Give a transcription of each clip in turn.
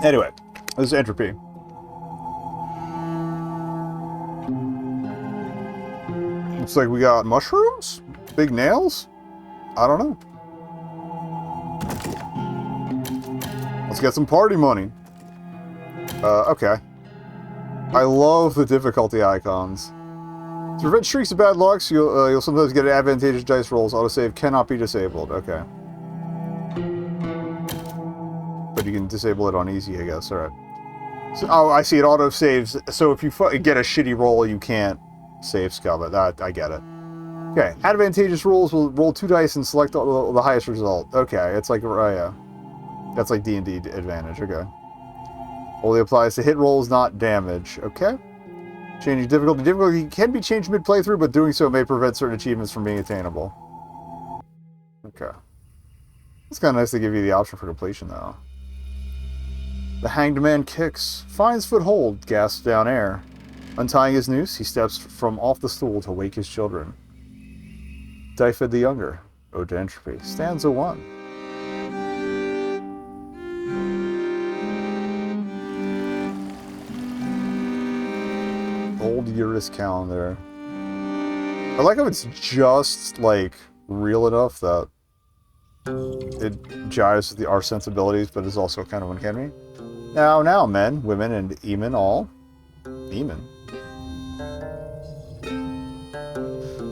Anyway, this is Entropy. Looks like we got mushrooms? Big nails? I don't know. Let's get some party money. Okay. I love the difficulty icons. To prevent streaks of bad luck, you'll sometimes get advantageous dice rolls. Autosave cannot be disabled. Okay. But you can disable it on easy, I guess. Alright. So, oh, I see. It auto-saves. So if you get a shitty roll, you can't save scum it. That, I get it. Okay. Advantageous rolls will roll 2 dice and select the highest result. Okay. It's like, yeah. That's like D&D advantage. Okay. Only applies to hit rolls, not damage. Okay. Changing difficulty. Difficulty can be changed mid-playthrough, but doing so may prevent certain achievements from being attainable. Okay. It's kind of nice to give you the option for completion, though. The hanged man kicks, finds foothold, gasps down air. Untying his noose, he steps from off the stool to wake his children. Dyfed the Younger, Ode to Entropy, stanza 1. Old Eurus calendar. I like how it's just, like, real enough that it jives with our sensibilities, but is also kind of uncanny. Now, men, women, and emen all. Emen.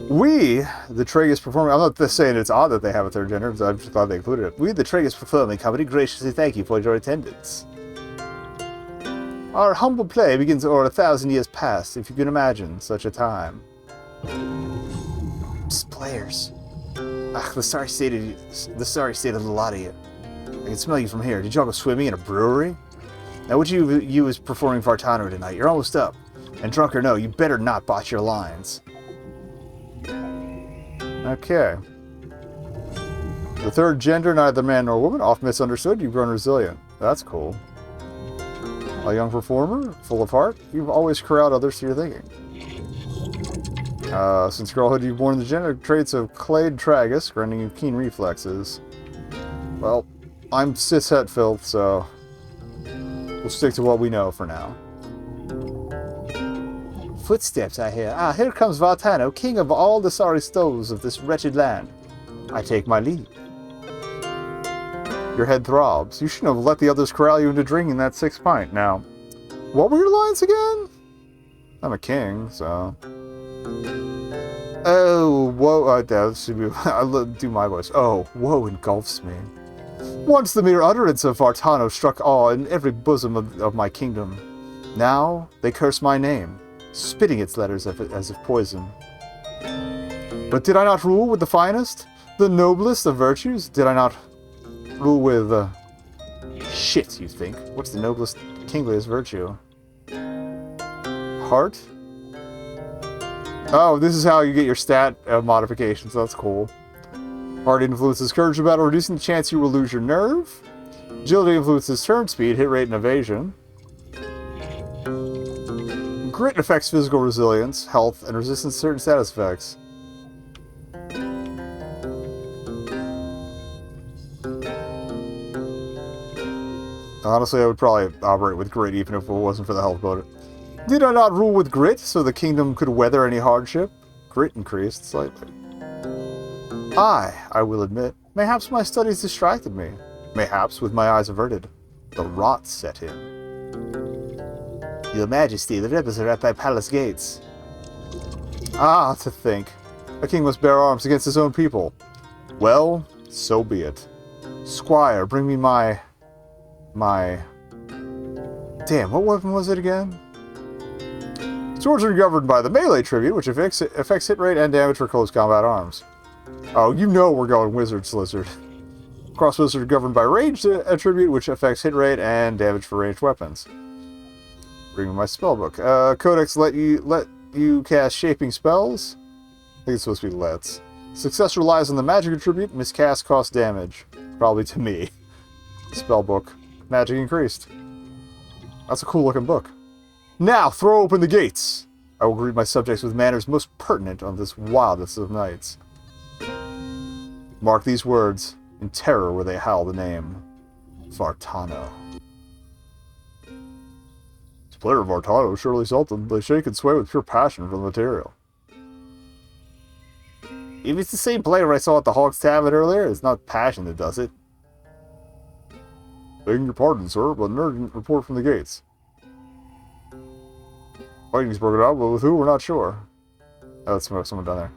We, the Tragus performing... I'm not just saying it's odd that they have a third gender, I'm just glad they included it. We, the Tragus performing company, graciously thank you for your attendance. Our humble play begins o'er 1,000 years past, if you can imagine such a time. Players. Ugh, the sorry state of the lot of you. I can smell you from here. Did y'all go swimming in a brewery? Now, which of you is performing Vartano tonight? You're almost up. And drunk or no, you better not botch your lines. Okay. The third gender, neither man nor woman, oft misunderstood, you've grown resilient. That's cool. A young performer, full of heart, you've always corralled others to your thinking. Since girlhood, you've borne the gender traits of Clade Tragus, granting you keen reflexes. Well, I'm cishet filth, so we'll stick to what we know for now. Footsteps, I hear. Ah, here comes Vartano, king of all the sorry stoves of this wretched land. I take my leave. Your head throbs. You shouldn't have let the others corral you into drinking that 6th pint. Now, what were your lines again? I'm a king, so... Oh, whoa, that should be... I'll do my voice. Oh, woe engulfs me. Once the mere utterance of Vartano struck awe in every bosom of my kingdom. Now, they curse my name, spitting its letters as if poison. But did I not rule with the finest, the noblest of virtues? Did I not... rule with, shit, you think? What's the noblest, kingliest virtue? Heart? Oh, this is how you get your stat modifications. That's cool. Heart influences courage in battle, reducing the chance you will lose your nerve. Agility influences turn speed, hit rate, and evasion. Grit affects physical resilience, health, and resistance to certain status effects. Honestly, I would probably operate with grit even if it wasn't for the health bonus. Did I not rule with grit so the kingdom could weather any hardship? Grit increased slightly. I will admit, mayhaps my studies distracted me. Mayhaps, with my eyes averted, the rot set in. Your Majesty, the rebels are at thy palace gates. Ah, to think. A king must bear arms against his own people. Well, so be it. Squire, bring me my... Damn, what weapon was it again? Swords are governed by the melee tribute, which affects hit rate and damage for close combat arms. Oh, you know we're going Wizard's Lizard. Crossbows are governed by ranged attribute, which affects hit rate and damage for ranged weapons. Bring me my spellbook. Codex let you cast shaping spells. I think it's supposed to be lets. Success relies on the magic attribute. Miscast costs damage. Probably to me. Spellbook. Magic increased. That's a cool looking book. Now, throw open the gates! I will greet my subjects with manners most pertinent on this wildest of nights. Mark these words. In terror where they howl the name. Vartano. player of our title is surely something. They shake and sway with pure passion for the material. If it's the same player I saw at the Hawks Tavern earlier, it's not passion that does it. Begging your pardon, sir, but an urgent report from the gates. Fighting's broken out, but with who, we're not sure. Oh, it's someone down there.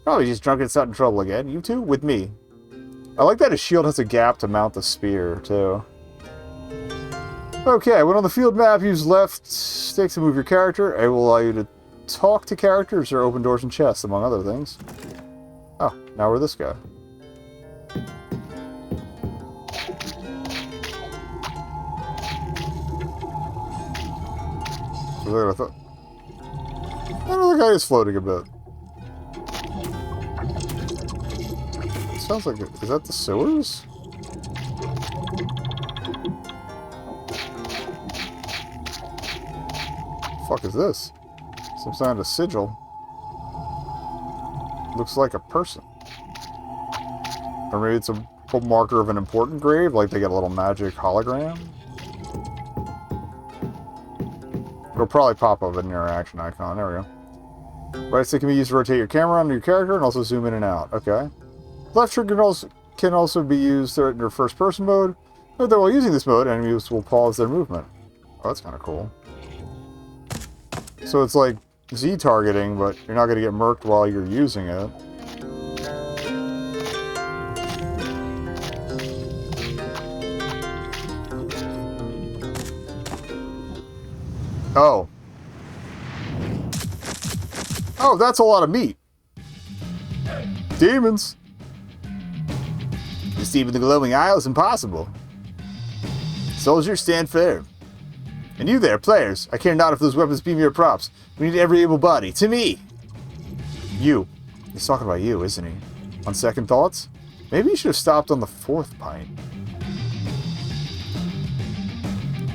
Probably just drunk and got in trouble again. You two? With me. I like that his shield has a gap to mount the spear, too. Okay, when on the field map, use left stick to move your character. It will allow you to talk to characters or open doors and chests, among other things. Oh, now we're this guy. So there, I thought. Another guy is floating a bit. It sounds like it. Is that the sewers? Fuck is this? Some kind of sigil. Looks like a person. Or maybe it's a marker of an important grave, like they get a little magic hologram. It'll probably pop up an interaction icon. There we go. Right stick can be used to rotate your camera onto your character and also zoom in and out. Okay. Left trigger can also be used in your first person mode. Note that while using this mode, enemies will pause their movement. Oh, that's kind of cool. So it's like Z targeting, but you're not going to get murked while you're using it. Oh. Oh, that's a lot of meat. Demons. Deceiving the glowing eye is impossible. Soldiers, stand firm. And you there, players, I care not if those weapons be mere props. We need every able body. To me! You. He's talking about you, isn't he? On second thoughts? Maybe you should have stopped on the fourth pint.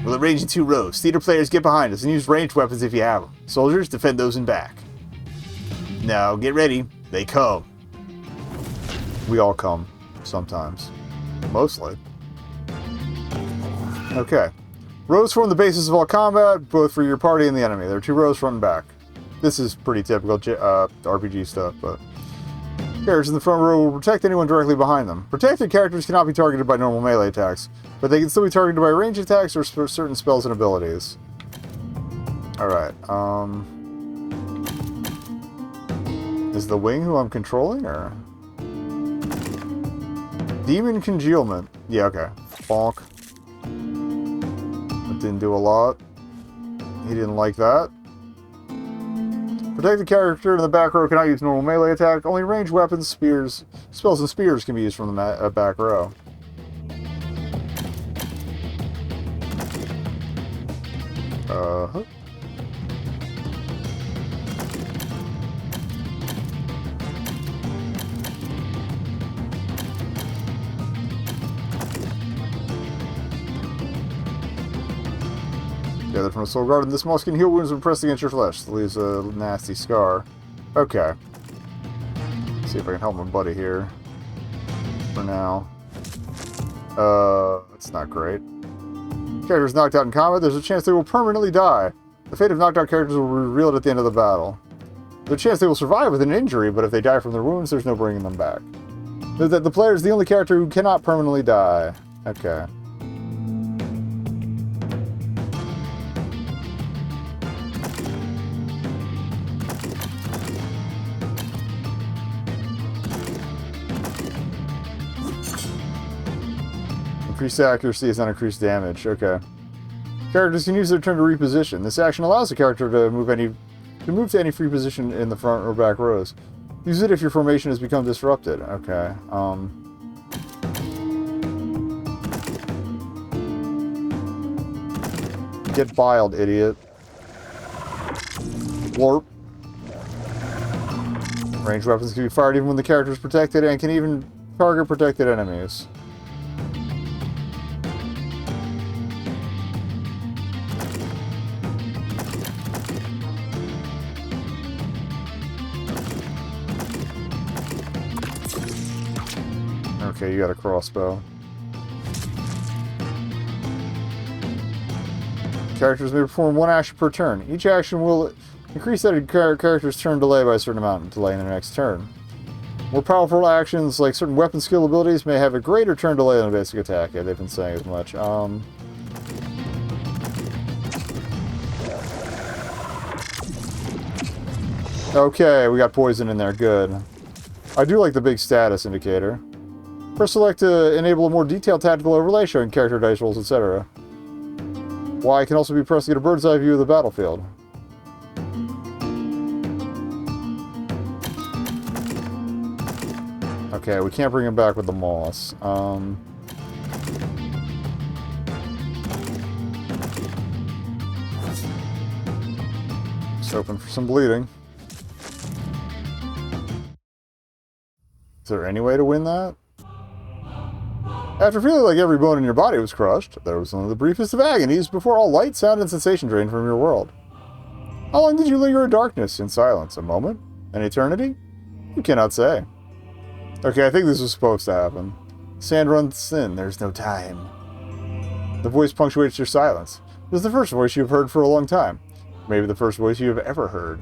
We'll arrange in 2 rows. Theater players, get behind us and use ranged weapons if you have them. Soldiers, defend those in back. Now, get ready. They come. We all come. Sometimes. Mostly. Okay. Rows form the basis of all combat, both for your party and the enemy. There are 2 rows front and back. This is pretty typical RPG stuff, but... Characters in the front row will protect anyone directly behind them. Protected characters cannot be targeted by normal melee attacks, but they can still be targeted by ranged attacks or certain spells and abilities. Alright, is the wing who I'm controlling, or...? Demon Congealment. Yeah, okay. Bonk. That didn't do a lot. He didn't like that. Protected character in the back row cannot use normal melee attack. Only ranged weapons, spears, spells, and spears can be used from the back row. Uh-huh. Gathered from a soul garden, this moss can heal wounds when pressed against your flesh. It leaves a nasty scar. Okay. Let's see if I can help my buddy here. For now. That's not great. Characters knocked out in combat, there's a chance they will permanently die. The fate of knocked out characters will be revealed at the end of the battle. There's a chance they will survive with an injury, but if they die from their wounds, there's no bringing them back. The player is the only character who cannot permanently die. Okay. Increased accuracy is not increased damage. Okay. Characters can use their turn to reposition. This action allows the character to move to any free position in the front or back rows. Use it if your formation has become disrupted. Okay. Get biled, idiot. Warp. Ranged weapons can be fired even when the character is protected and can even target protected enemies. Okay, you got a crossbow. Characters may perform one action per turn. Each action will increase that character's turn delay by a certain amount, delaying their next turn. More powerful actions, like certain weapon skill abilities, may have a greater turn delay than a basic attack. Yeah, they've been saying as much. Okay, we got poison in there. Good. I do like the big status indicator. Press select to enable a more detailed tactical overlay showing character dice rolls, etc. Y can also be pressed to get a bird's eye view of the battlefield. Okay, we can't bring him back with the moss. Just hoping for some bleeding. Is there any way to win that? After feeling like every bone in your body was crushed, there was one of the briefest of agonies before all light, sound, and sensation drained from your world. How long did you linger in darkness, in silence? A moment? An eternity? You cannot say. Okay, I think this was supposed to happen. Sand runs thin, there's no time. The voice punctuates your silence. It is the first voice you have heard for a long time. Maybe the first voice you have ever heard.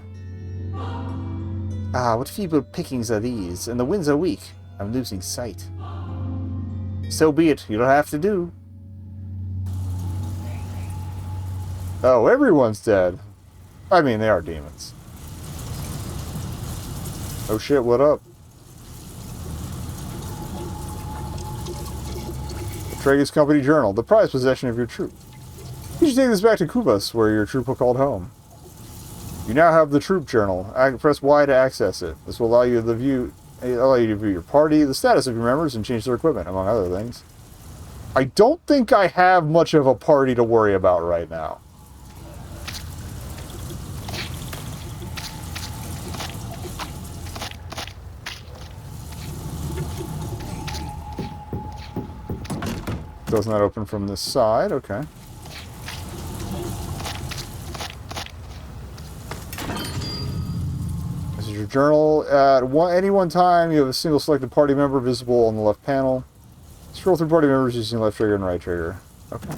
Ah, what feeble pickings are these, and the winds are weak. I'm losing sight. So be it, you don't have to do. Oh, everyone's dead. I mean, they are demons. Oh shit, what up? Tragus Company Journal, the prized possession of your troop. You should take this back to Kubas, where your troop will call home. You now have the troop journal. Press Y to access it. This will allow you to view your party, the status of your members, and change their equipment, among other things. I don't think I have much of a party to worry about right now. Doesn't that open from this side? Okay. This is your journal. At any one time, you have a single selected party member visible on the left panel. Scroll through party members using left trigger and right trigger. Okay.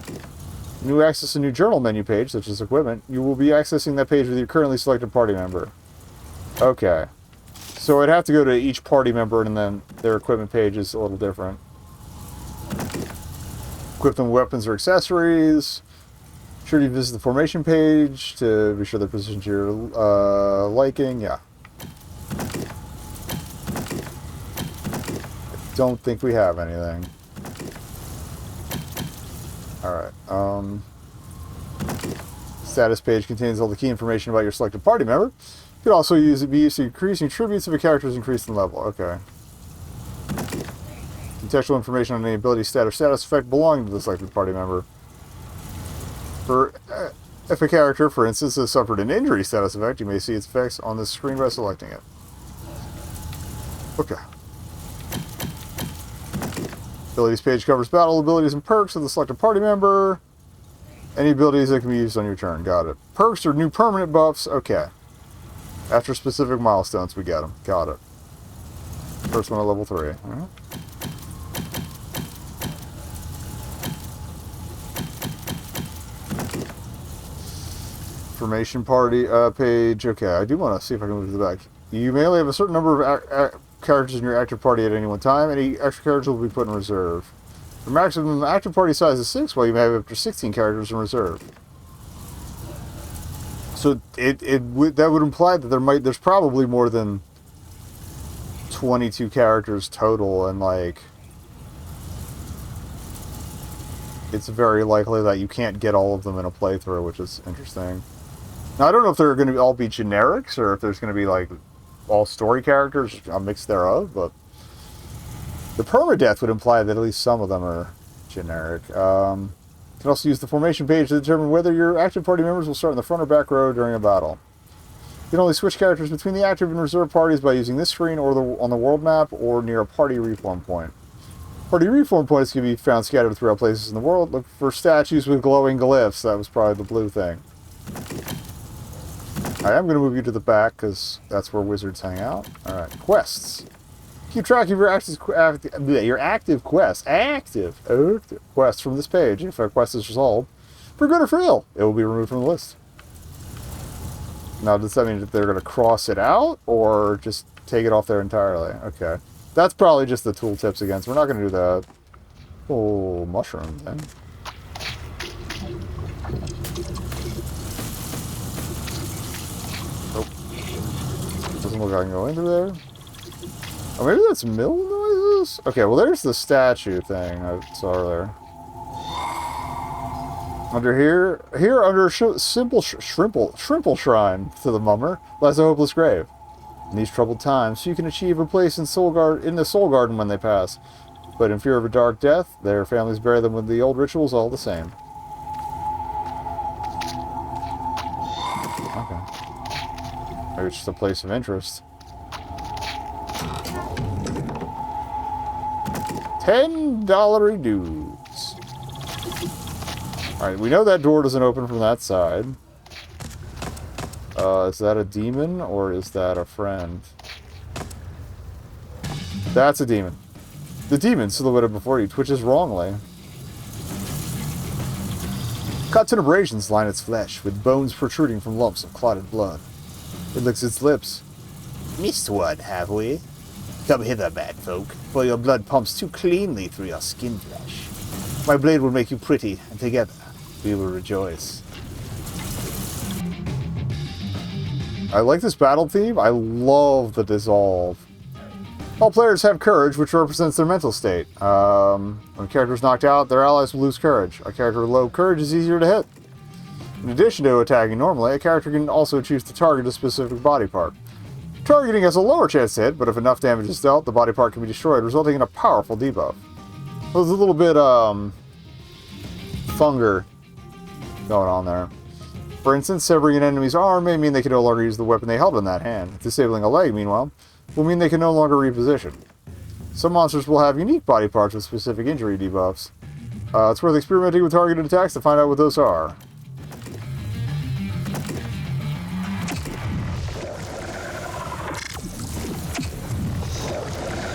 When you access a new journal menu page, such as equipment, you will be accessing that page with your currently selected party member. Okay. So I'd have to go to each party member, and then their equipment page is a little different. Equip them with weapons or accessories. Sure you visit the formation page to be sure they're positioned to your liking. Yeah. I don't think we have anything. Alright. Status page contains all the key information about your selected party member. You can also be used to increasing tributes if a character is increased in level. Okay. Contextual information on any ability, stat, or status effect belonging to the selected party member. If a character, for instance, has suffered an injury status effect, you may see its effects on the screen by selecting it. Okay. Abilities page covers battle abilities and perks of the selected party member. Any abilities that can be used on your turn. Got it. Perks are new permanent buffs. Okay. After specific milestones, we get them. Got it. First one at level 3. Alright. Information party page. Okay, I do want to see if I can move to the back. You may only have a certain number of characters in your active party at any one time. Any extra characters will be put in reserve. The maximum active party size is 6, while you may have up to 16 characters in reserve. So that would imply that there's probably more than 22 characters total, and like it's very likely that you can't get all of them in a playthrough, which is interesting. Now, I don't know if they're going to all be generics, or if there's going to be, like, all story characters, a mix thereof, but the permadeath would imply that at least some of them are generic. You can also use the formation page to determine whether your active party members will start in the front or back row during a battle. You can only switch characters between the active and reserve parties by using this screen or on the world map or near a party reform point. Party reform points can be found scattered throughout places in the world. Look for statues with glowing glyphs. That was probably the blue thing. I am going to move you to the back, because that's where wizards hang out. Alright, quests. Keep track of your active quests from this page. If a quest is resolved, For good or for ill, it will be removed from the list. Now, does that mean that they're going to cross it out, or just take it off there entirely? Okay. That's probably just the tooltips against. We're not going to do that. Oh, mushroom then. Nope. Doesn't look like I can go into there. Oh, maybe that's mill noises? Okay, well, there's the statue thing I saw earlier. Under here under shrimple shrine to the mummer lies a hopeless grave. In these troubled times, you can achieve a place in the soul garden when they pass. But in fear of a dark death, their families bury them with the old rituals all the same. Okay. Maybe it's just a place of interest. $10 dudes. Alright, we know that door doesn't open from that side. Is that a demon, or is that a friend? That's a demon. The demon, silhouetted before you, twitches wrongly. Cuts and abrasions line its flesh, with bones protruding from lumps of clotted blood. It licks its lips. Missed one, have we? Come hither, bad folk, for your blood pumps too cleanly through your skin flesh. My blade will make you pretty, and together we will rejoice. I like this battle theme. I love the dissolve. All players have courage, which represents their mental state. When a character is knocked out, their allies will lose courage. A character with low courage is easier to hit. In addition to attacking normally, a character can also choose to target a specific body part. Targeting has a lower chance to hit, but if enough damage is dealt, the body part can be destroyed, resulting in a powerful debuff. There's a little bit, funger going on there. For instance, severing an enemy's arm may mean they can no longer use the weapon they held in that hand. Disabling a leg, meanwhile, will mean they can no longer reposition. Some monsters will have unique body parts with specific injury debuffs. It's worth experimenting with targeted attacks to find out what those are.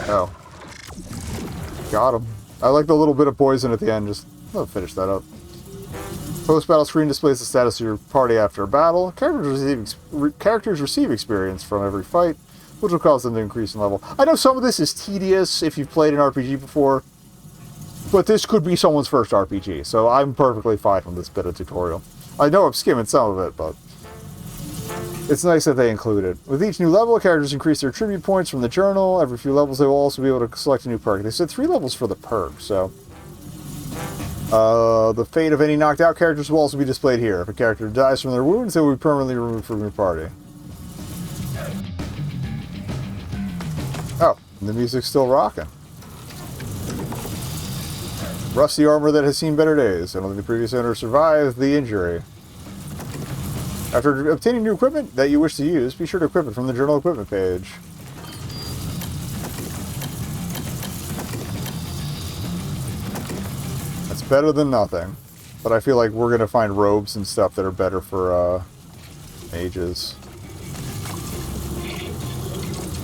Oh. Got him. I like the little bit of poison at the end. Just, I'll finish that up. Post-battle screen displays the status of your party after a battle. Characters receive experience from every fight, which will cause them to increase in level. I know some of this is tedious if you've played an RPG before, but this could be someone's first RPG, so I'm perfectly fine with this bit of tutorial. I know I'm skimming some of it, but it's nice that they include it. With each new level, characters increase their tribute points from the journal. Every few levels, they will also be able to select a new perk. They said 3 levels for the perk, so the fate of any knocked out characters will also be displayed here. If a character dies from their wounds, they will be permanently removed from your party. Oh, and the music's still rocking. Rusty armor that has seen better days, and only the previous owner survived the injury. After obtaining new equipment that you wish to use, be sure to equip it from the journal equipment page. That's better than nothing, but I feel like we're going to find robes and stuff that are better for mages.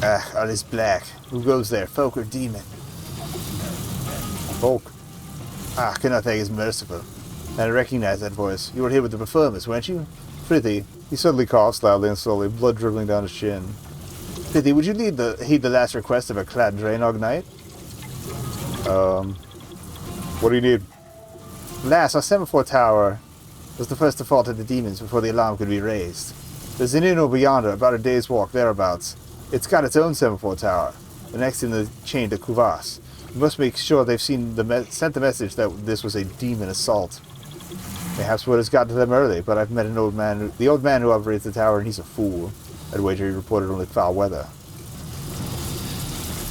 Ah, all is black. Who goes there, folk or demon? Folk. Ah, Kanatheg is merciful. I recognize that voice. You were here with the performers, weren't you? Prithee. He suddenly coughs loudly and slowly, blood dribbling down his chin. Prithee, would you heed the last request of a clad Draenog knight? What do you need? Alas, our semaphore tower was the first to fall to the demons before the alarm could be raised. There's an inn over yonder, about a day's walk thereabouts. It's got its own semaphore tower, the next in the chain to Kuvas. We must make sure they've sent the message that this was a demon assault. Perhaps word has got to them early, but I've met the old man who operates the tower, and he's a fool. I'd wager he reported only foul weather.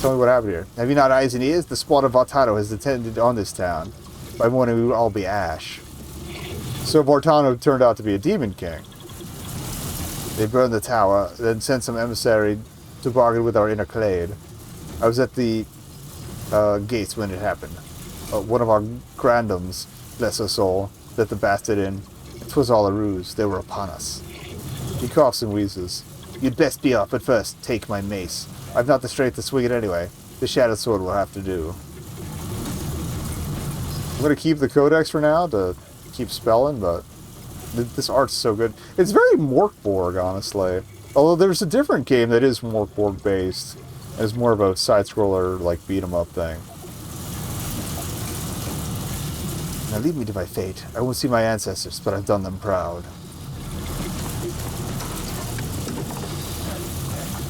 Tell me what happened here. Have you not eyes and ears? The spawn of Vartano has descended on this town. By morning we will all be ash. So Vartano turned out to be a demon king. They burned the tower, then sent some emissary to bargain with our inner clade. I was at the gates when it happened. One of our grandams, bless her soul, let the bastard in. It was all a ruse. They were upon us. He coughs and wheezes. You'd best be up, but first, take my mace. I've not the strength to swing it anyway. The shattered sword will have to do. I'm going to keep the codex for now to keep spelling, but this art's so good. It's very Morkborg, honestly. Although there's a different game that is Morkborg based. It's more of a side-scroller, like, beat-em-up thing. Now leave me to my fate. I won't see my ancestors, but I've done them proud.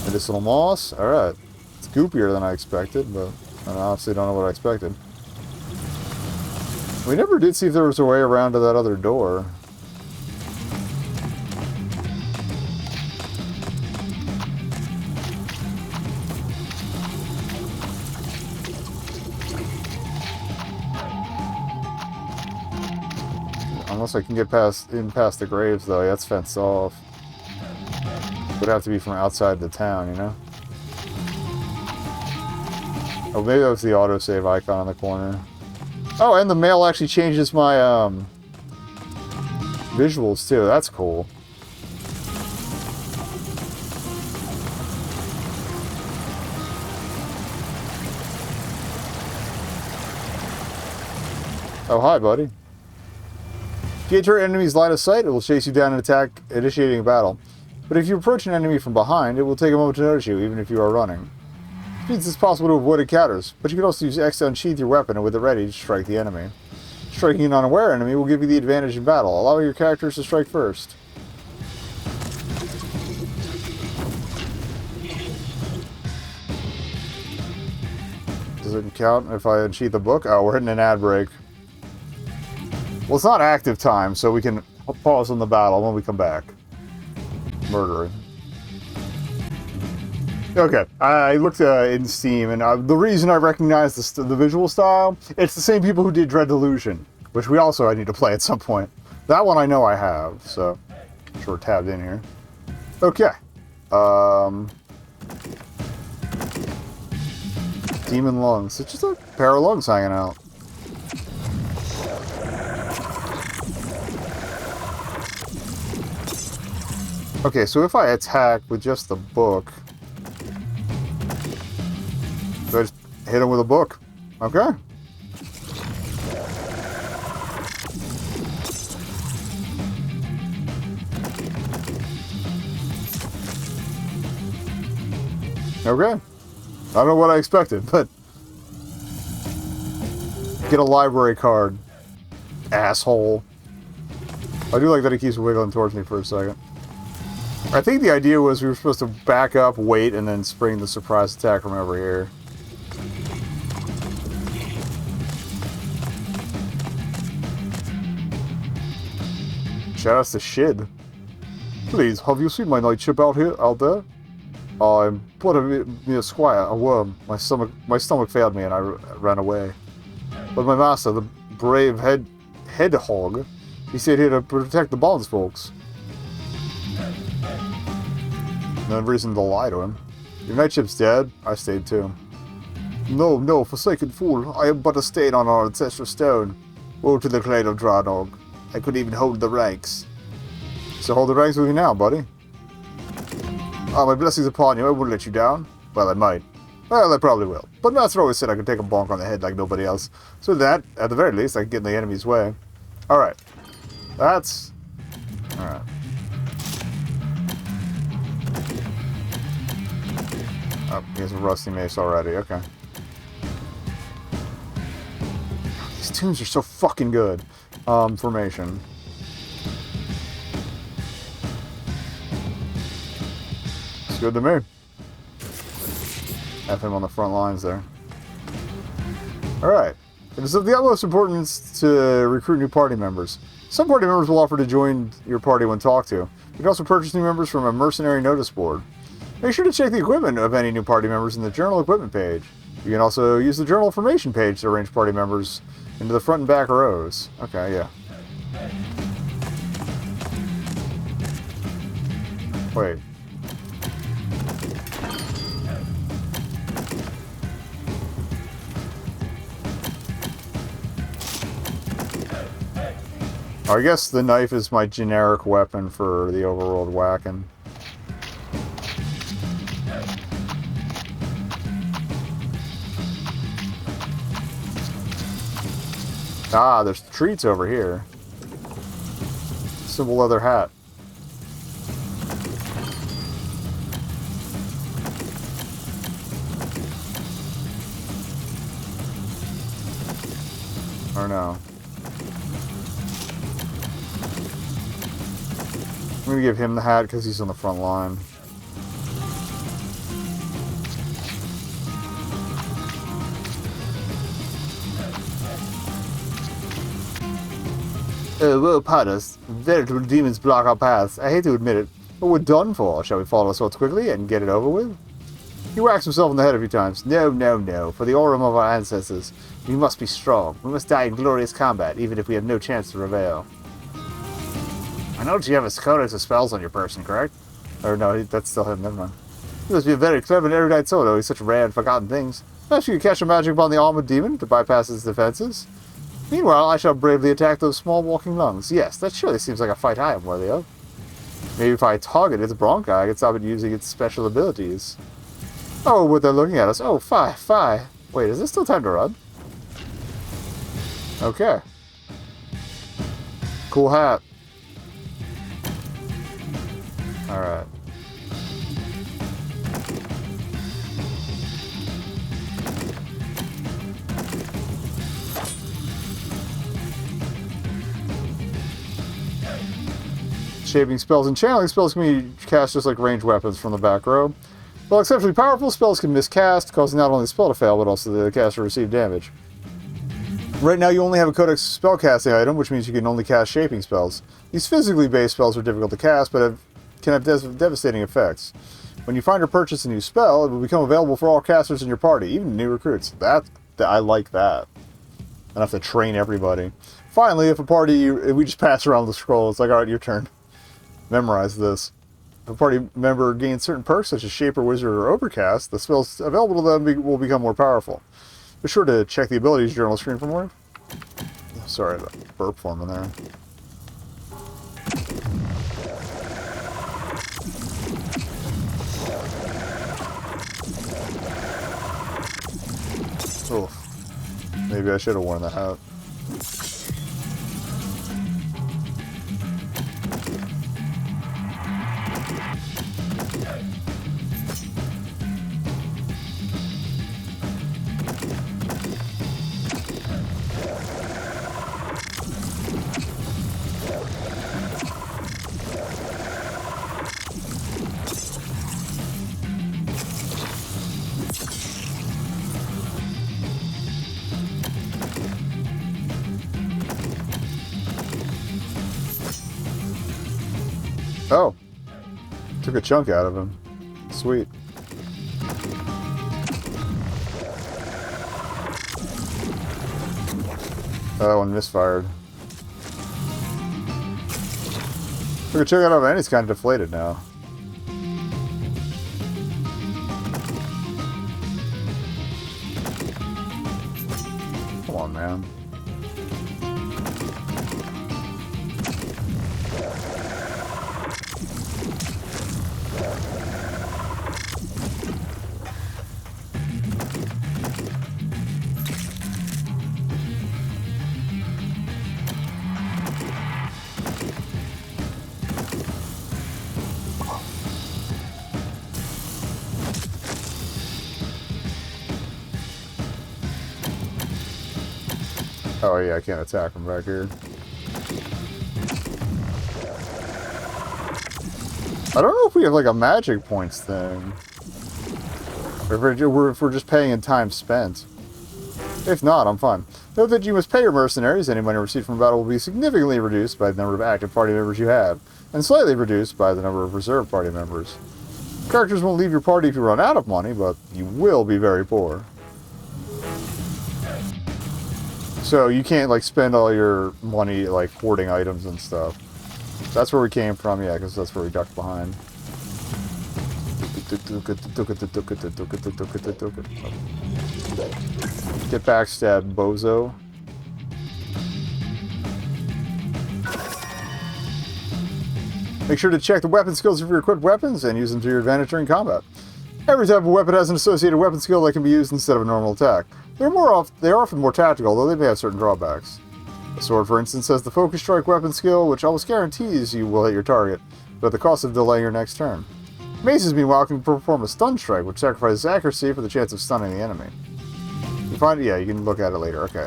Medicinal moss. Alright. It's goopier than I expected, but I honestly don't know what I expected. We never did see if there was a way around to that other door. Unless I can get past the graves, though. Yeah, that's fenced off. Would have to be from outside the town, you know? Oh, maybe that was the autosave icon on the corner. Oh, and the mail actually changes my, visuals, too. That's cool. Oh, hi, buddy. If you enter an enemy's line of sight, it will chase you down and attack, initiating a battle. But if you approach an enemy from behind, it will take a moment to notice you, even if you are running. It means it's possible to avoid encounters, but you can also use X to unsheath your weapon and with it ready to strike the enemy. Striking an unaware enemy will give you the advantage in battle, allowing your characters to strike first. Does it count if I unsheath the book? Oh, we're hitting an ad break. Well, it's not active time, so we can pause on the battle when we come back. Murdering. Okay, I looked in Steam, and the reason I recognize the visual style, it's the same people who did Dread Delusion, which I need to play at some point. That one I know I have, so I'm sure tabbed in here. Okay. Demon lungs. It's just a pair of lungs hanging out. Okay, so if I attack with just the book, so I just hit him with a book. Okay. Okay. I don't know what I expected, but get a library card, asshole. I do like that he keeps wiggling towards me for a second. I think the idea was we were supposed to back up, wait, and then spring the surprise attack from over here. Shoutouts to Shid. Please, have you seen my night ship out there? I'm but a mere squire, a worm. My stomach failed me and I ran away. But my master, the brave head hog, he stayed here to protect the bonds folks. No reason to lie to him. Your night ship's dead. I stayed too. No, forsaken fool. I am but a stain on our ancestral stone. Woe to the clan of Dranog. I couldn't even hold the ranks. So hold the ranks with me now, buddy. Oh, my blessings upon you. I wouldn't let you down. Well, I might. Well, I probably will. But Master always said I could take a bonk on the head like nobody else. So that, at the very least, I can get in the enemy's way. Alright. That's... Alright. Oh, he has a rusty mace already. Okay. These tunes are so fucking good. Formation. It's good to me. Have him on the front lines there. Alright. It is of the utmost importance to recruit new party members. Some party members will offer to join your party when talked to. You can also purchase new members from a mercenary notice board. Make sure to check the equipment of any new party members in the Journal Equipment page. You can also use the Journal Information page to arrange party members into the front and back rows. Okay, yeah. Wait. I guess the knife is my generic weapon for the overworld whacking. Ah, there's treats over here. Simple leather hat. Or no. I'm gonna give him the hat because he's on the front line. Whoa, Potus. Veritable demons block our paths. I hate to admit it, but we're done for. Shall we follow our swords quickly and get it over with? He whacks himself in the head a few times. No, no, no. For the aurum of our ancestors, we must be strong. We must die in glorious combat, even if we have no chance to prevail. I noticed you have a codex of spells on your person, correct? Or no, that's still him. Never mind. He must be a very clever and erudite soul, though. He's such rare and forgotten things. Perhaps you could catch a magic upon the armored demon to bypass his defenses. Meanwhile, I shall bravely attack those small walking lungs. Yes, that surely seems like a fight I am worthy of. Maybe if I target its bronchi, I could stop it using its special abilities. Oh, but they're looking at us. Oh, fie. Wait, is this still time to run? Okay. Cool hat. Alright. Shaping spells and channeling spells can be cast just like ranged weapons from the back row. While exceptionally powerful, spells can miscast, causing not only the spell to fail, but also the caster to receive damage. Right now you only have a codex spellcasting item, which means you can only cast shaping spells. These physically based spells are difficult to cast, but can have devastating effects. When you find or purchase a new spell, it will become available for all casters in your party, even new recruits. I like that. I don't have to train everybody. Finally, if we just pass around the scroll, it's like, alright, your turn. Memorize this. If a party member gains certain perks such as Shaper, Wizard, or Overcast, the spells available to them will become more powerful. Be sure to check the abilities journal screen for more. Sorry, the burp forming there. Oof. Maybe I should have worn the hat. Oh. Took a chunk out of him. Sweet. That one misfired. Took a chunk out of him and he's kind of deflated now. Come on, man. Oh yeah, I can't attack from back here. I don't know if we have like a magic points thing. Or if we're just paying in time spent. If not, I'm fine. Note that you must pay your mercenaries. Any money received from battle will be significantly reduced by the number of active party members you have, and slightly reduced by the number of reserve party members. Characters won't leave your party if you run out of money, but you will be very poor. So you can't like spend all your money like hoarding items and stuff. That's where we came from, yeah, because that's where we ducked behind. Get backstabbed, bozo. Make sure to check the weapon skills of your equipped weapons and use them to your advantage during combat. Every type of weapon has an associated weapon skill that can be used instead of a normal attack. They're often more tactical, though they may have certain drawbacks. The sword, for instance, has the focus strike weapon skill, which almost guarantees you will hit your target, but at the cost of delaying your next turn. Maces, meanwhile, can perform a stun strike, which sacrifices accuracy for the chance of stunning the enemy. You find it? Yeah, you can look at it later. Okay,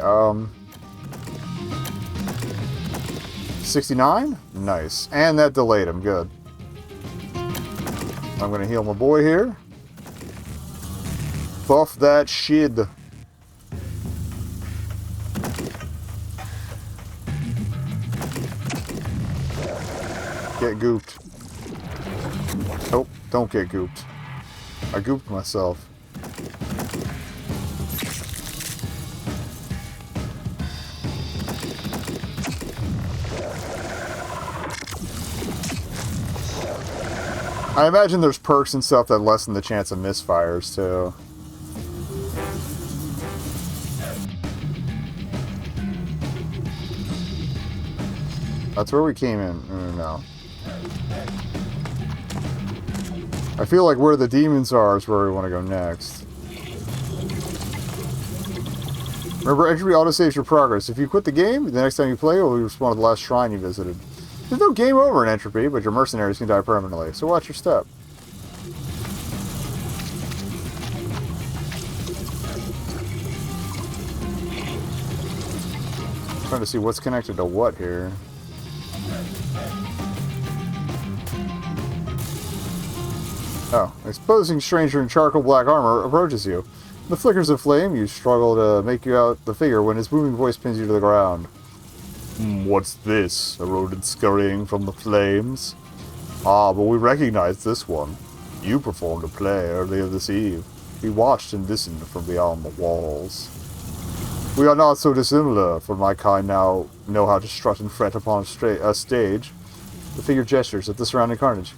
69? Nice. And that delayed him. Good. I'm gonna heal my boy here. Buff that shit. Get gooped. Nope, don't get gooped. I gooped myself. I imagine there's perks and stuff that lessen the chance of misfires, too. That's where we came in. No. I feel like where the demons are is where we want to go next. Remember, Entropy autosaves your progress. If you quit the game, the next time you play, it will respawn to the last shrine you visited. There's no game over in Entropy, but your mercenaries can die permanently, so watch your step. Trying to see what's connected to what here. Oh, exposing stranger in charcoal black armor approaches you. The flickers of flame, you struggle to make you out the figure when his booming voice pins you to the ground. What's this? A rodent scurrying from the flames? Ah, but we recognize this one. You performed a play earlier this eve. We watched and listened from beyond the walls. We are not so dissimilar, for my kind now know how to strut and fret upon a stage. The figure gestures at the surrounding carnage.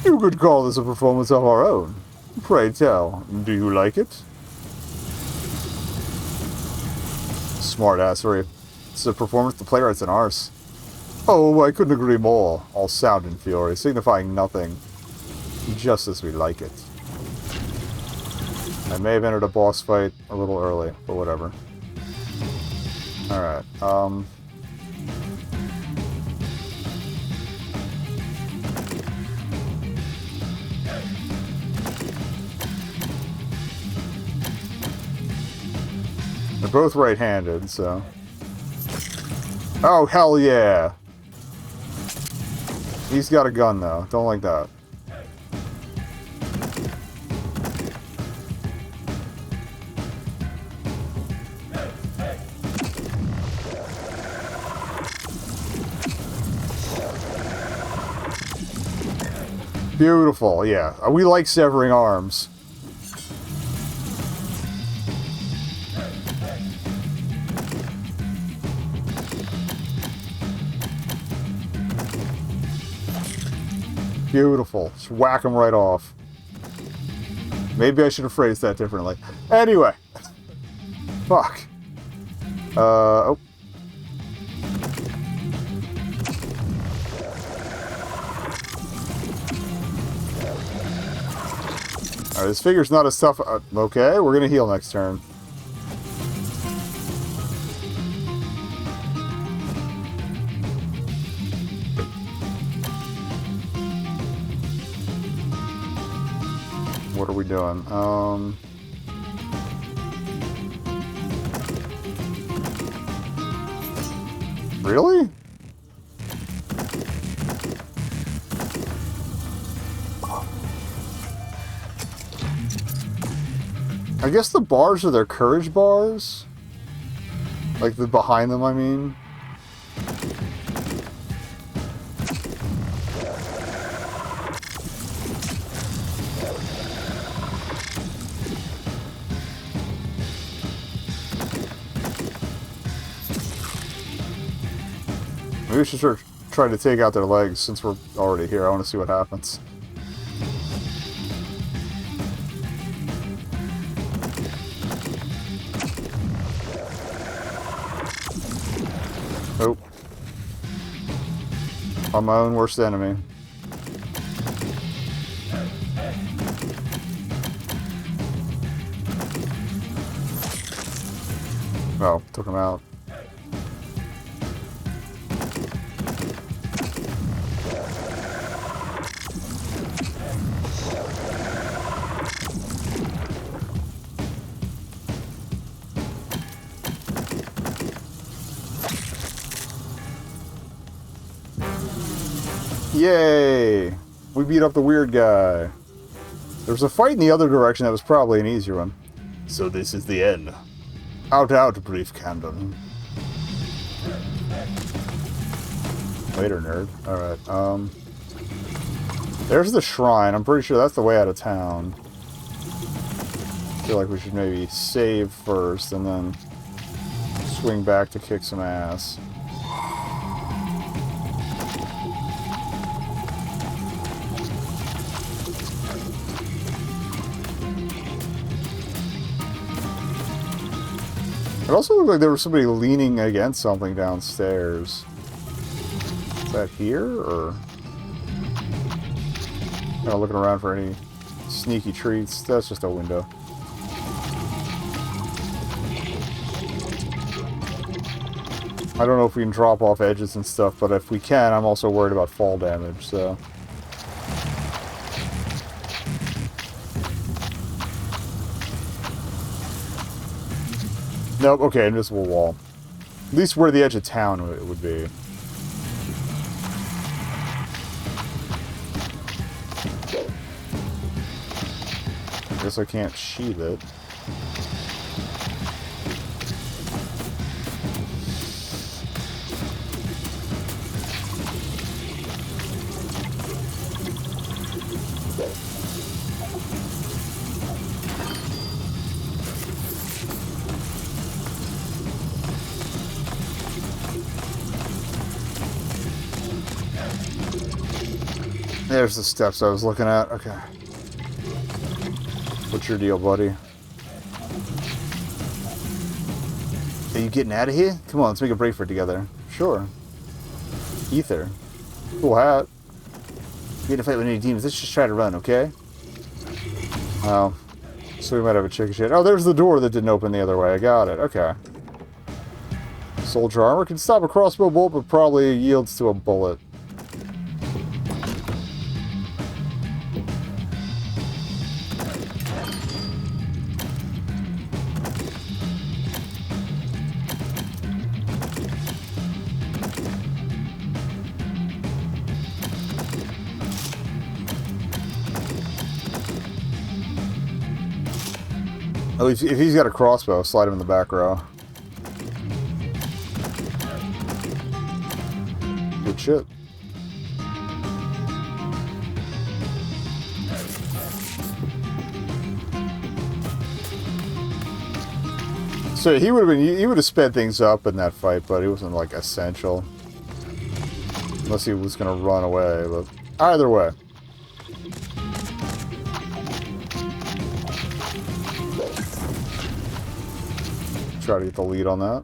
You could call this a performance of our own. Pray tell, do you like it? Smartassery. It's a performance the playwright's an arse. Oh, I couldn't agree more. All sound and fury, signifying nothing. Just as we like it. I may have entered a boss fight a little early, but whatever. Alright, they're both right-handed, so... Oh, hell yeah! He's got a gun, though. Don't like that. Beautiful, yeah. We like severing arms. Beautiful. Just whack them right off. Maybe I should have phrased that differently. Anyway. Fuck. Oh. Alright, this figure's not as tough. Okay, we're gonna heal next turn. What are we doing? Really? I guess the bars are their courage bars. Like the behind them, I mean. Maybe we should start trying to take out their legs since we're already here. I want to see what happens. Oh. I'm my own worst enemy. Oh, took him out. Yay! We beat up the weird guy. There was a fight in the other direction that was probably an easier one. So this is the end. Out, brief candle. Later, nerd. Alright, there's the shrine. I'm pretty sure that's the way out of town. I feel like we should maybe save first and then swing back to kick some ass. It also looked like there was somebody leaning against something downstairs. Is that here, or... Kind of looking around for any sneaky treats. That's just a window. I don't know if we can drop off edges and stuff, but if we can, I'm also worried about fall damage, so... Nope, okay, invisible wall. At least where the edge of town it would be. Guess I can't sheath it. There's the steps I was looking at. Okay. What's your deal, buddy? Are you getting out of here? Come on, let's make a break for it together. Sure. Ether. Cool hat. You're gonna fight with any demons. Let's just try to run, okay? Oh. So we might have a chicken shit. Oh, there's the door that didn't open the other way. I got it. Okay. Soldier armor can stop a crossbow bolt, but probably yields to a bullet. Oh, if he's got a crossbow, slide him in the back row. Good shit. So he would have sped things up in that fight, but he wasn't like essential. Unless he was gonna run away, but either way. Try to get the lead on that.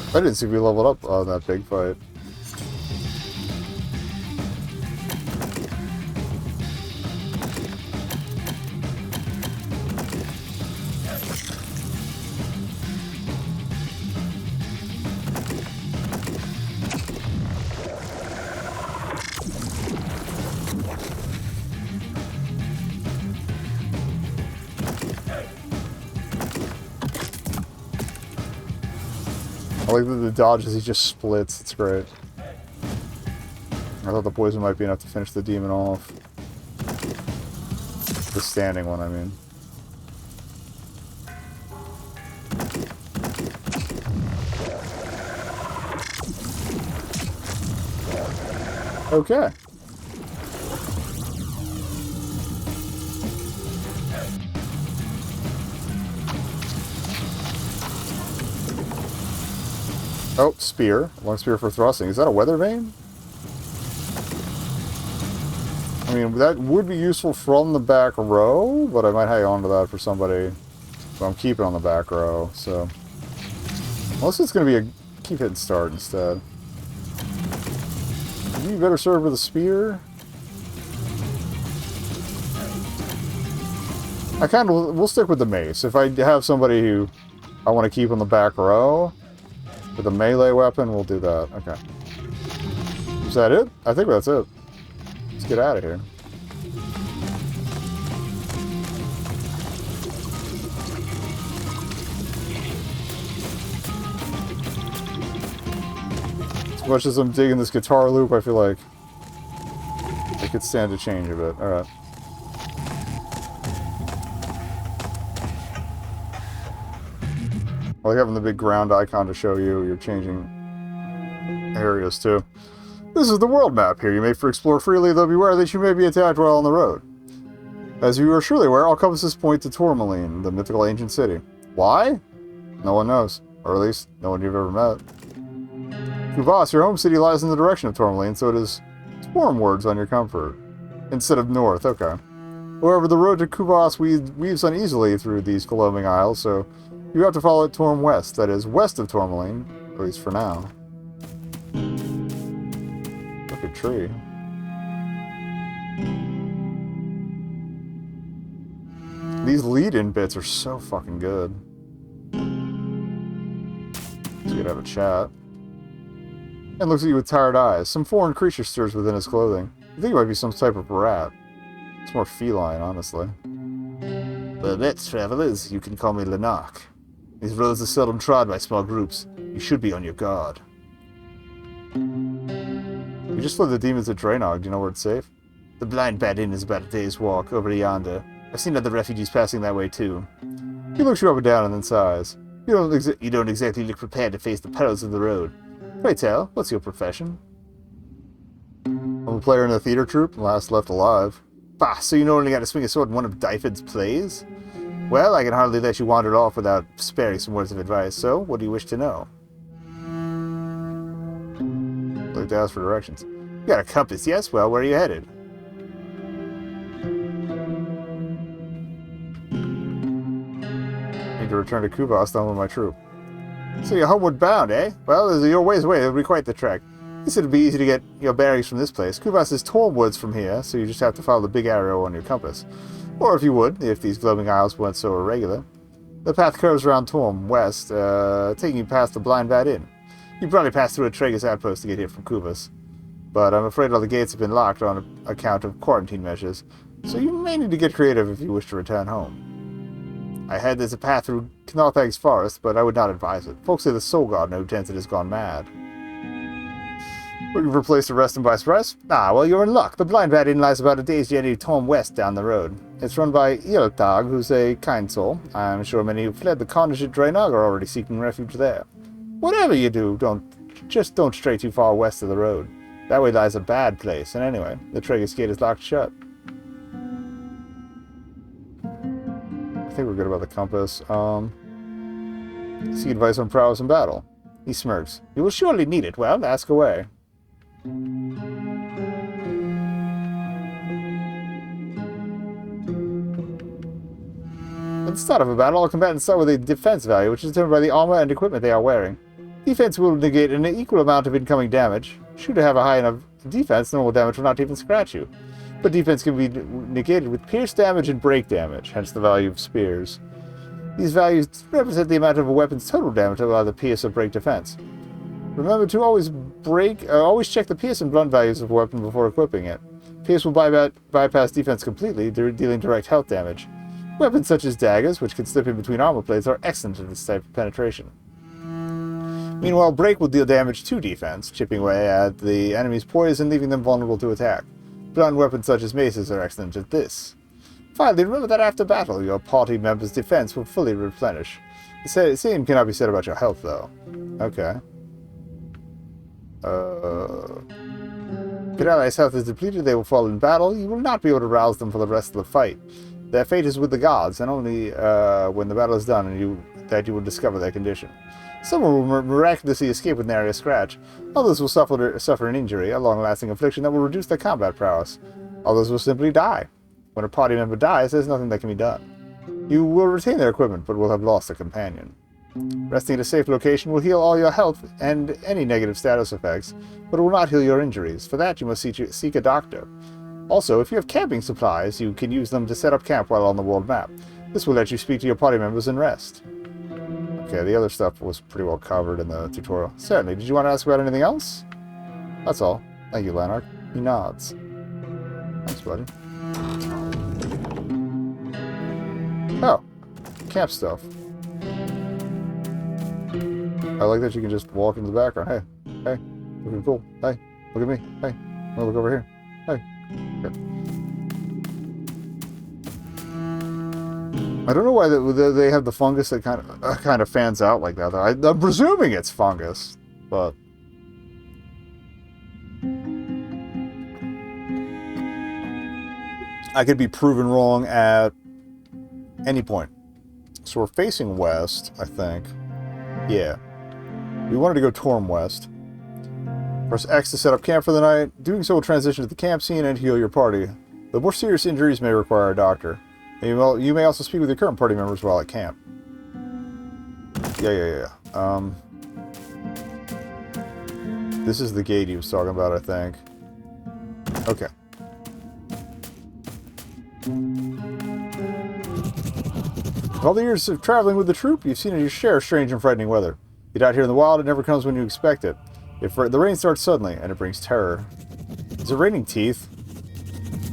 I didn't see we leveled up on that big fight. I like that the dodges, he just splits. It's great. I thought the poison might be enough to finish the demon off. The standing one, I mean. Okay. Oh, spear. Long spear for thrusting. Is that a weather vane? I mean, that would be useful from the back row, but I might hang on to that for somebody. So I'm keeping on the back row, so... Unless it's going to be a keep hitting start instead. you better serve with a spear. We'll stick with the mace. If I have somebody who I want to keep on the back row with a melee weapon, we'll do that. Okay. Is that it? I think that's it. Let's get out of here. As much as I'm digging this guitar loop, I feel like it could stand to change a bit. Alright. I like having the big ground icon to show you you're changing areas too. This is the world map. Here you may explore freely, though beware that you may be attacked while on the road. As you are surely aware, all compasses point to Tourmaline, the mythical ancient city. Why? No one knows. Or at least, no one you've ever met. Kuvas, your home city, lies in the direction of Tourmaline, so it is stormwards on your comfort. Instead of north, okay. However, the road to Kuvas weaves uneasily through these gloaming isles, so you have to follow it Torm west, that is, west of Tourmaline, at least for now. Look at tree. These lead-in bits are so fucking good. So you could have a chat. And looks at you with tired eyes. Some foreign creature stirs within his clothing. You think it might be some type of rat. It's more feline, honestly. Well, that's travelers. You can call me Lanark. These roads are seldom trod by small groups. You should be on your guard. We just fled the demons at Drainog. Do you know where it's safe? The Blind Bat Inn is about a day's walk over yonder. I've seen other refugees passing that way too. He looks you up and down and then sighs. You don't exactly look prepared to face the perils of the road. Pray tell, what's your profession? I'm a player in a theater troupe, last left alive. Bah, so you know only got to swing a sword in one of Dyfed's plays? Well, I can hardly let you wander off without sparing some words of advice, so what do you wish to know? I'd like to ask for directions. You got a compass, yes? Well, where are you headed? Need to return to Kuvas down with my troop. So you're homeward bound, eh? Well, as your ways away, it'll be quite the trek. This would be easy to get your bearings from this place. Kuvas is Tormwoods from here, so you just have to follow the big arrow on your compass. Or if you would, if these gloaming isles weren't so irregular. The path curves around Torm, west, taking you past the Blind Bat Inn. You probably pass through a Traeger's outpost to get here from Kuvas. But I'm afraid all the gates have been locked on account of quarantine measures, so you may need to get creative if you wish to return home. I heard there's a path through Knarthag's forest, but I would not advise it. Folks say the Soul Gardener who tends it has gone mad. Looking for a place to rest and buy surprise? Ah, well, you're in luck. The Blind Bat Inn lies about a day's journey to Torm West down the road. It's run by Eotag, who's a kind soul. I'm sure many who fled the carnage at Drainog are already seeking refuge there. Whatever you do, don't stray too far west of the road. That way lies a bad place, and anyway, the Traeger's gate is locked shut. I think we're good about the compass. Seek advice on prowess in battle. He smirks. You will surely need it. Well, ask away. At the start of a battle, all combatants start with a defense value, which is determined by the armor and equipment they are wearing. Defense will negate an equal amount of incoming damage. Should you have a high enough defense, normal damage will not even scratch you. But defense can be negated with pierce damage and break damage, hence the value of spears. These values represent the amount of a weapon's total damage that will either pierce or break defense. Remember to always check the pierce and blunt values of a weapon before equipping it. Pierce will bypass defense completely, dealing direct health damage. Weapons such as daggers, which can slip in between armor plates, are excellent at this type of penetration. Meanwhile, break will deal damage to defense, chipping away at the enemy's poise and leaving them vulnerable to attack. Blunt weapons such as maces are excellent at this. Finally, remember that after battle, your party member's defense will fully replenish. The same cannot be said about your health, though. Okay. If your allies' health is depleted, they will fall in battle. You will not be able to rouse them for the rest of the fight. Their fate is with the gods, and only when the battle is done you will discover their condition. Some will miraculously escape with nary a scratch. Others will suffer an injury, a long-lasting affliction that will reduce their combat prowess. Others will simply die. When a party member dies, there's nothing that can be done. You will retain their equipment, but will have lost a companion. Resting at a safe location will heal all your health and any negative status effects, but it will not heal your injuries. For that, you must seek a doctor. Also, if you have camping supplies, you can use them to set up camp while on the world map. This will let you speak to your party members and rest. Okay, the other stuff was pretty well covered in the tutorial. Certainly. Did you want to ask about anything else? That's all. Thank you, Lanark. He nods. Thanks, buddy. Oh. Camp stuff. I like that you can just walk into the background. Hey. Looking cool. Hey. Look at me. Hey. I'm gonna look over here. Hey. Okay. I don't know why they have the fungus that kind of fans out like that. I'm presuming it's fungus, but I could be proven wrong at any point. So we're facing west, I think. Yeah. We wanted to go Torm west. Press X to set up camp for the night. Doing so will transition to the camp scene and heal your party. The more serious injuries may require a doctor. You may also speak with your current party members while at camp. Yeah. This is the gate he was talking about, I think. Okay. In all the years of traveling with the troop, you've seen your share of strange and frightening weather. Get out here in the wild, it never comes when you expect it. The rain starts suddenly, and it brings terror. Is it raining teeth?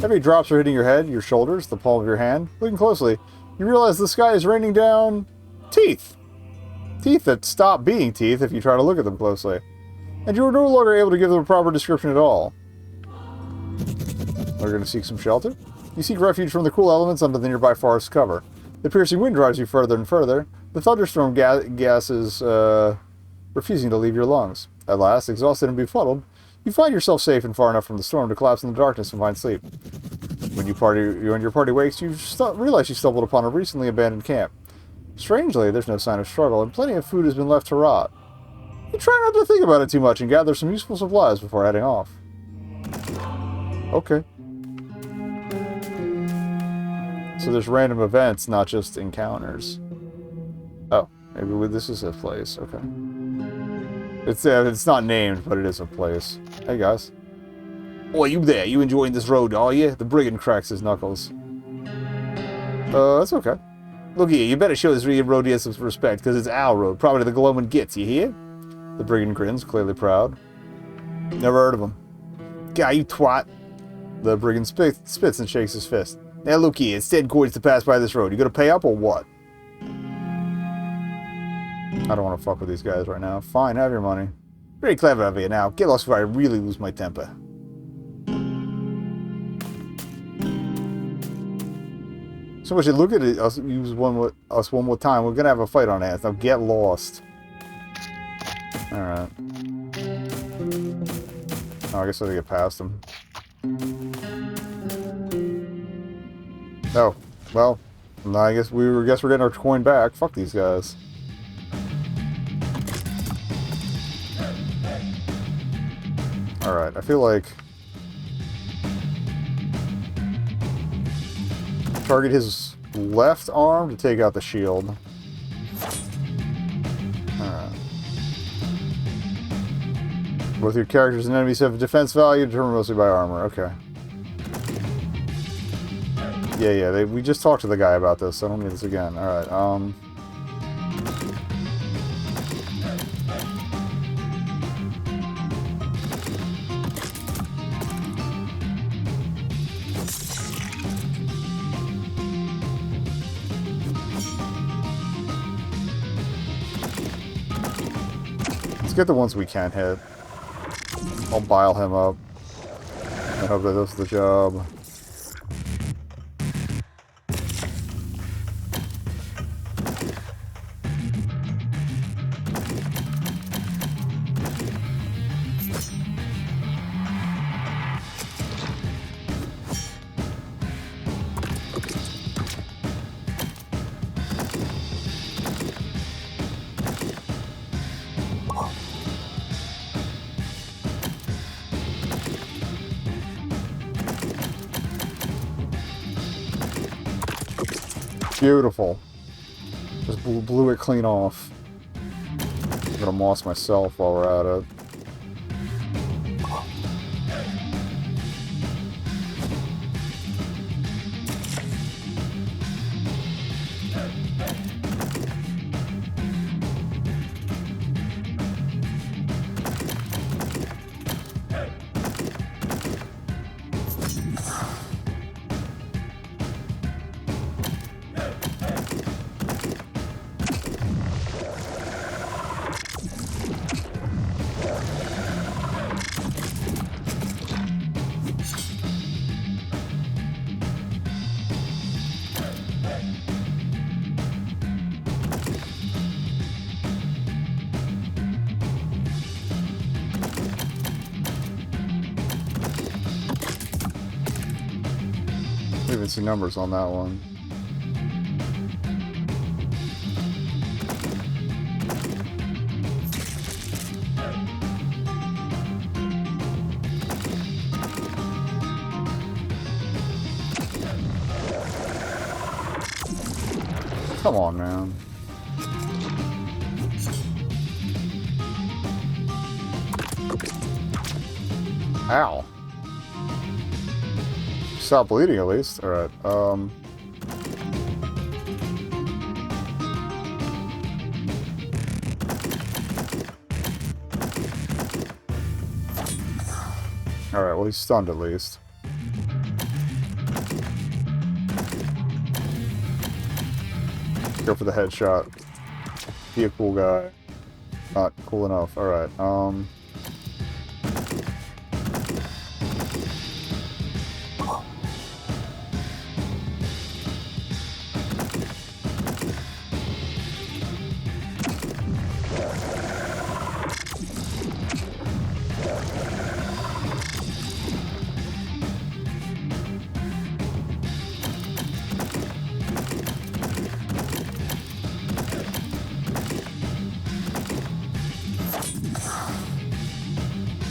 Heavy drops are hitting your head, your shoulders, the palm of your hand. Looking closely, you realize the sky is raining down teeth. Teeth that stop being teeth if you try to look at them closely. And you are no longer able to give them a proper description at all. Are you going to seek some shelter? You seek refuge from the cool elements under the nearby forest cover. The piercing wind drives you further and further. The thunderstorm gas is refusing to leave your lungs. At last, exhausted and befuddled, you find yourself safe and far enough from the storm to collapse in the darkness and find sleep. When your party wakes, you realize you stumbled upon a recently abandoned camp. Strangely, there's no sign of struggle, and plenty of food has been left to rot. You try not to think about it too much and gather some useful supplies before heading off. Okay. So there's random events, not just encounters. Oh, maybe this is a place. Okay. It's not named, but it is a place. Hey, guys. Oh, you there? You enjoying this road, are you? The brigand cracks his knuckles. That's okay. Look here, you better show this road here some respect, because it's our road. Probably the glowman gets, you hear? The brigand grins, clearly proud. Never heard of him. Guy, you twat. The brigand spits and shakes his fist. Now look here, it's 10 coins to pass by this road. You gonna pay up or what? I don't want to fuck with these guys right now. Fine, have your money. Very clever of you. Now, get lost before I really lose my temper. So much you look at it, us one more time. We're gonna have a fight on ass. Now get lost. Alright. Oh, I guess I have to get past them. Oh, well, I guess we're getting our coin back. Fuck these guys. Alright, I feel like target his left arm to take out the shield. Alright. Both your characters and enemies have defense value determined mostly by armor. Okay. Yeah, we just talked to the guy about this, so I don't need this again. Alright, let's get the ones we can't hit. I'll bile him up. I hope that does the job. Beautiful. Just blew it clean off. gonna moss myself while we're at it. I didn't even see numbers on that one. Come on, man. Ow. Stop bleeding at least. Alright, Alright, well he's stunned at least. Go for the headshot. Be a cool guy. Not cool enough. Alright,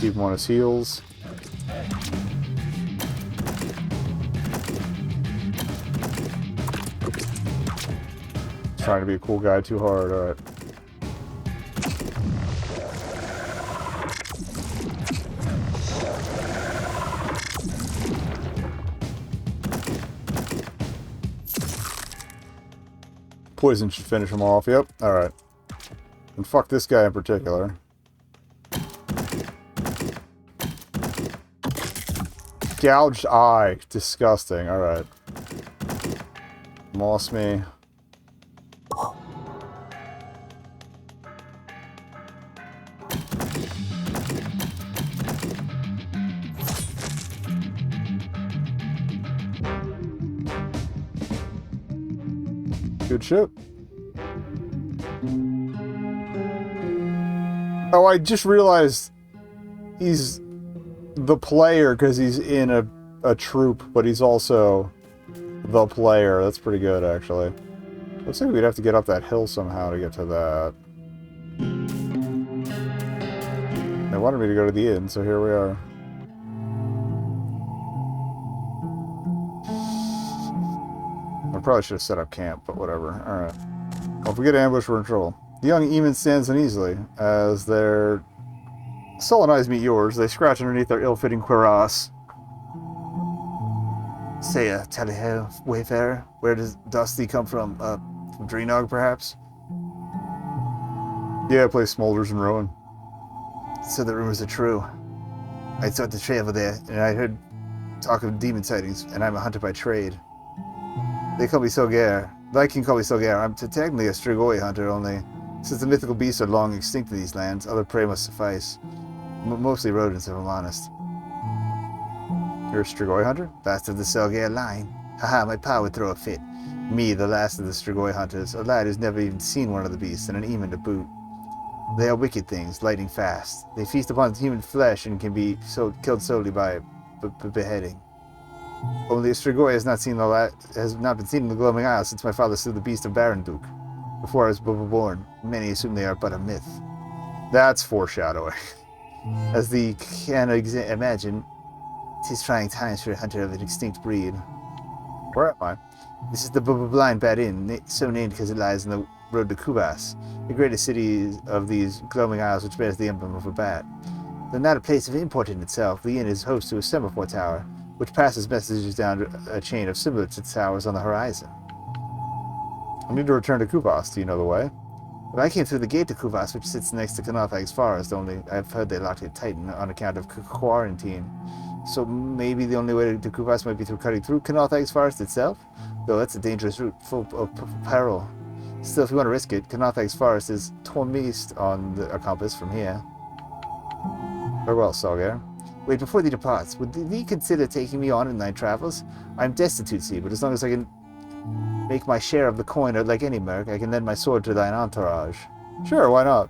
keep him on his heels. Trying to be a cool guy too hard, alright. Poison should finish him off, yep, alright. And fuck this guy in particular. Gouged eye. Disgusting. Alright. Moss me. Good shit. Oh, I just realized he's the player because he's in a troop, but he's also the player. That's pretty good, actually. Looks like we'd have to get up that hill somehow to get to that. They wanted me to go to the inn, so here we are. I probably should have set up camp, but whatever. Alright. Well, if we get ambushed, we're in trouble. The young Eamon stands uneasily as their sullen eyes meet yours. They scratch underneath their ill-fitting cuirass. Say, tally-ho, wayfarer. Where does thee come from? From Dreenog, perhaps? Yeah, place smolders in ruin. So the rumors are true. I sought to travel there, and I heard talk of demon sightings, and I'm a hunter by trade. They call me Solgair. Viking call me Solgair. I'm technically a Strigoi hunter, only since the mythical beasts are long extinct in these lands, other prey must suffice. Mostly rodents, if I'm honest. You're a Strigoi hunter? Last of the Solgair line. Haha, my pa would throw a fit. Me, the last of the Strigoi hunters, a lad who's never even seen one of the beasts, and an Eamon to boot. They are wicked things, lightning fast. They feast upon human flesh and can be killed solely by beheading. Only a Strigoi has not been seen in the Gloaming Isle since my father slew the beast of Baronduk. Before I was born, many assume they are but a myth. That's foreshadowing. As thee can imagine, 'tis trying times for a hunter of an extinct breed. Where am I? This is the Blind Bat Inn, so named because it lies in the road to Kubas, the greatest city of these glowing isles which bears the emblem of a bat. Though not a place of import in itself, the inn is host to a semaphore tower, which passes messages down a chain of similar to towers on the horizon. I need to return to Kubas. Do you know the way? Well, I came through the gate to Kubas, which sits next to Kanathag's forest, only I've heard they locked it tight on account of quarantine. So maybe the only way to Kubas might be through cutting through Kanathag's forest itself? Though that's a dangerous route, full of peril. Still, if you want to risk it, Kanathag's forest is torn east on a compass from here. Farewell, Salgar. Wait, before thee departs, would thee consider taking me on in thy travels? I'm destitute, see, but as long as I can make my share of the coin, or like any merc, I can lend my sword to thine entourage. Sure, why not?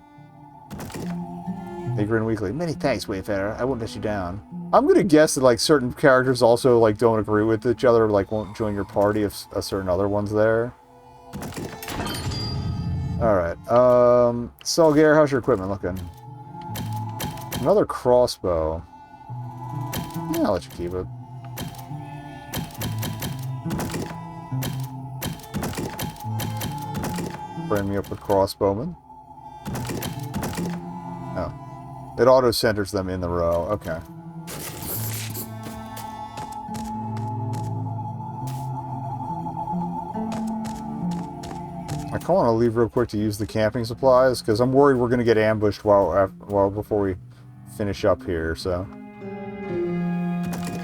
They grin weakly. Many thanks, Wayfarer. I won't let you down. I'm gonna guess that, like, certain characters also, like, don't agree with each other, like, won't join your party if a certain other one's there. Alright, Salgar, how's your equipment looking? Another crossbow. Yeah, I'll let you keep it. Bring me up with crossbowmen. Oh. It auto-centers them in the row. Okay. I kind of want to leave real quick to use the camping supplies, because I'm worried we're going to get ambushed before we finish up here, so...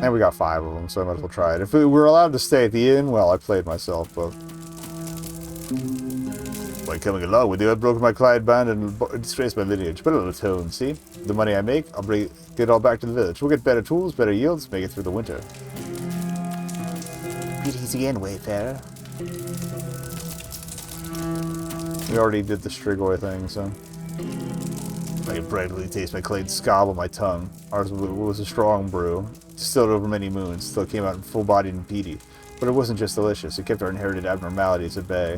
And we got 5 of them, so I might as well try it. If we were allowed to stay at the inn, well, I played myself, but... By coming along with you, I've broken my client band and disgraced my lineage. But a little tone, see? The money I make, I'll get it all back to the village. We'll get better tools, better yields, make it through the winter. Greetings again, Wayfarer. We already did the Strigoi thing, so... I can practically taste my clay scob on my tongue. Ours was a strong brew, distilled over many moons, still came out full-bodied and peaty. But it wasn't just delicious, it kept our inherited abnormalities at bay.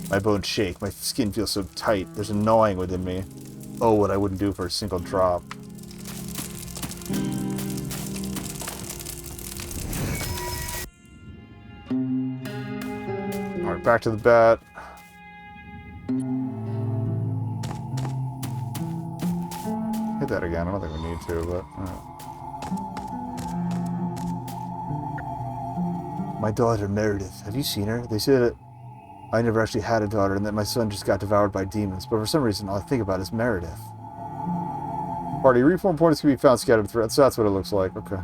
My bones shake, my skin feels so tight, there's a gnawing within me. Oh, what I wouldn't do for a single drop. Alright, back to the bat. Hit that again, I don't think we need to, but... My daughter, Meredith. Have you seen her? They say that I never actually had a daughter and that my son just got devoured by demons, but for some reason all I think about is Meredith. Party reform points can be found scattered throughout, so that's what it looks like. Okay.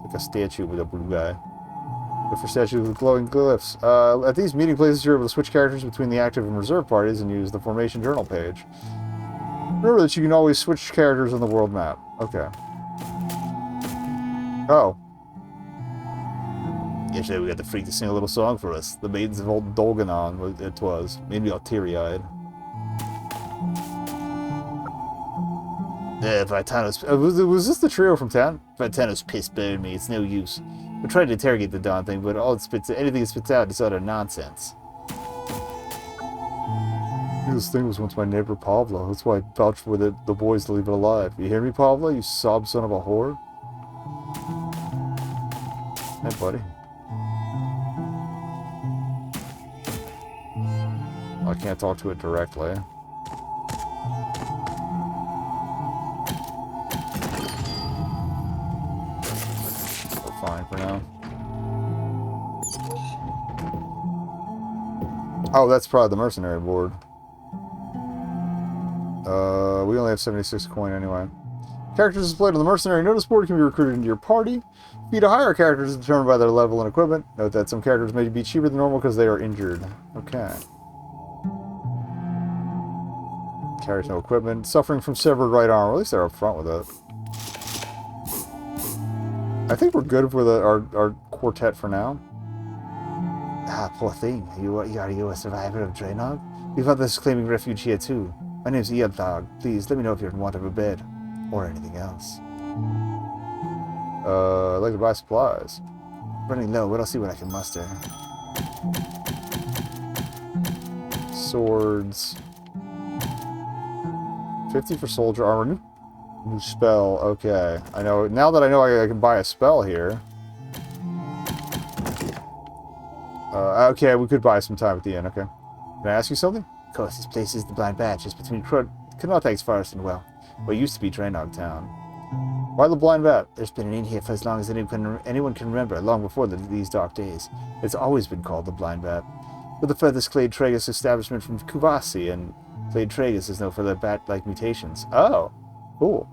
Like a statue with a blue guy. Look for statues with glowing glyphs. At these meeting places, you're able to switch characters between the active and reserve parties and use the formation journal page. Remember that you can always switch characters on the world map. Okay. Oh. Yesterday we got the freak to sing a little song for us. The Maidens of Old Dolganon, it was. Made me all teary-eyed. Vitano's... was this the trio from town? Vitano's piss burned me, it's no use. We tried to interrogate the Dawn thing, but anything it spits out is utter nonsense. This thing was once my neighbor Pavlo. That's why I vouched for the boys to leave it alive. You hear me, Pavlo? You sob son of a whore? Hey, buddy. I can't talk to it directly. We're fine for now. Oh, that's probably the mercenary board. We only have 76 coin anyway. Characters displayed on the mercenary notice board can be recruited into your party. Fee to hire characters is determined by their level and equipment. Note that some characters may be cheaper than normal because they are injured. Okay. Carries no equipment. Suffering from severed right arm. At least they're up front with it. I think we're good with our quartet for now. Ah, poor thing. Are you a survivor of Drainog? We've others claiming refuge here too. My name's Ealdog. Please, let me know if you're in want of a bed. Or anything else. I'd like to buy supplies. Running low, but I'll see what I can muster. Swords. 50 for soldier armor. New spell. Okay. I know. Now that I know I can buy a spell here. Okay, we could buy some time at the end. Okay. Can I ask you something? Of course, this place is the Blind Bat, just between Knothag's Forest and, well, what used to be Drainog Town. Why the Blind Bat? There's been an inn here for as long as anyone can remember, long before these dark days. It's always been called the Blind Bat. We're the furthest Clade Tragus establishment from Kuvasi, and Clade Tragus is known for their bat-like mutations. Oh, cool.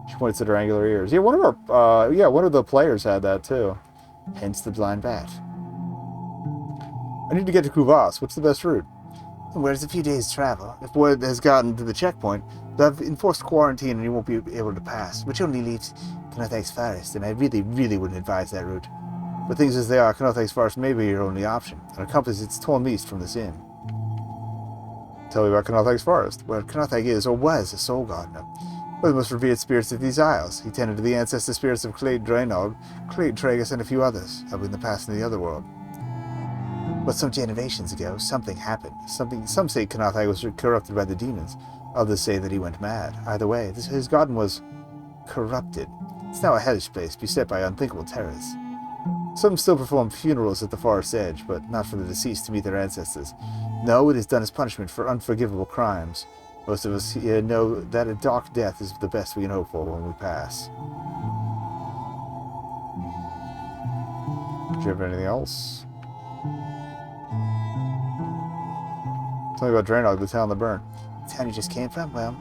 She points at her angular ears. Yeah, one of the players had that too. Hence the Blind Bat. I need to get to Kuvas. What's the best route? Where's a few days' travel. If word has gotten to the checkpoint, they'll have enforced quarantine and you won't be able to pass, which only leaves Knothag's Forest, and I really wouldn't advise that route. But things as they are, Knothag's Forest may be your only option, and a compass it's torn east from this inn. Tell me about Knothag's Forest. Well, Knothag is, or was, a soul gardener. One of the most revered spirits of these isles. He tended to the ancestor spirits of Clade Drainog, Clade Tragus, and a few others, up in the past in the other world. But some generations ago, something happened. Some say Knothag was corrupted by the demons. Others say that he went mad. Either way, his garden was corrupted. It's now a hellish place, beset by unthinkable terrors. Some still perform funerals at the forest's edge, but not for the deceased to meet their ancestors. No, it is done as punishment for unforgivable crimes. Most of us here know that a dark death is the best we can hope for when we pass. Do you have anything else? Tell me about Drainog, the town that burned. The town you just came from? Well,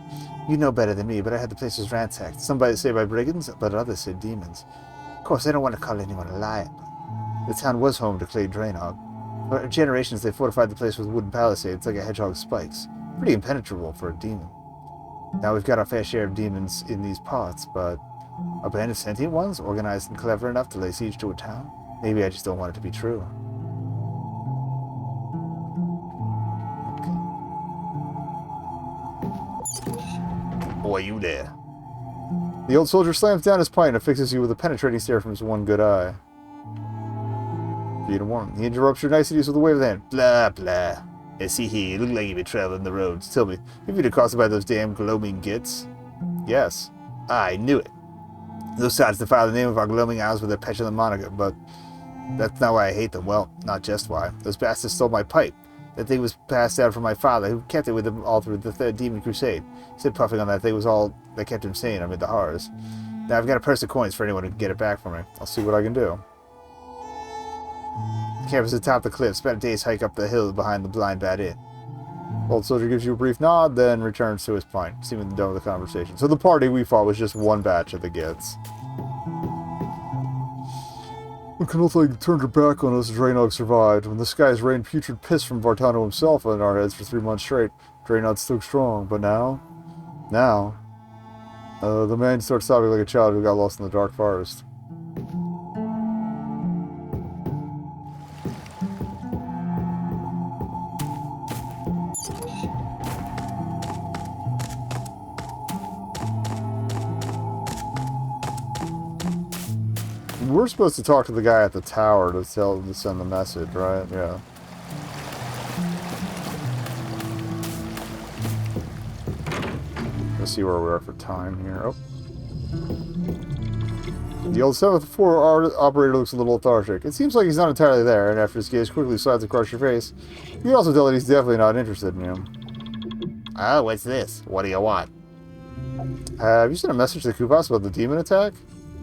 you know better than me, but I had the place ransacked. Some say by brigands, but others said demons. Of course, I don't want to call anyone a liar. The town was home to Clade Drainog. For generations, they fortified the place with wooden palisades like a hedgehog's spikes. Pretty impenetrable for a demon. Now we've got our fair share of demons in these parts, but a band of sentient ones, organized and clever enough to lay siege to a town? Maybe I just don't want it to be true. Boy, you there. The old soldier slams down his pint and fixes you with a penetrating stare from his one good eye. Feed him warm. He interrupts your niceties with a wave of the hand. Blah, blah. Yeah, see here, you look like you've been traveling the roads. Tell me, have you been accosted by those damn gloaming gits? Yes. I knew it. Those sides defy the name of our gloaming isles with their petulant moniker, but that's not why I hate them. Well, not just why. Those bastards stole my pipe. That thing was passed down from my father, who kept it with him all through the Third Demon Crusade. He said puffing on that thing was all that kept him sane amid the horrors. Now I've got a purse of coins for anyone who can get it back for me. I'll see what I can do. Campus atop the cliff, spent a day's hike up the hill behind the Blind Bat Inn. Old soldier gives you a brief nod, then returns to his pint, seeming done with the conversation. So the party we fought was just one batch of the gits. When Knothag turned her back on us, Drainog survived. When the skies rained putrid piss from Vartano himself on our heads for 3 months straight, Drainog stood strong. But now, the man started sobbing like a child who got lost in the dark forest. We're supposed to talk to the guy at the tower to tell him to send the message, right? Yeah. Let's see where we are for time here. Oh. The old 7th floor operator looks a little lethargic. It seems like he's not entirely there, and after his gaze quickly slides across your face, you can also tell that he's definitely not interested in you. Oh, what's this? What do you want? Have you sent a message to Kuvas about the demon attack?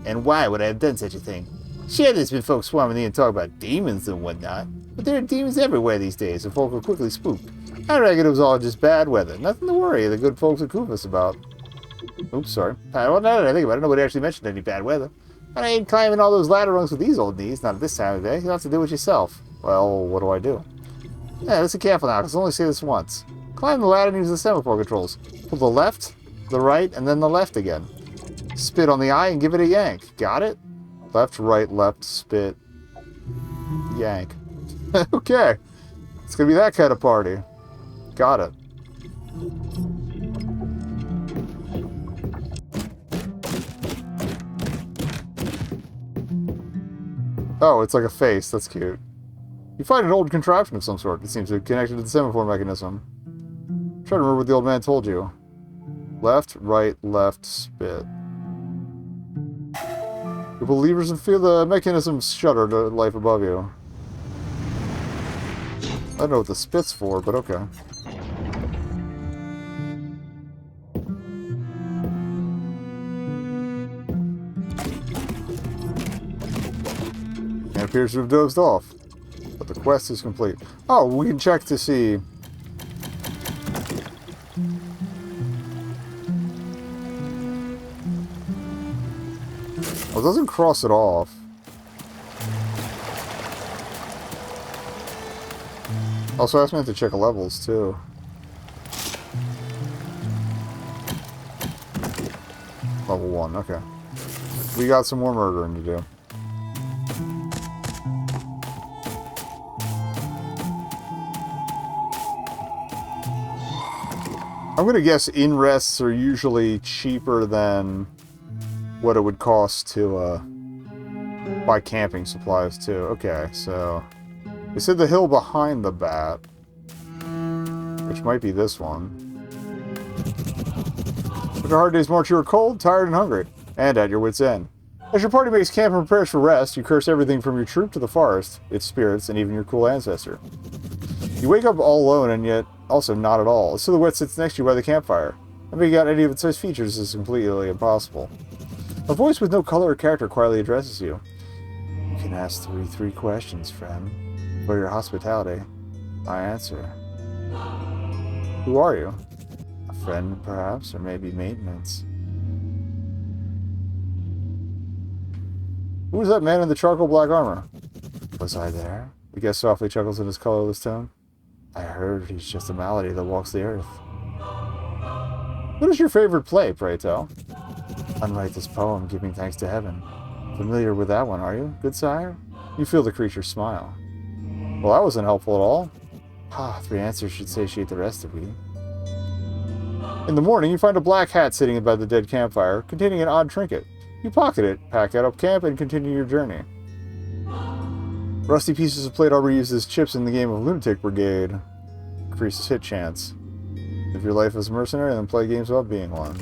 And why would I have done such a thing? Sure, there's been folks swarming in and talk about demons and whatnot, but there are demons everywhere these days, and folk are quickly spooked. I reckon it was all just bad weather. Nothing to worry the good folks at Kuvas about. Oops, sorry. Well, now that I think about it, nobody actually mentioned any bad weather. And I ain't climbing all those ladder rungs with these old knees, not at this time of day. You'll have to do it yourself. Well, what do I do? Yeah, listen careful now, because I'll only say this once. Climb the ladder and use the semaphore controls. Pull the left, the right, and then the left again. Spit on the eye and give it a yank. Got it? Left, right, left, spit, yank. Okay. It's gonna be that kind of party. Got it. Oh, it's like a face. That's cute. You find an old contraption of some sort. It seems to be connected to the semaphore mechanism. Try to remember what the old man told you. Left, right, left, spit. You pull levers and feel the mechanism shudder to life above you. I don't know what the spit's for, but okay. And appears to have dozed off. But the quest is complete. Oh, we can check to see. Well, it doesn't cross it off. Also, I was meant to check levels, too. Level 1, okay. We got some more murdering to do. I'm gonna guess in-rests are usually cheaper than what it would cost to buy camping supplies, too. Okay, so... They said the hill behind the bat, which might be this one. After a hard day's march, you are cold, tired, and hungry, and at your wit's end. As your party makes camp and prepares for rest, you curse everything from your troop to the forest, its spirits, and even your cool ancestor. You wake up all alone, and yet also not at all. A silhouette sits next to you by the campfire. Not being out any of its nice features is completely impossible. A voice with no color or character quietly addresses you. You can ask three questions, friend. For your hospitality, I answer. Who are you? A friend, perhaps, or maybe maintenance? Who was that man in the charcoal black armor? Was I there? The guest softly chuckles in his colorless tone. I heard he's just a malady that walks the earth. What is your favorite play, pray tell? Unwrite this poem, giving thanks to heaven. Familiar with that one, are you, good sire? You feel the creature smile. Well, that wasn't helpful at all. Ah, 3 answers should satiate the rest of you. In the morning, you find a black hat sitting by the dead campfire, containing an odd trinket. You pocket it, pack it up camp, and continue your journey. Rusty pieces of plate armor used as chips in the game of Lunatic Brigade. Increases hit chance. Live your life as a mercenary, then play games about being one.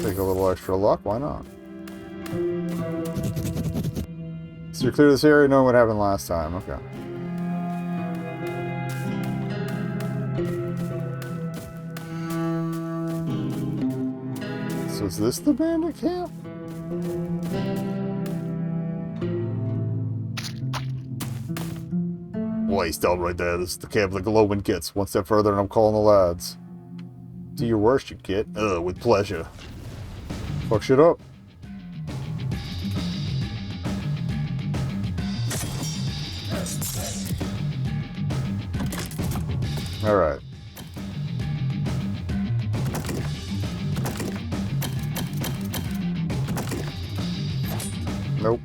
Take a little extra luck, why not? So you're clear this area knowing what happened last time, okay. So is this the bandit camp? Boy, stop right there. This is the camp the glowman gets. One step further and I'm calling the lads. Do your worst, you git. With pleasure. Fuck shit up. Alright. Nope.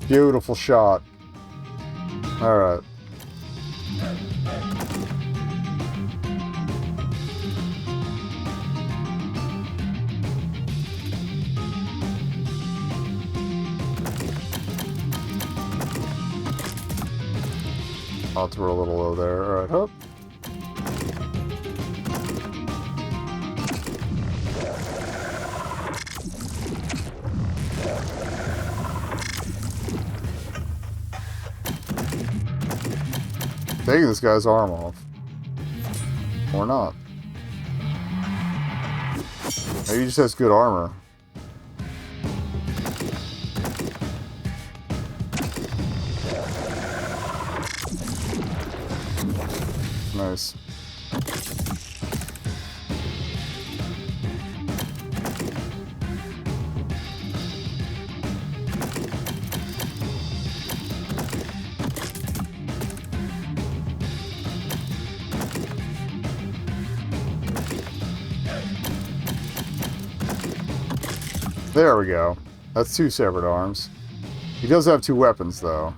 Beautiful shot. Alright. Odds were a little low there. Alright, hook. Taking this guy's arm off. Or not. Maybe he just has good armor. Nice. There we go. That's 2 severed arms. He does have 2 weapons, though.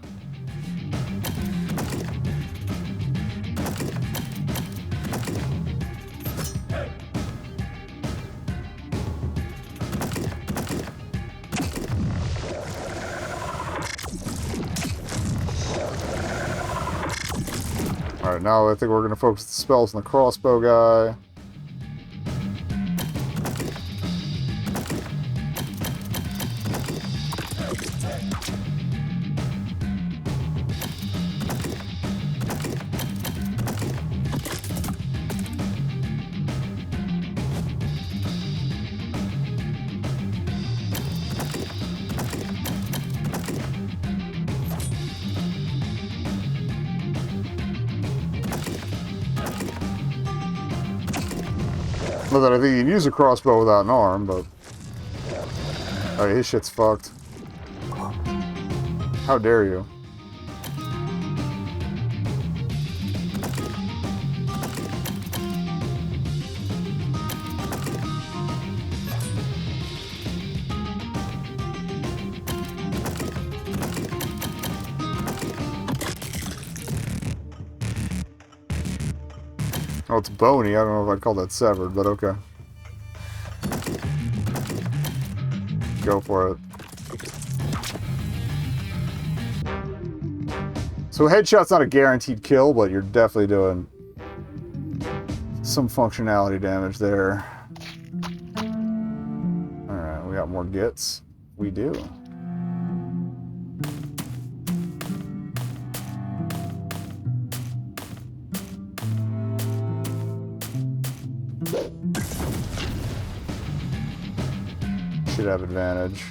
Alright, now I think we're going to focus the spells on the crossbow guy. Not that I think you can use a crossbow without an arm, but... Alright, his shit's fucked. How dare you? Oh, it's bony. I don't know if I'd call that severed, but okay. Go for it. So headshot's not a guaranteed kill, but you're definitely doing some functionality damage there. Alright, we got more gits. We do. Should have advantage.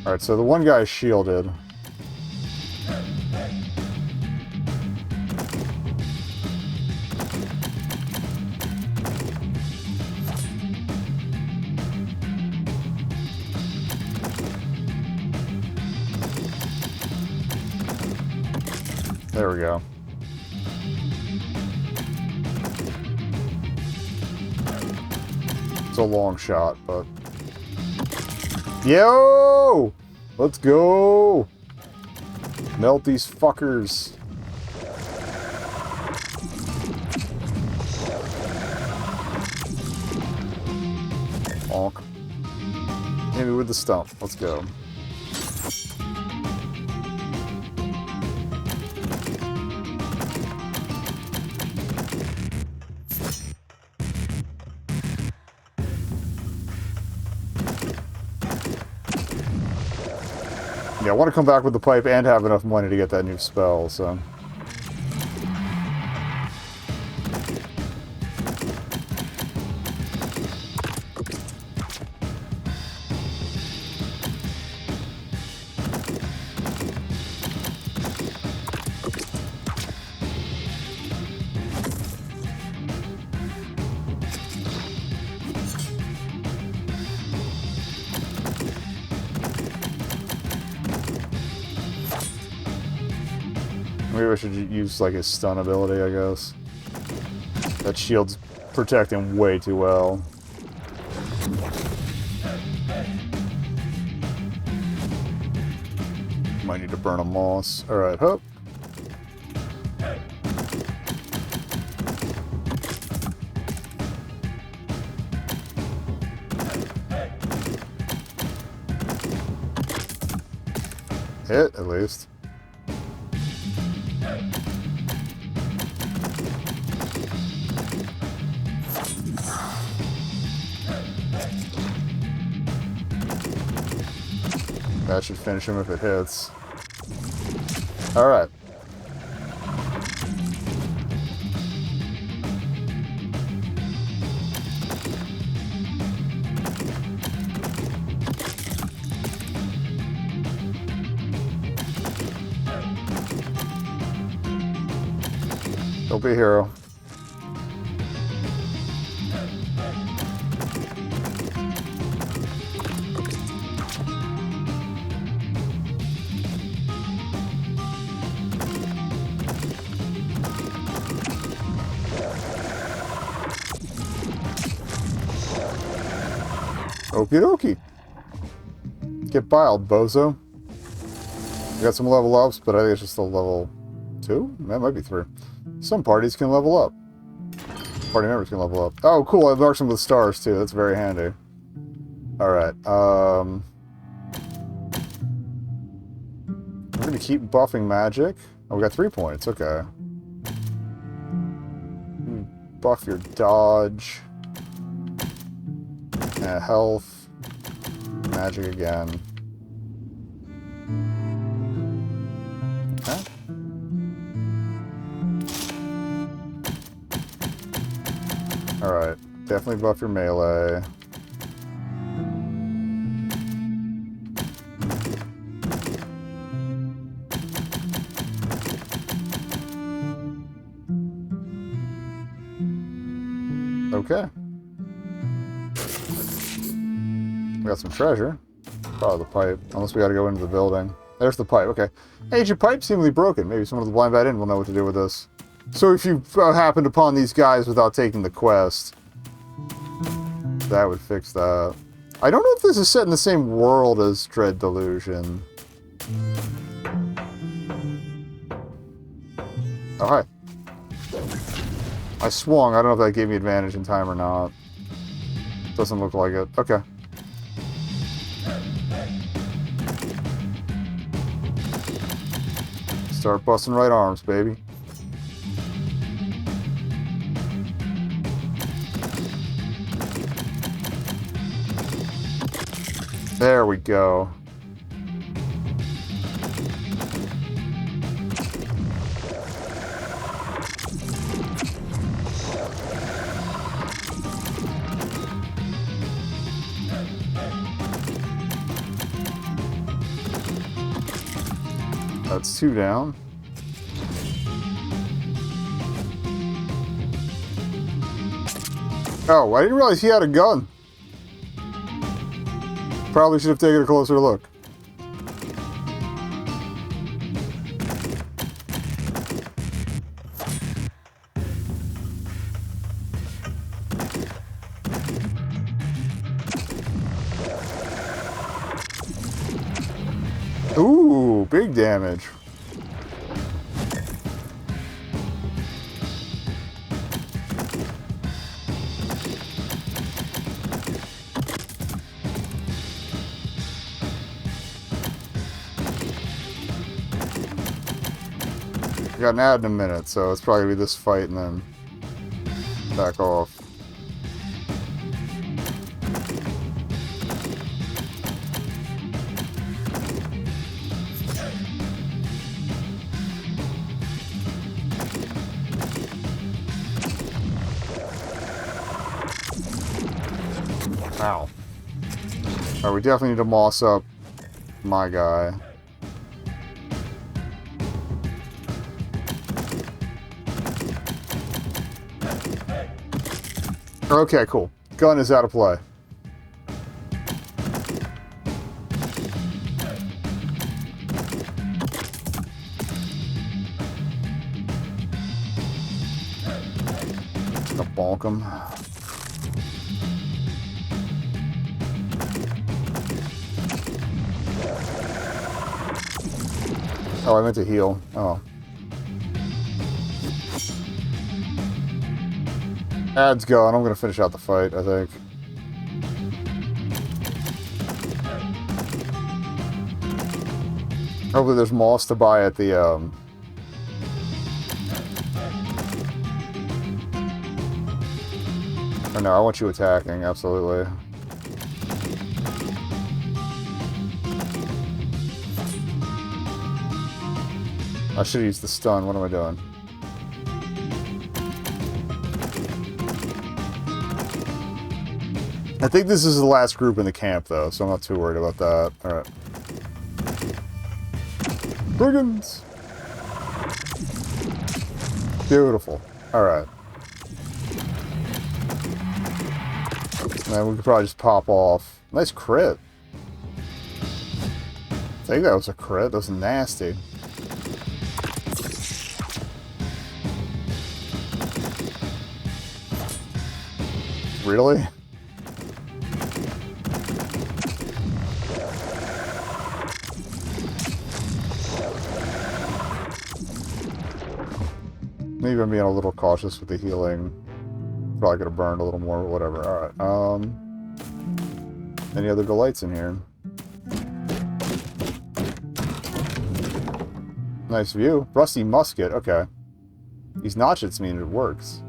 Alright, so the one guy is shielded. There we go. It's a long shot, but... Yo! Let's go! Melt these fuckers. Bonk. Maybe with the stump. Let's go. Yeah, I want to come back with the pipe and have enough money to get that new spell, so... Maybe I should use, like, his stun ability, I guess. That shield's protecting way too well. Might need to burn a moss. Alright, hook. Hit, at least. That should finish him if it hits. Alright. Don't be a hero. Okie dokie. Get biled, bozo. We got some level ups, but I think it's just a level 2? That might be 3. Some parties can level up. Party members can level up. Oh, cool. I marked them with stars, too. That's very handy. Alright. I'm going to keep buffing magic. Oh, we got 3 points. Okay. Buff your dodge. Health. Magic again. Okay. Alright. Definitely buff your melee. Okay. We got some treasure. Probably the pipe. Unless we gotta go into the building. There's the pipe, okay. Ancient pipe seemingly broken. Maybe someone with the blind bat in will know what to do with this. So if you happened upon these guys without taking the quest, that would fix that. I don't know if this is set in the same world as Dread Delusion. Oh, hi. I swung. I don't know if that gave me advantage in time or not. Doesn't look like it. Okay. Start busting right arms, baby. There we go. That's 2 down. Oh, I didn't realize he had a gun. Probably should have taken a closer look. Ooh, big damage. We got an ad in a minute, so it's probably gonna be this fight and then back off. Ow. Alright, we definitely need to moss up my guy. Okay, cool. Gun is out of play. Gonna bonk him. Oh, I meant to heal. Oh. Ad's gone. I'm gonna finish out the fight, I think. Hopefully there's moss to buy at the, Oh no, I want you attacking, absolutely. I should use the stun. What am I doing? I think this is the last group in the camp, though, so I'm not too worried about that. Alright. Brigands! Beautiful. Alright. Man, we could probably just pop off. Nice crit. I think that was a crit. That was nasty. Really? Maybe I'm being a little cautious with the healing. Probably could have burned a little more, but whatever. Alright, any other delights in here? Nice view. Rusty musket, okay. These notches mean it works.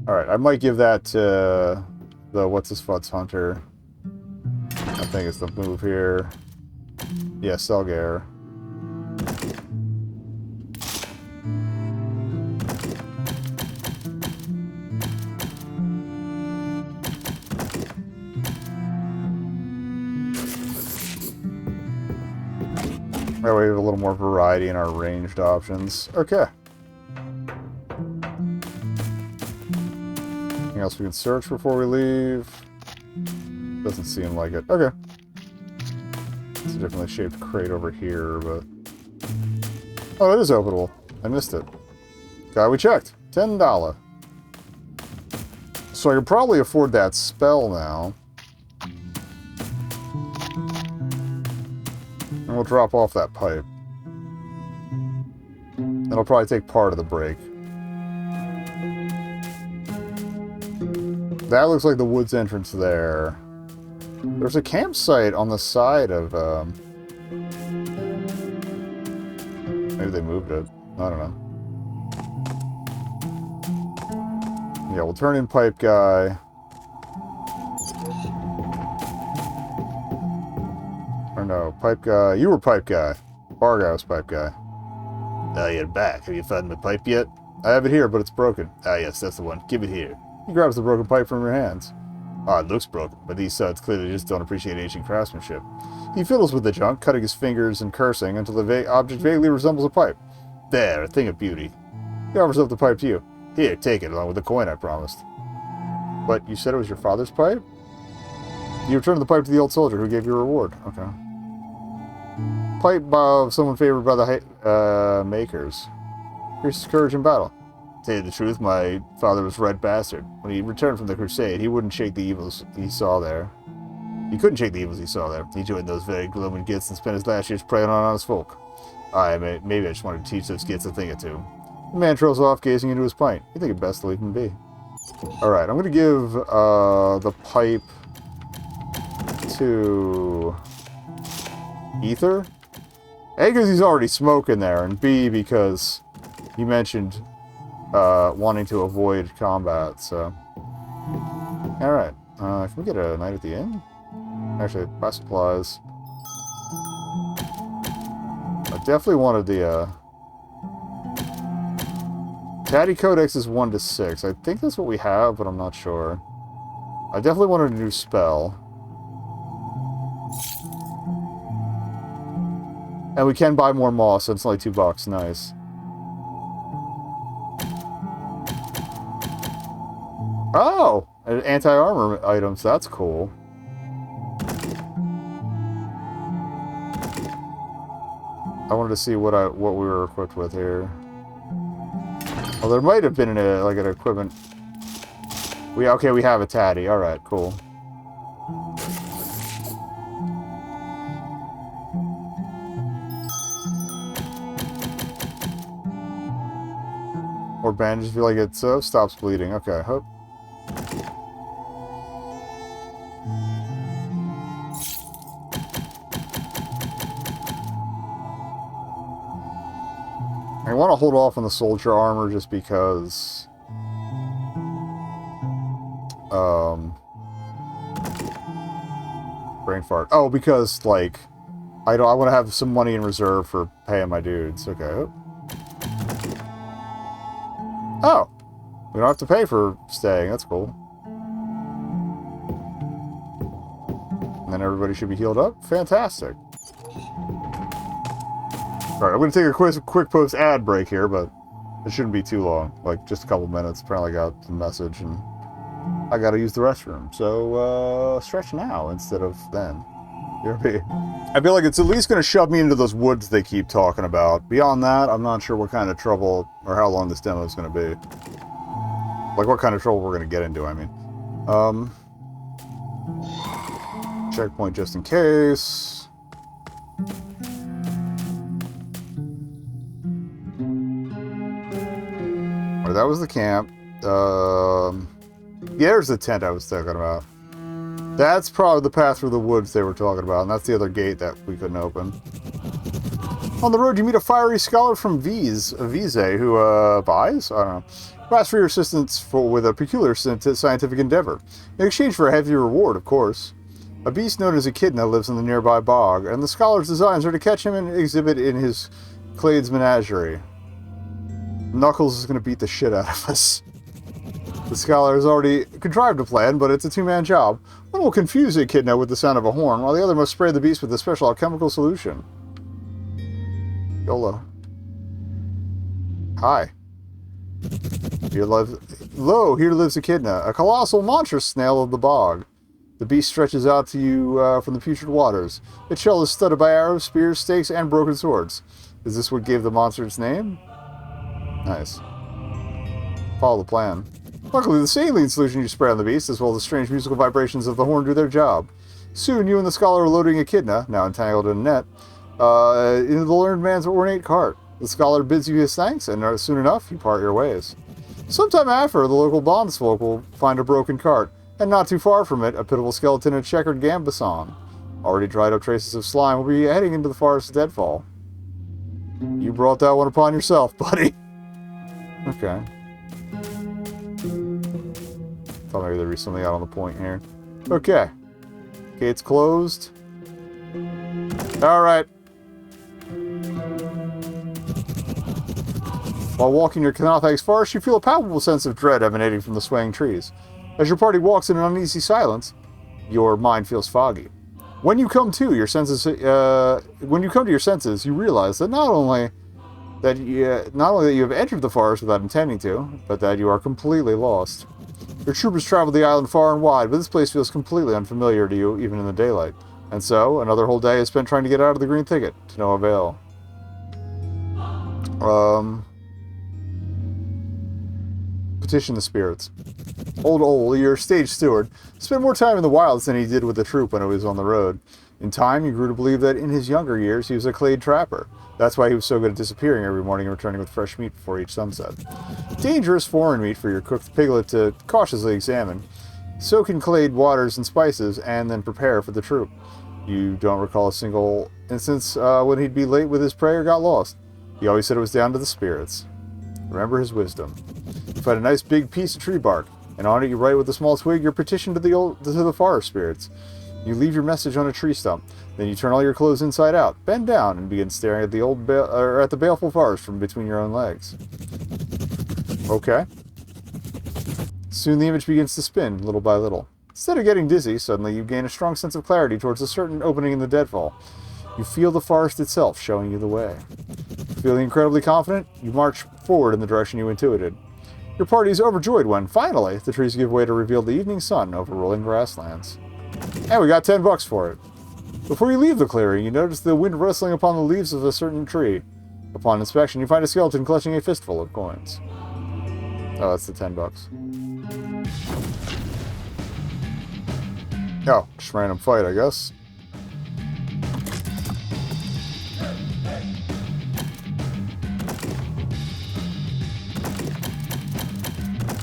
Alright, I might give that to the what's-his-futz hunter. I think it's the move here. Yeah, Selgar. That way we have a little more variety in our ranged options. Okay. Anything else we can search before we leave? Doesn't seem like it. Okay. It's a differently shaped crate over here, but... Oh, it is openable. I missed it. Guy we checked. $10. So I could probably afford that spell now. And we'll drop off that pipe. That'll probably take part of the break. That looks like the woods entrance there. There's a campsite on the side of... Maybe they moved it. I don't know. Yeah, we'll turn in pipe guy. Or no, pipe guy. You were pipe guy. Bar guy was pipe guy. You're back. Have you found my pipe yet? I have it here, but it's broken. Yes, that's the one. Give it here. He grabs the broken pipe from your hands. It looks broken, but these suds clearly just don't appreciate ancient craftsmanship. He fiddles with the junk, cutting his fingers and cursing until the object vaguely resembles a pipe. There, a thing of beauty. He offers up the pipe to you. Here, take it, along with the coin I promised. But you said it was your father's pipe? You returned the pipe to the old soldier who gave you a reward. Okay. Pipe of someone favored by the makers. Increases courage in battle. To tell you the truth, my father was a red bastard. When he returned from the crusade, he wouldn't shake the evils he saw there. He couldn't shake the evils he saw there. He joined those very glowing gits and spent his last years preying on honest folk. Maybe I just wanted to teach those gits a thing or two. The man trails off, gazing into his pint. You think it best to leave him be. Alright, I'm going to give the pipe to Ether. A, because he's already smoking there, and B, because you mentioned wanting to avoid combat, so... Alright, can we get a night at the inn? Actually, buy supplies. I definitely wanted the, Tatty Codex is 1 to 6. I think that's what we have, but I'm not sure. I definitely wanted a new spell. And we can buy more moss, so it's only $2. Nice. Oh! Anti-armor items. That's cool. I wanted to see what we were equipped with here. Well, there might have been an equipment. We have a tatty. All right, cool. Or bandage if you like it stops bleeding. Okay, hope. I want to hold off on the soldier armor just because... brain fart. Oh, because, like... I want to have some money in reserve for paying my dudes. Okay. Oh! We don't have to pay for staying. That's cool. And then everybody should be healed up. Fantastic. Alright, I'm going to take a quick post ad break here, but it shouldn't be too long. Like, just a couple minutes. Apparently I got the message, and I got to use the restroom. So, stretch now instead of then. I feel like it's at least going to shove me into those woods they keep talking about. Beyond that, I'm not sure what kind of trouble, or how long this demo is going to be. Like, what kind of trouble we're going to get into, I mean. Checkpoint just in case. Right, that was the camp. Yeah, there's the tent I was talking about. That's probably the path through the woods they were talking about, and that's the other gate that we couldn't open. On the road, you meet a fiery scholar from Vise, who, buys? I don't know. Asks for your assistance with a peculiar scientific endeavor. In exchange for a heavy reward, of course. A beast known as Echidna lives in the nearby bog, and the scholar's designs are to catch him and exhibit in his Clade's menagerie. Knuckles is going to beat the shit out of us. The scholar has already contrived a plan, but it's a two-man job. One will confuse Echidna with the sound of a horn, while the other must spray the beast with a special alchemical solution. YOLO. Hi. Here lives Echidna, a colossal monstrous snail of the bog. The beast stretches out to you from the putrid waters. Its shell is studded by arrows, spears, stakes, and broken swords. Is this what gave the monster its name? Nice. Follow the plan. Luckily, the saline solution you spray on the beast, as well as the strange musical vibrations of the horn, do their job. Soon, you and the scholar are loading Echidna, now entangled in a net, into the learned man's ornate cart. The scholar bids you his thanks, and soon enough, you part your ways. Sometime after, the local bondsfolk will find a broken cart, and not too far from it, a pitiful skeleton in a checkered gambeson. Already dried up traces of slime will be heading into the forest's deadfall. You brought that one upon yourself, buddy. Okay. Thought maybe there'd be something out on the point here. Okay. Gates closed. Alright. While walking near Kanathag's forest, you feel a palpable sense of dread emanating from the swaying trees. As your party walks in an uneasy silence, your mind feels foggy. When you come to your senses, you realize that not only that you have entered the forest without intending to, but that you are completely lost. Your troopers traveled the island far and wide, but this place feels completely unfamiliar to you, even in the daylight. And so, another whole day is spent trying to get out of the green thicket, to no avail. Petition the spirits. Old Ole, your stage steward, spent more time in the wilds than he did with the troop when it was on the road. In time, you grew to believe that in his younger years he was a clade trapper. That's why he was so good at disappearing every morning and returning with fresh meat before each sunset. Dangerous foreign meat for your cooked piglet to cautiously examine. Soak in clade waters and spices, and then prepare for the troop. You don't recall a single instance when he'd be late with his prey or got lost. He always said it was down to the spirits. Remember his wisdom. You find a nice big piece of tree bark, and on it you write with a small twig your petition to the forest spirits. You leave your message on a tree stump. Then you turn all your clothes inside out, bend down, and begin staring at the baleful forest from between your own legs. Okay. Soon the image begins to spin, little by little. Instead of getting dizzy, suddenly you gain a strong sense of clarity towards a certain opening in the deadfall. You feel the forest itself showing you the way. Feeling incredibly confident, you march forward in the direction you intuited. Your party is overjoyed when, finally, the trees give way to reveal the evening sun over rolling grasslands. And we got $10 for it. Before you leave the clearing, you notice the wind rustling upon the leaves of a certain tree. Upon inspection, you find a skeleton clutching a fistful of coins. Oh, that's the $10. Oh, just random fight, I guess.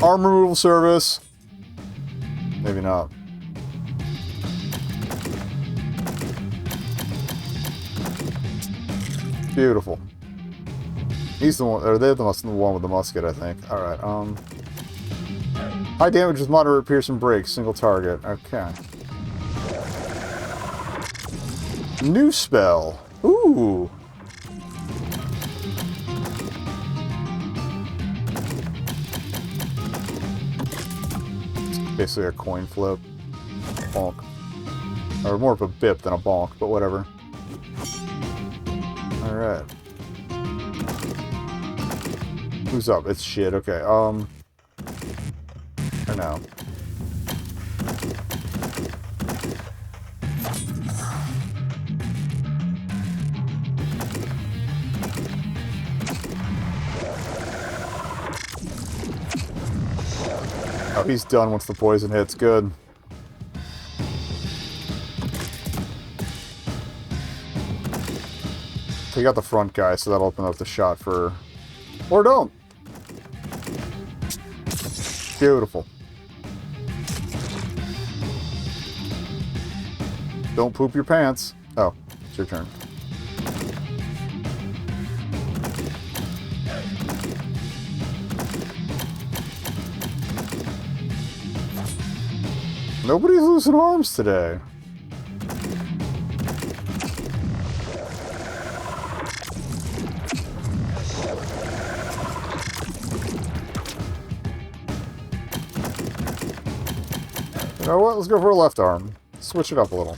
Arm removal service. Maybe not. Beautiful. He's the one, or they're the one with the musket, I think. Alright, high damage with moderate piercing break, single target. Okay. New spell. Ooh. It's basically a coin flip. Bonk. Or more of a bip than a bonk, but whatever. Alright. Who's up? It's shit. Okay, or no. Oh, he's done once the poison hits. Good. Take out the front guy, so that'll open up the shot for... Or don't! Beautiful. Don't poop your pants. Oh, it's your turn. Nobody's losing arms today. You know what? Let's go for a left arm. Switch it up a little.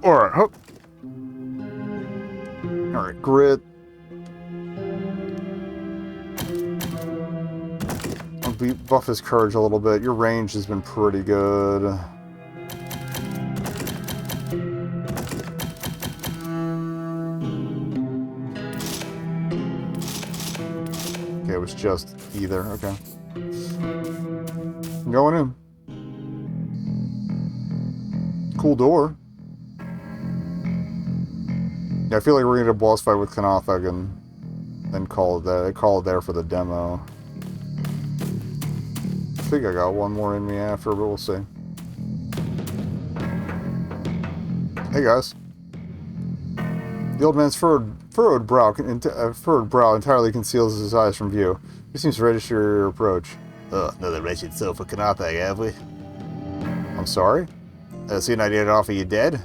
Alright, hook. Alright, grit. I'll buff his courage a little bit. Your range has been pretty good. Okay, it was just either. Okay. I'm going in. Cool door. Yeah, I feel like we're gonna get a boss fight with Kanathag and then call it that. I call it there for the demo. I think I got one more in me after, but we'll see. Hey guys. The old man's furrowed brow entirely conceals his eyes from view. He seems to register your approach. Another wretched soul for Kanathag, have we? I'm sorry? See an idea to offer you dead?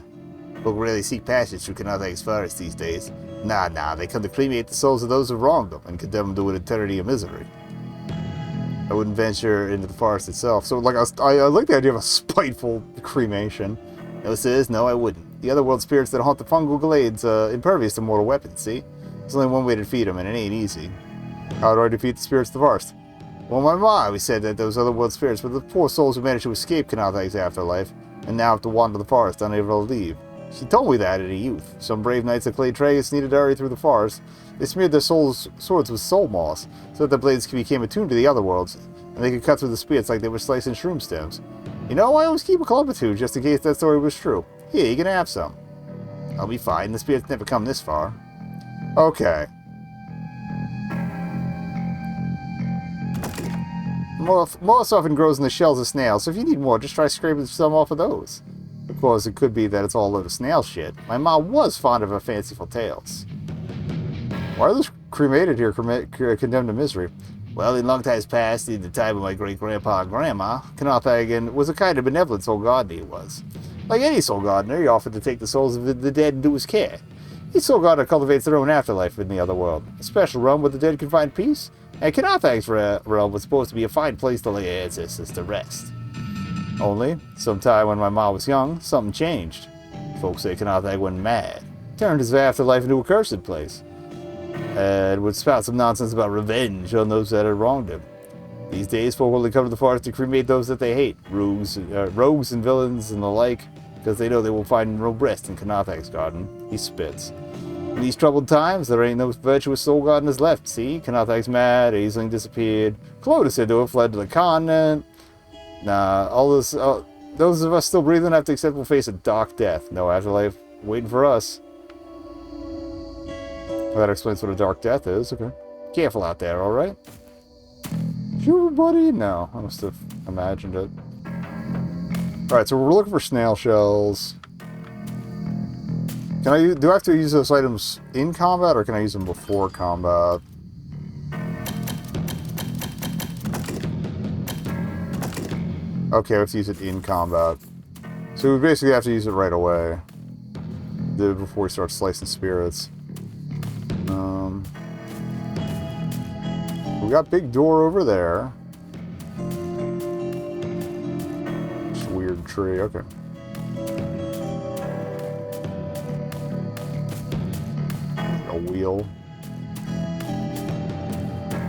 Folk rarely seek passage through Kanathag's forest these days. Nah, they come to cremate the souls of those who wronged them and condemn them to an eternity of misery. I wouldn't venture into the forest itself, so like I like the idea of a spiteful cremation. No, sirs, no, I wouldn't. The otherworld spirits that haunt the fungal glades are impervious to mortal weapons, see? There's only one way to defeat them, and it ain't easy. How do I defeat the spirits of the forest? Well, my, we said that those otherworld spirits were the poor souls who managed to escape Kanathag's afterlife, and now have to wander the forest unable to leave. She told me that in her youth. Some brave knights of Claytraeus needed to hurry through the forest. They smeared their swords with soul moss, so that the blades became attuned to the other worlds, and they could cut through the spirits like they were slicing shroom stems. You know, I always keep a club or two, just in case that story was true. Here, you can have some. I'll be fine. The spirits never come this far. Okay. Moss often grows in the shells of snails, so if you need more, just try scraping some off of those. Of course, it could be that it's all a load of snail shit. My mom was fond of her fanciful tales. Why are those cremated here condemned to misery? Well, in long times past, in the time of my great-grandpa and grandma, Kanathag was a kind of benevolent soul gardener he was. Like any soul gardener, he offered to take the souls of the dead into his care. Each soul gardener cultivates their own afterlife in the other world, a special realm where the dead can find peace, and Kanathag's realm was supposed to be a fine place to lay your ancestors to rest. Only, sometime when my mom was young, something changed. Folks say Kanathag went mad, turned his afterlife into a cursed place, and would spout some nonsense about revenge on those that had wronged him. These days, folk only come to the forest to cremate those that they hate, rogues and villains and the like, because they know they will find no rest in Kanathag's garden. He spits. In these troubled times, there ain't no virtuous soul gardeners left, see? Kanathag's mad, Aisling disappeared, Clovis said to have fled to the continent. Nah, those of us still breathing have to accept we'll face a dark death. No afterlife waiting for us. Well, that explains what a dark death is. Okay. Careful out there, alright? Sure, buddy? No, I must have imagined it. Alright, so we're looking for snail shells. Do I have to use those items in combat, or can I use them before combat? Okay, I have to use it in combat. So we basically have to use it right away. Before we start slicing spirits. We got big door over there. Just a weird tree, okay. A wheel.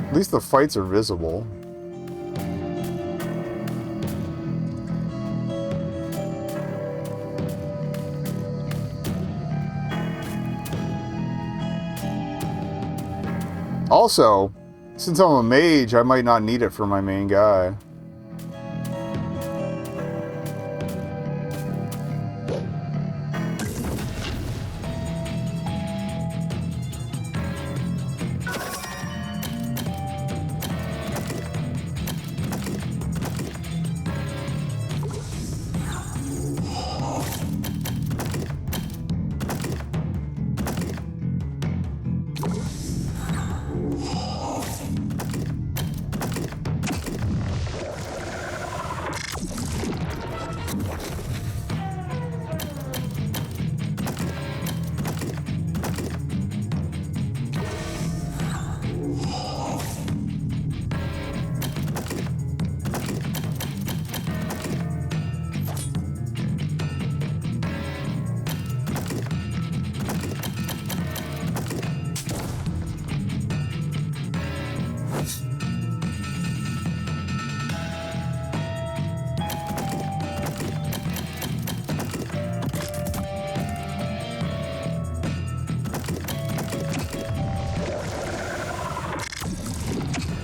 At least the fights are visible. Also, since I'm a mage, I might not need it for my main guy.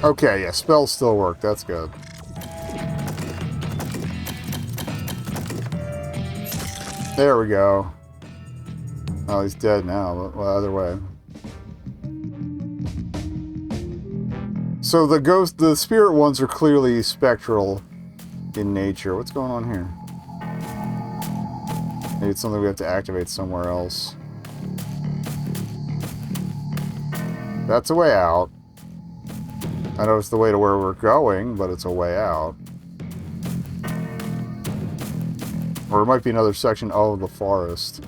Okay, yeah, spells still work. That's good. There we go. Oh, he's dead now, but well, either way. So the spirit ones are clearly spectral in nature. What's going on here? Maybe it's something we have to activate somewhere else. That's a way out. I know it's the way to where we're going, but it's a way out. Or it might be another section of the forest.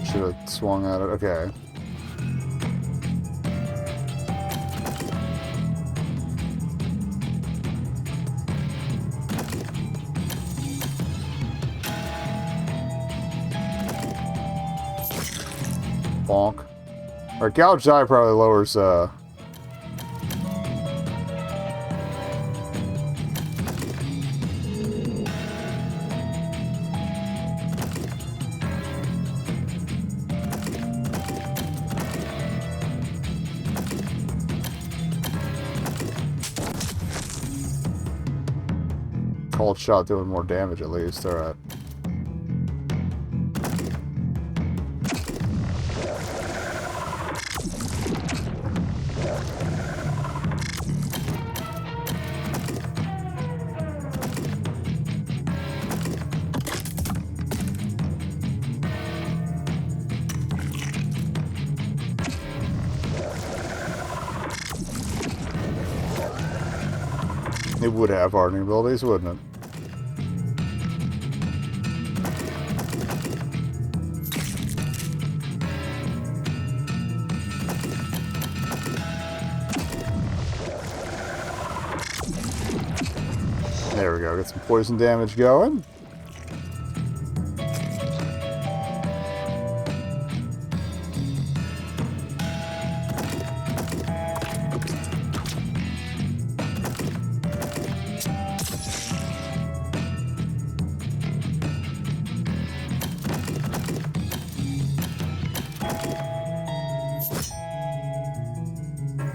Should have swung at it. Okay. Bonk. Our gouged eye probably lowers cold shot doing more damage at least. Alright. It would have hardening abilities, wouldn't it? There we go, get some poison damage going.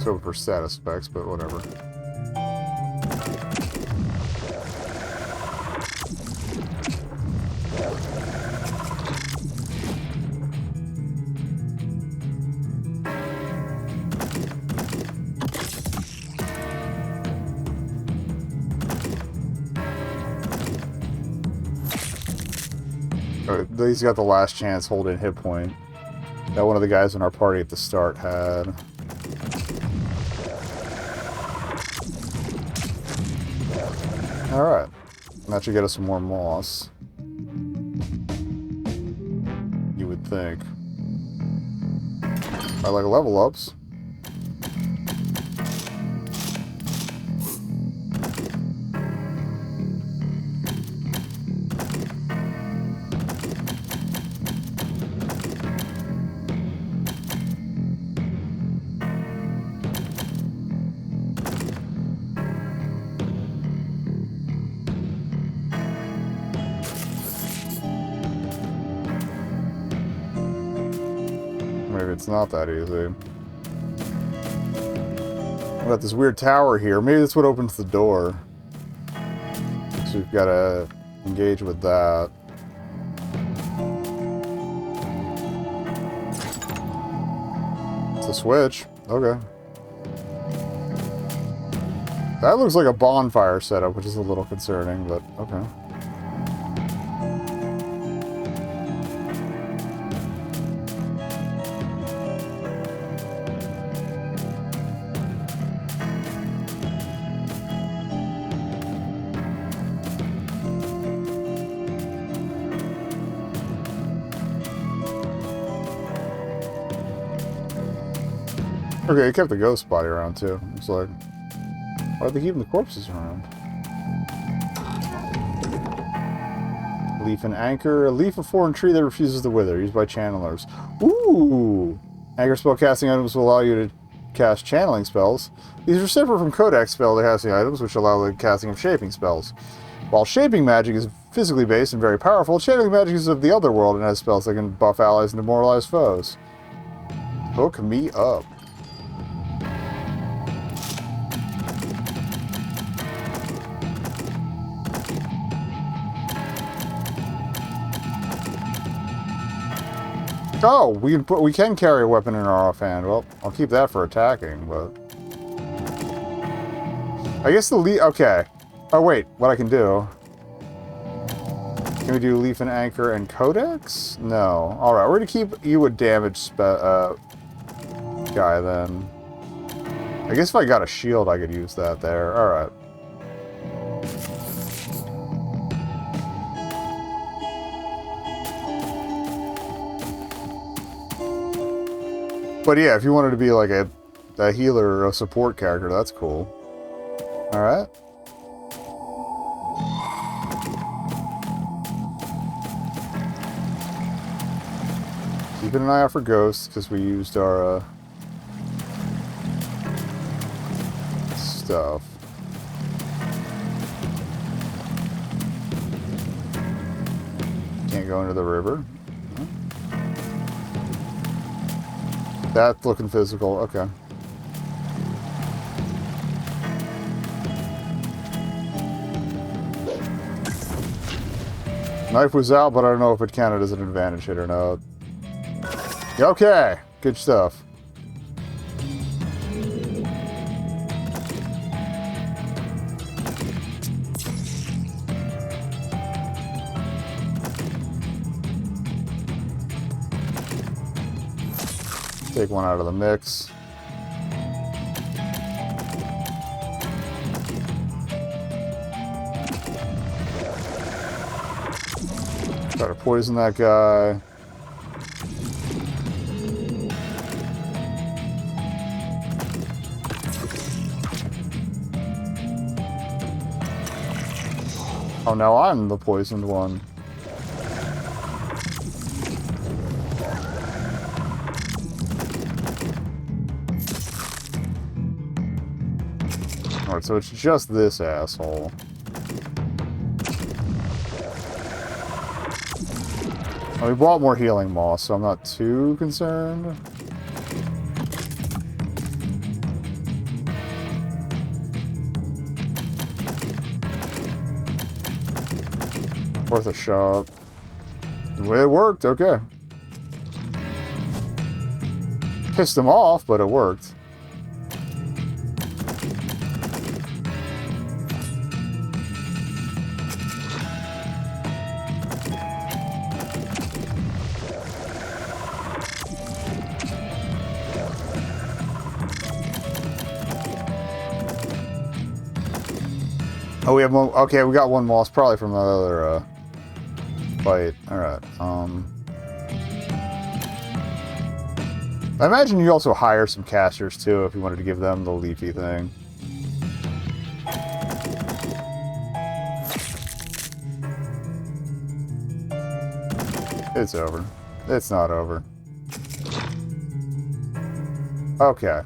So for status effects, but whatever. He's got the last chance holding hit point that one of the guys in our party at the start had. Alright. That should get us some more moss. You would think. I like level ups. Maybe it's not that easy. We got this weird tower here. Maybe that's what opens the door. So we've got to engage with that. It's a switch. Okay. That looks like a bonfire setup, which is a little concerning, but okay. Okay, he kept the ghost body around too. It's like, why are they keeping the corpses around? Leaf and anchor. A leaf of foreign tree that refuses to wither, used by channelers. Ooh! Anchor spell casting items will allow you to cast channeling spells. These are separate from codex spell casting items, which allow the casting of shaping spells. While shaping magic is physically based and very powerful, channeling magic is of the other world and has spells that can buff allies and demoralize foes. Hook me up. Oh, we can carry a weapon in our offhand. Well, I'll keep that for attacking, but I guess the okay. Oh wait, what I can do? Can we do leaf and anchor and codex? No. All right, we're gonna keep you a damage guy then. I guess if I got a shield, I could use that there. All right. But yeah, if you wanted to be like a healer or a support character, that's cool. Alright. Keeping an eye out for ghosts, because we used our stuff. Can't go into the river. That's looking physical. Okay. Knife was out, but I don't know if it counted as an advantage hit or not. Okay. Good stuff. Take one out of the mix. Try to poison that guy. Oh, now I'm the poisoned one. Alright, so it's just this asshole. Well, we bought more healing moss, so I'm not too concerned. Worth a shot. It worked, okay. Pissed him off, but it worked. Oh, we have one. Okay, we got one moss, probably from the other fight. All right. I imagine you also hire some casters too if you wanted to give them the leafy thing. It's over. It's not over. Okay.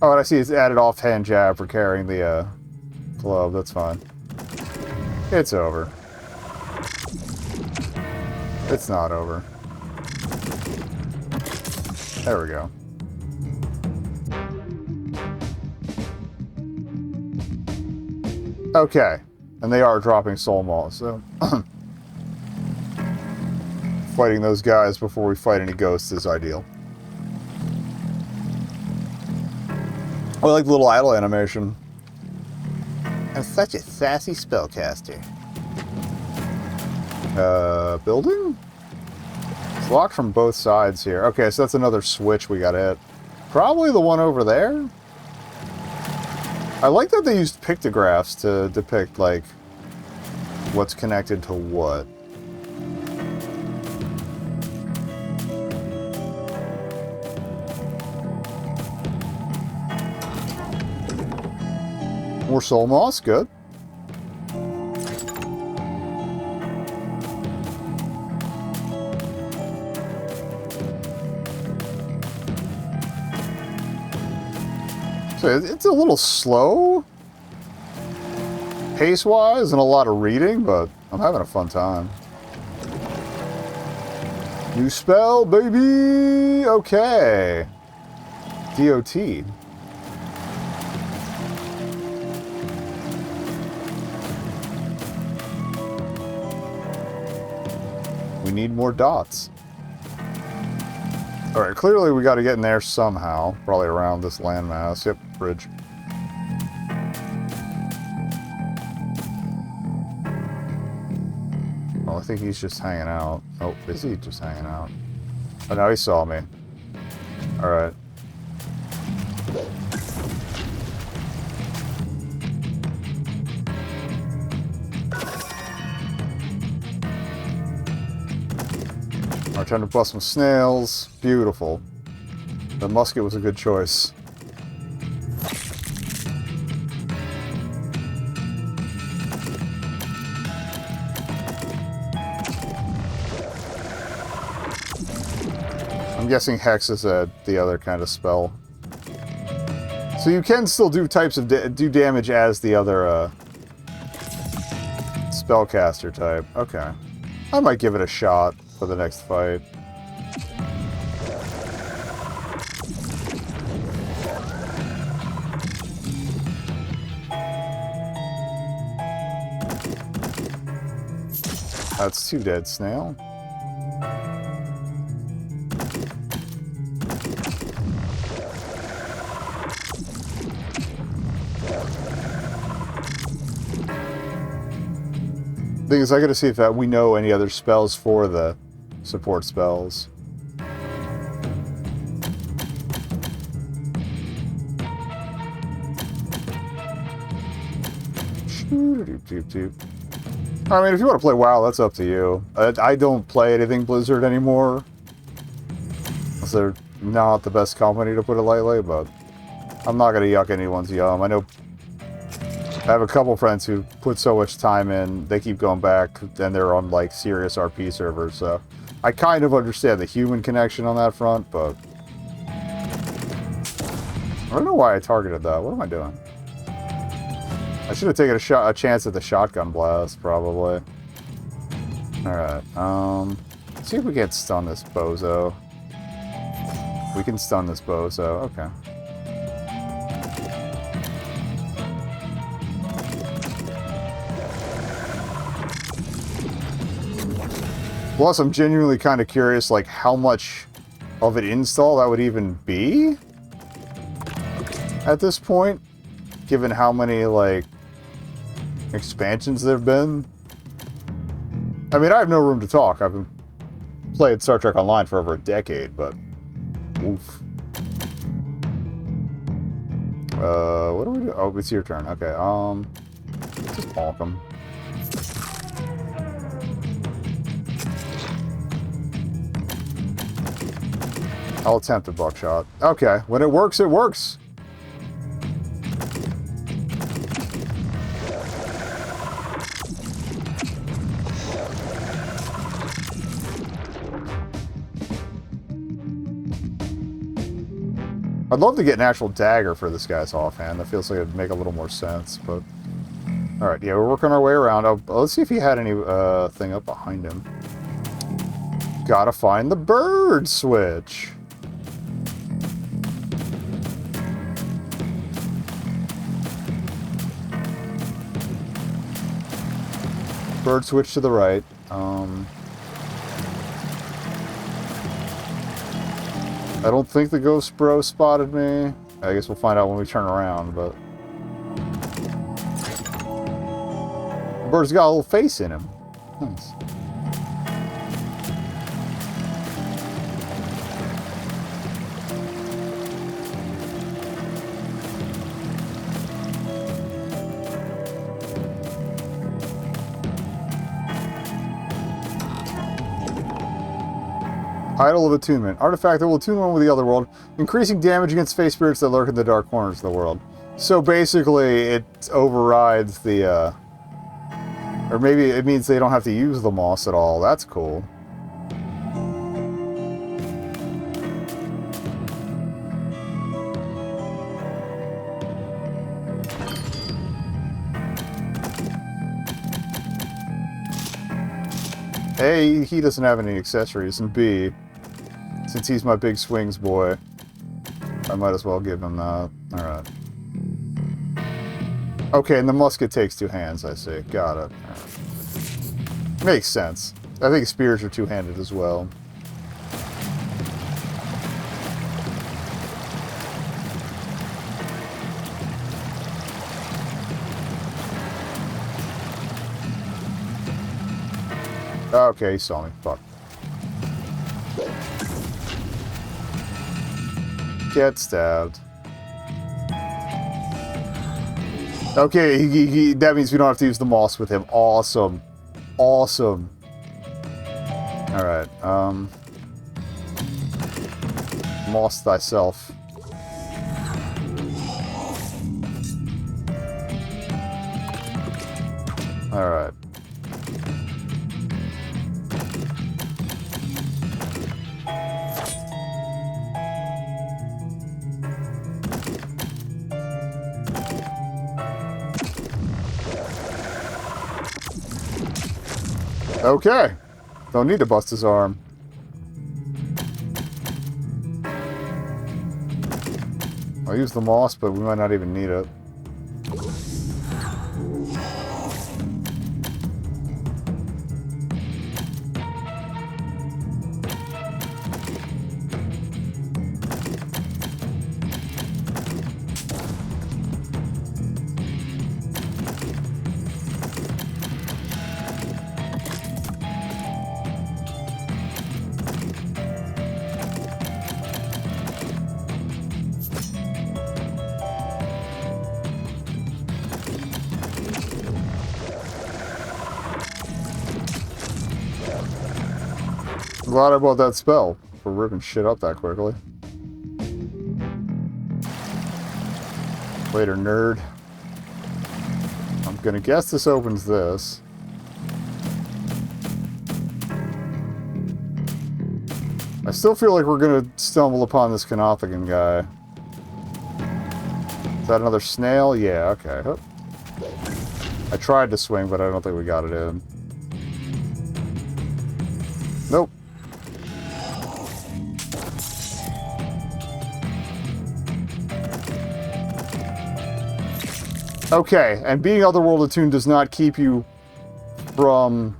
Oh, and I see it's added offhand jab for carrying the glove. That's fine. It's over. It's not over. There we go. Okay. And they are dropping soul malls, so fighting those guys before we fight any ghosts is ideal. I like the little idle animation. I'm such a sassy spellcaster. Building? It's locked from both sides here. Okay, so that's another switch we gotta hit. Probably the one over there? I like that they used pictographs to depict, like, what's connected to what. More soul moss, good. So it's a little slow, pace-wise, and a lot of reading, but I'm having a fun time. New spell, baby! Okay. DOT. We need more dots. Alright, clearly we gotta get in there somehow. Probably around this landmass. Yep, bridge. Well, I think he's just hanging out. Oh, is he just hanging out? Oh, no, he saw me. Alright. Alright, trying to bust some snails. Beautiful. The musket was a good choice. I'm guessing Hex is the other kind of spell. So you can still do types of do damage as the other spellcaster type. Okay. I might give it a shot for the next fight. That's 2 dead snail. Thing is, I gotta see if we know any other spells for the support spells. I mean, if you want to play WoW, that's up to you. I don't play anything Blizzard anymore. Unless they're not the best company, to put it lightly, but I'm not gonna yuck anyone's yum. I know I have a couple friends who put so much time in, they keep going back, and they're on, like, serious RP servers, so I kind of understand the human connection on that front, but I don't know why I targeted that. What am I doing? I should have taken a chance at the shotgun blast, probably. Alright, let's see if we can stun this bozo. We can stun this bozo, okay. Plus, I'm genuinely kind of curious, like, how much of an install that would even be at this point, given how many, like, expansions there have been. I mean, I have no room to talk. I've been playing Star Trek Online for over a decade, but oof. What do we do? Oh, it's your turn. Okay, just bonk him. I'll attempt a buckshot. Okay, when it works, it works. I'd love to get an actual dagger for this guy's offhand. That feels like it'd make a little more sense, but... Alright, yeah, we're working our way around. Let's see if he had any thing up behind him. Gotta find the bird switch. Bird switch to the right. I don't think the ghost bro spotted me. I guess we'll find out when we turn around, but... The bird's got a little face in him. Nice. Idol of Attunement. Artifact that will attune one with the other world, increasing damage against face spirits that lurk in the dark corners of the world. So basically, it overrides the, or maybe it means they don't have to use the moss at all. That's cool. A, he doesn't have any accessories, and B, since he's my big swings boy, I might as well give him that. Alright. Okay, and the musket takes 2 hands, I see. Got it. Right. Makes sense. I think spears are 2-handed as well. Okay, he saw me. Fuck. Get stabbed. Okay, that means we don't have to use the moss with him. Awesome. Awesome. Alright, moss thyself. Alright. Okay. Don't need to bust his arm. I'll use the moss, but we might not even need it. Glad I bought that spell for ripping shit up that quickly. Later, nerd. I'm gonna guess this opens this. I still feel like we're gonna stumble upon this Canothagan guy. Is that another snail? Yeah, okay. Oh. I tried to swing, but I don't think we got it in. Nope. Okay, and being otherworld attuned does not keep you from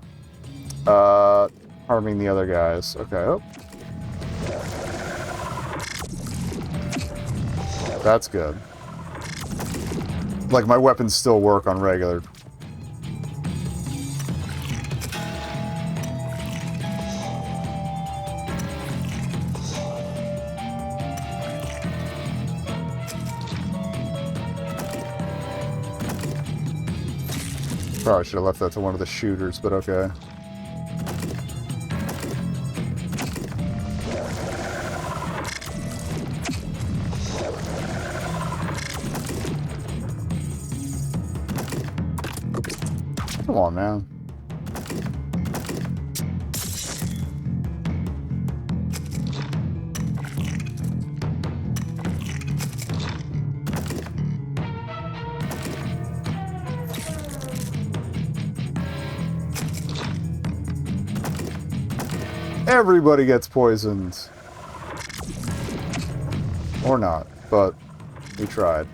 harming the other guys. Okay. Oh. That's good. Like, my weapons still work on regular. Probably should have left that to one of the shooters, but okay. Come on, man. Everybody gets poisoned. Or not, but we tried.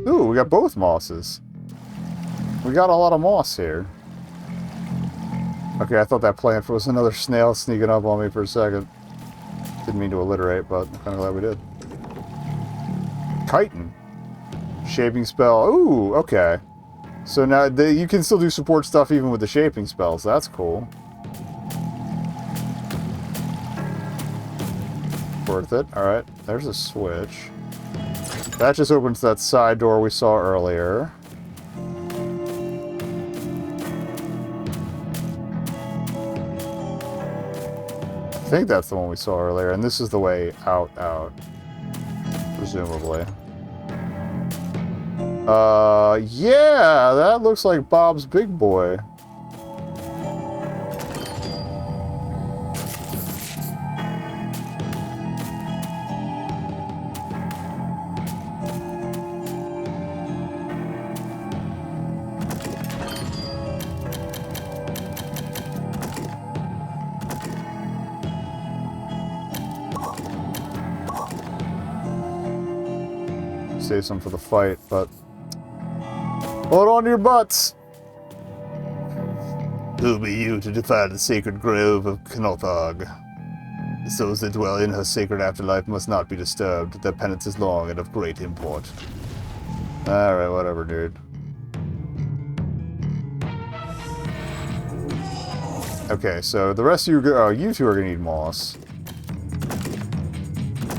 Ooh, we got both mosses. We got a lot of moss here. Okay, I thought that plant was another snail sneaking up on me for a second. Didn't mean to alliterate, but I'm kind of glad we did. Chitin. Shaping spell. Ooh, okay. So now you can still do support stuff even with the shaping spells. That's cool. Worth it. Alright, there's a switch. That just opens that side door we saw earlier. I think that's the one we saw earlier, and this is the way out, presumably. Yeah, that looks like Bob's big boy. save some for the fight, but... Hold on to your butts! Who be you to defile the sacred grove of Knothog? The souls that dwell in her sacred afterlife must not be disturbed. Their penance is long and of great import. Alright, whatever, dude. Okay, so the rest of you two are gonna need moss.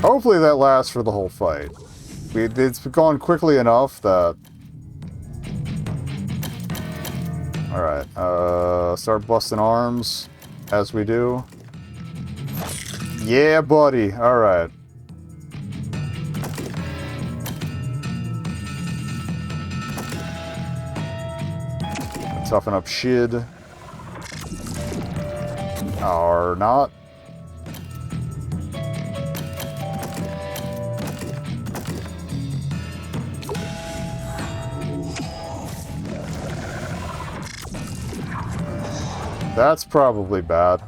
Hopefully that lasts for the whole fight. It's gone quickly enough that... Alright, start busting arms as we do. Yeah, buddy. Alright. Toughen up Shid. Or not. That's probably bad.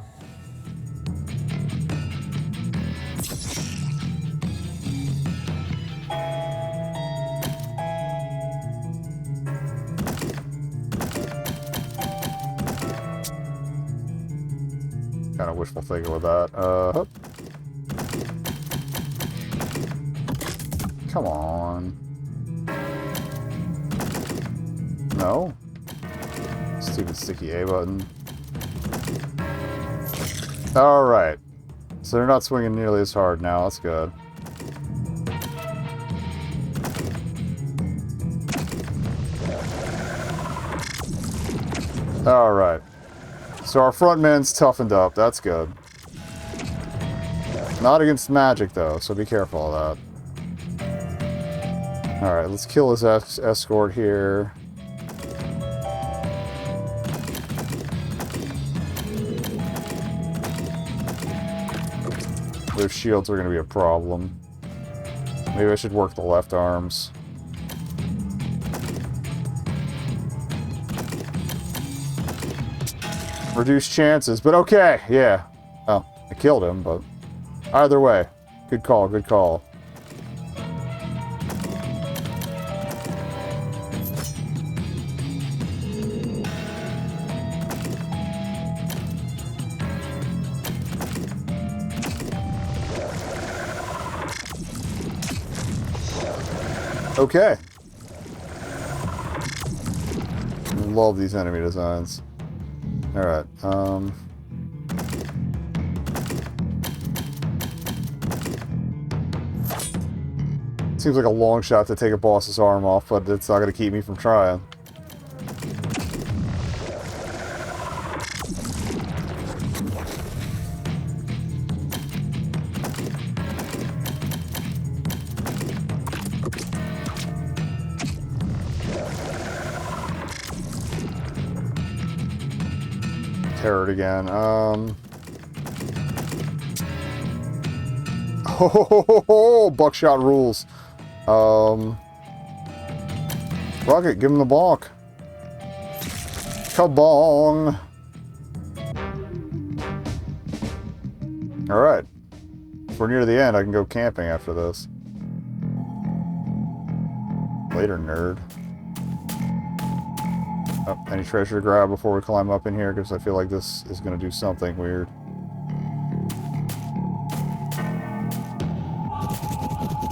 Kind of wishful thinking with that. Hup. Come on. No. Stupid sticky A button. Alright. So they're not swinging nearly as hard now. That's good. Alright. So our front man's toughened up. That's good. Not against magic, though, so be careful of that. Alright, let's kill his escort here. Those shields are going to be a problem. Maybe I should work the left arms. Reduced chances, but okay, yeah. Oh, I killed him, but either way. Good call, good call. Okay. Love these enemy designs. Alright, seems like a long shot to take a boss's arm off, but it's not going to keep me from trying. Terror again. Oh, buckshot rules. Rocket, give him the bonk. Kabong. Alright. If we're near the end, I can go camping after this. Later, nerd. Oh, any treasure to grab before we climb up in here? Because I feel like this is going to do something weird.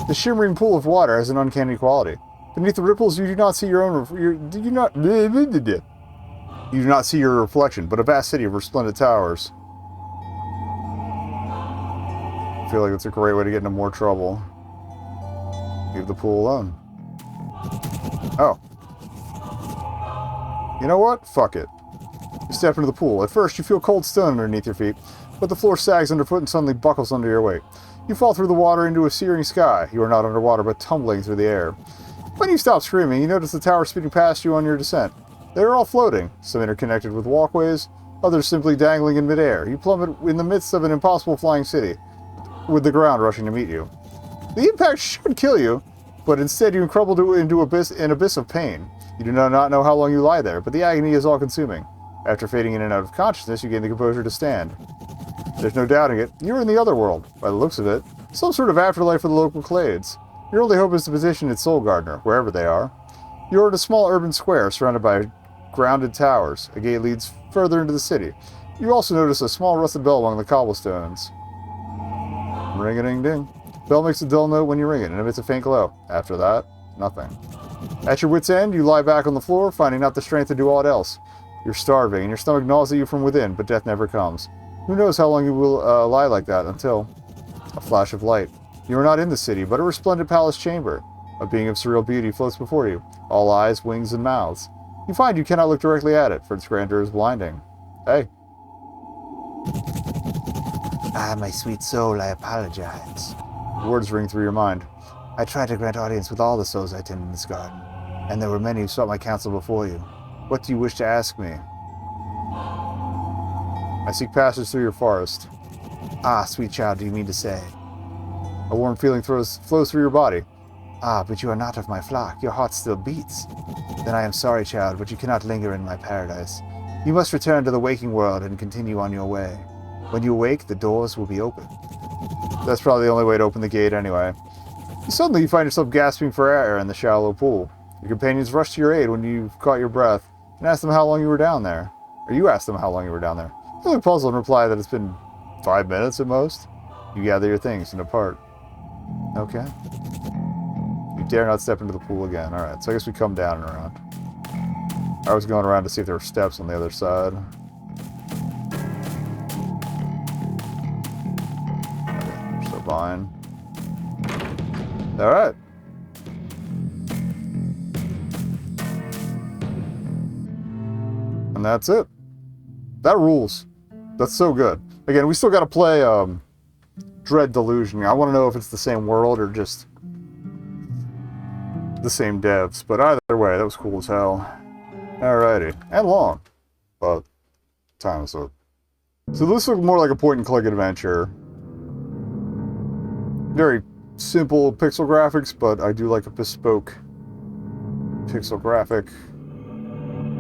The shimmering pool of water has an uncanny quality. Beneath the ripples, you do not see your own. You do not see your reflection, but a vast city of resplendent towers. I feel like it's a great way to get into more trouble. Leave the pool alone. Oh. You know what? Fuck it. You step into the pool. At first, you feel cold stone underneath your feet, but the floor sags underfoot and suddenly buckles under your weight. You fall through the water into a searing sky. You are not underwater, but tumbling through the air. When you stop screaming, you notice the tower speeding past you on your descent. They are all floating, some interconnected with walkways, others simply dangling in midair. You plummet in the midst of an impossible flying city, with the ground rushing to meet you. The impact should kill you, but instead you crumble into an abyss of pain. You do not know how long you lie there, but the agony is all-consuming. After fading in and out of consciousness, you gain the composure to stand. There's no doubting it. You're in the other world, by the looks of it. Some sort of afterlife for the local clades. Your only hope is to position its soul gardener, wherever they are. You are in a small urban square surrounded by grounded towers. A gate leads further into the city. You also notice a small rusted bell among the cobblestones. Ring-a-ding-ding. Bell makes a dull note when you ring it and emits a faint glow. After that, nothing. At your wit's end, you lie back on the floor, finding not the strength to do aught else. You're starving, and your stomach gnaws at you from within, but death never comes. Who knows how long you will lie like that until... A flash of light. You are not in the city, but a resplendent palace chamber. A being of surreal beauty floats before you, all eyes, wings, and mouths. You find you cannot look directly at it, for its grandeur is blinding. Hey. Ah, my sweet soul, I apologize. Words ring through your mind. I tried to grant audience with all the souls I tend in this garden, and there were many who sought my counsel before you. What do you wish to ask me? I seek passage through your forest. Ah, sweet child, do you mean to say? A warm feeling flows through your body. Ah, but you are not of my flock. Your heart still beats. Then I am sorry, child, but you cannot linger in my paradise. You must return to the waking world and continue on your way. When you awake, the doors will be open. That's probably the only way to open the gate anyway. Suddenly you find yourself gasping for air in the shallow pool. Your companions rush to your aid when you've caught your breath and ask them how long you were down there. Or you ask them how long you were down there. They look puzzled and reply that it's been 5 minutes at most. You gather your things and depart. Okay. You dare not step into the pool again. Alright, so I guess we come down and around. I was going around to see if there were steps on the other side. Okay, so fine. Alright. And that's it. That rules. That's so good. Again, we still gotta play Dread Delusion. I want to know if it's the same world or just the same devs. But either way, that was cool as hell. Alrighty. And long. But time is up. So this looks more like a point-and-click adventure. Very simple pixel graphics, but I do like a bespoke pixel graphic.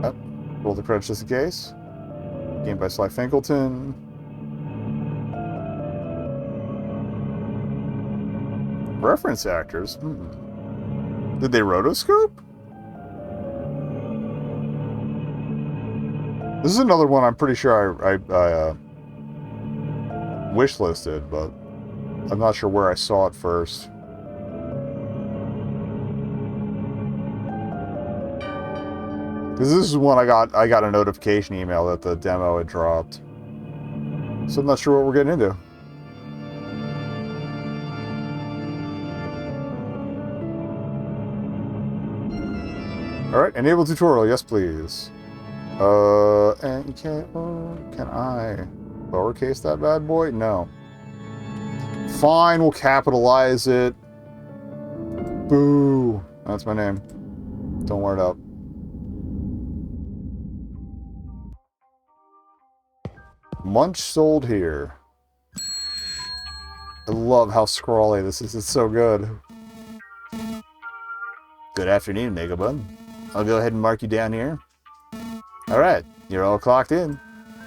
Yep. Roll the credits just in case. Game by Sly Finkelton. Reference actors? Did they rotoscope? This is another one I'm pretty sure I wishlisted, but I'm not sure where I saw it first. Because this is one I got a notification email that the demo had dropped. So I'm not sure what we're getting into. Alright, enable tutorial, yes please. And can I lowercase that bad boy? No. Fine, we'll capitalize it. Boo. That's my name. Don't wear it up. Munch sold here. I love how scrawly this is. It's so good. Good afternoon, nekobun. I'll go ahead and mark you down here. Alright, you're all clocked in.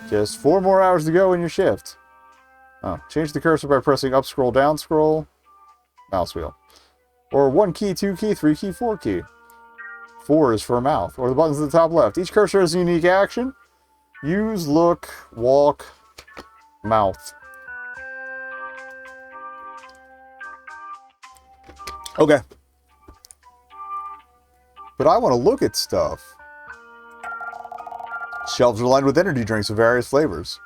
Just 4 more hours to go in your shift. Oh, change the cursor by pressing up scroll, down scroll, mouse wheel. Or 1 key, 2 key, 3 key, 4 key. 4 is for a mouth, or the buttons at the top left. Each cursor has a unique action. Use, look, walk, mouth. Okay. But I want to look at stuff. Shelves are lined with energy drinks of various flavors.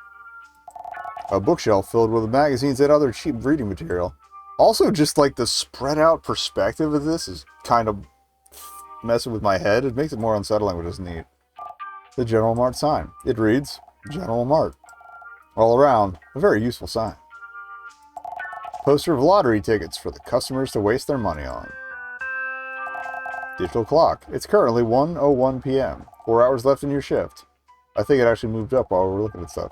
A bookshelf filled with magazines and other cheap reading material. Also, just like the spread out perspective of this is kind of messing with my head. It makes it more unsettling, which is neat. The General Mart sign. It reads, General Mart. All around, a very useful sign. Poster of lottery tickets for the customers to waste their money on. Digital clock. It's currently 1:01 p.m. 4 hours left in your shift. I think it actually moved up while we were looking at stuff.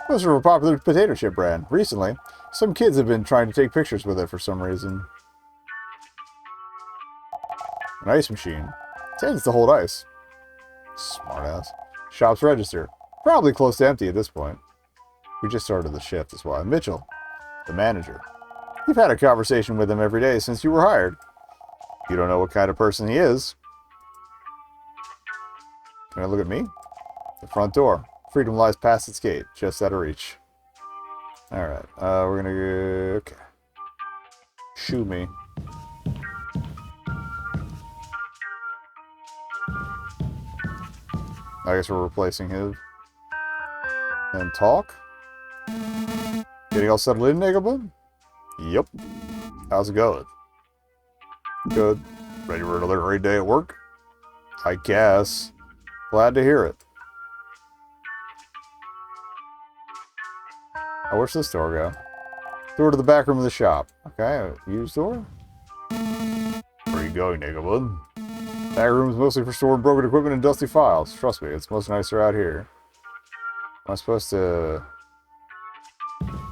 Poster of a popular potato chip brand. Recently, some kids have been trying to take pictures with it for some reason. An ice machine. Tends to hold ice. Smartass. Shop's register. Probably close to empty at this point. We just started the shift, that's why. Mitchell, the manager. You've had a conversation with him every day since you were hired. You don't know what kind of person he is. Can I look at me? The front door. Freedom lies past its gate, just out of reach. Alright, we're gonna go... Okay. Shoo me. I guess we're replacing his. And talk. Getting all settled in, nekobun? Yep. How's it going? Good. Ready for another great day at work? I guess. Glad to hear it. Oh, where's this door go? Door to the back room of the shop. Okay, used door? Where are you going, nekobun? That room is mostly for storing broken equipment and dusty files. Trust me, it's much nicer out here. Am I supposed to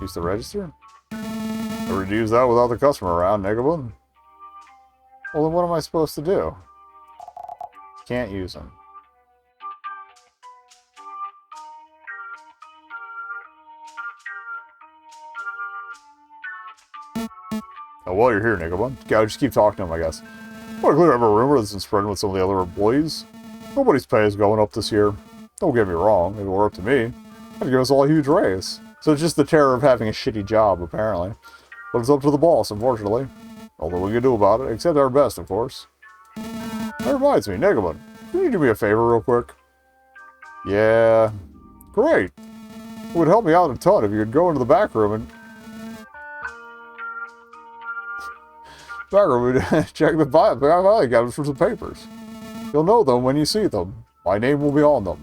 use the register? Never use that without the customer around, nekobun. Well, then what am I supposed to do? Can't use them. Oh, while you're here, nekobun, gotta just keep talking to him, I guess. Want to clear up a rumor that's been spreading with some of the other employees. Nobody's pay is going up this year. Don't get me wrong, if it were up to me, I'd give us all a huge raise. So it's just the terror of having a shitty job, apparently. But it's up to the boss, unfortunately. Although we can do about it, except our best, of course. That reminds me, nekobun, can you do me a favor real quick? Yeah. Great. It would help me out a ton if you could go into the back room and... check the filing cabinets for some papers. You'll know them when you see them. My name will be on them.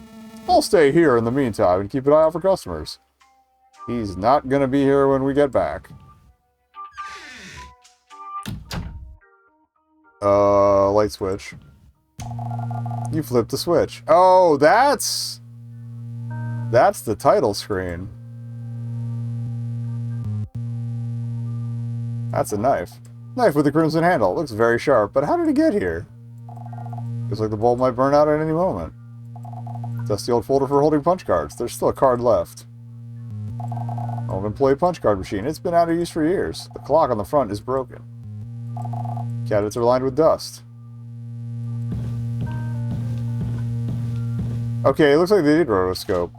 I'll stay here in the meantime and keep an eye out for customers. He's not gonna be here when we get back. Light switch. You flipped the switch. Oh, that's the title screen. That's a knife. Knife with a crimson handle. Looks very sharp, but how did it get here? Looks like the bulb might burn out at any moment. That's the old folder for holding punch cards. There's still a card left. Old employee punch card machine. It's been out of use for years. The clock on the front is broken. Cabinets are lined with dust. Okay, it looks like they did rotoscope.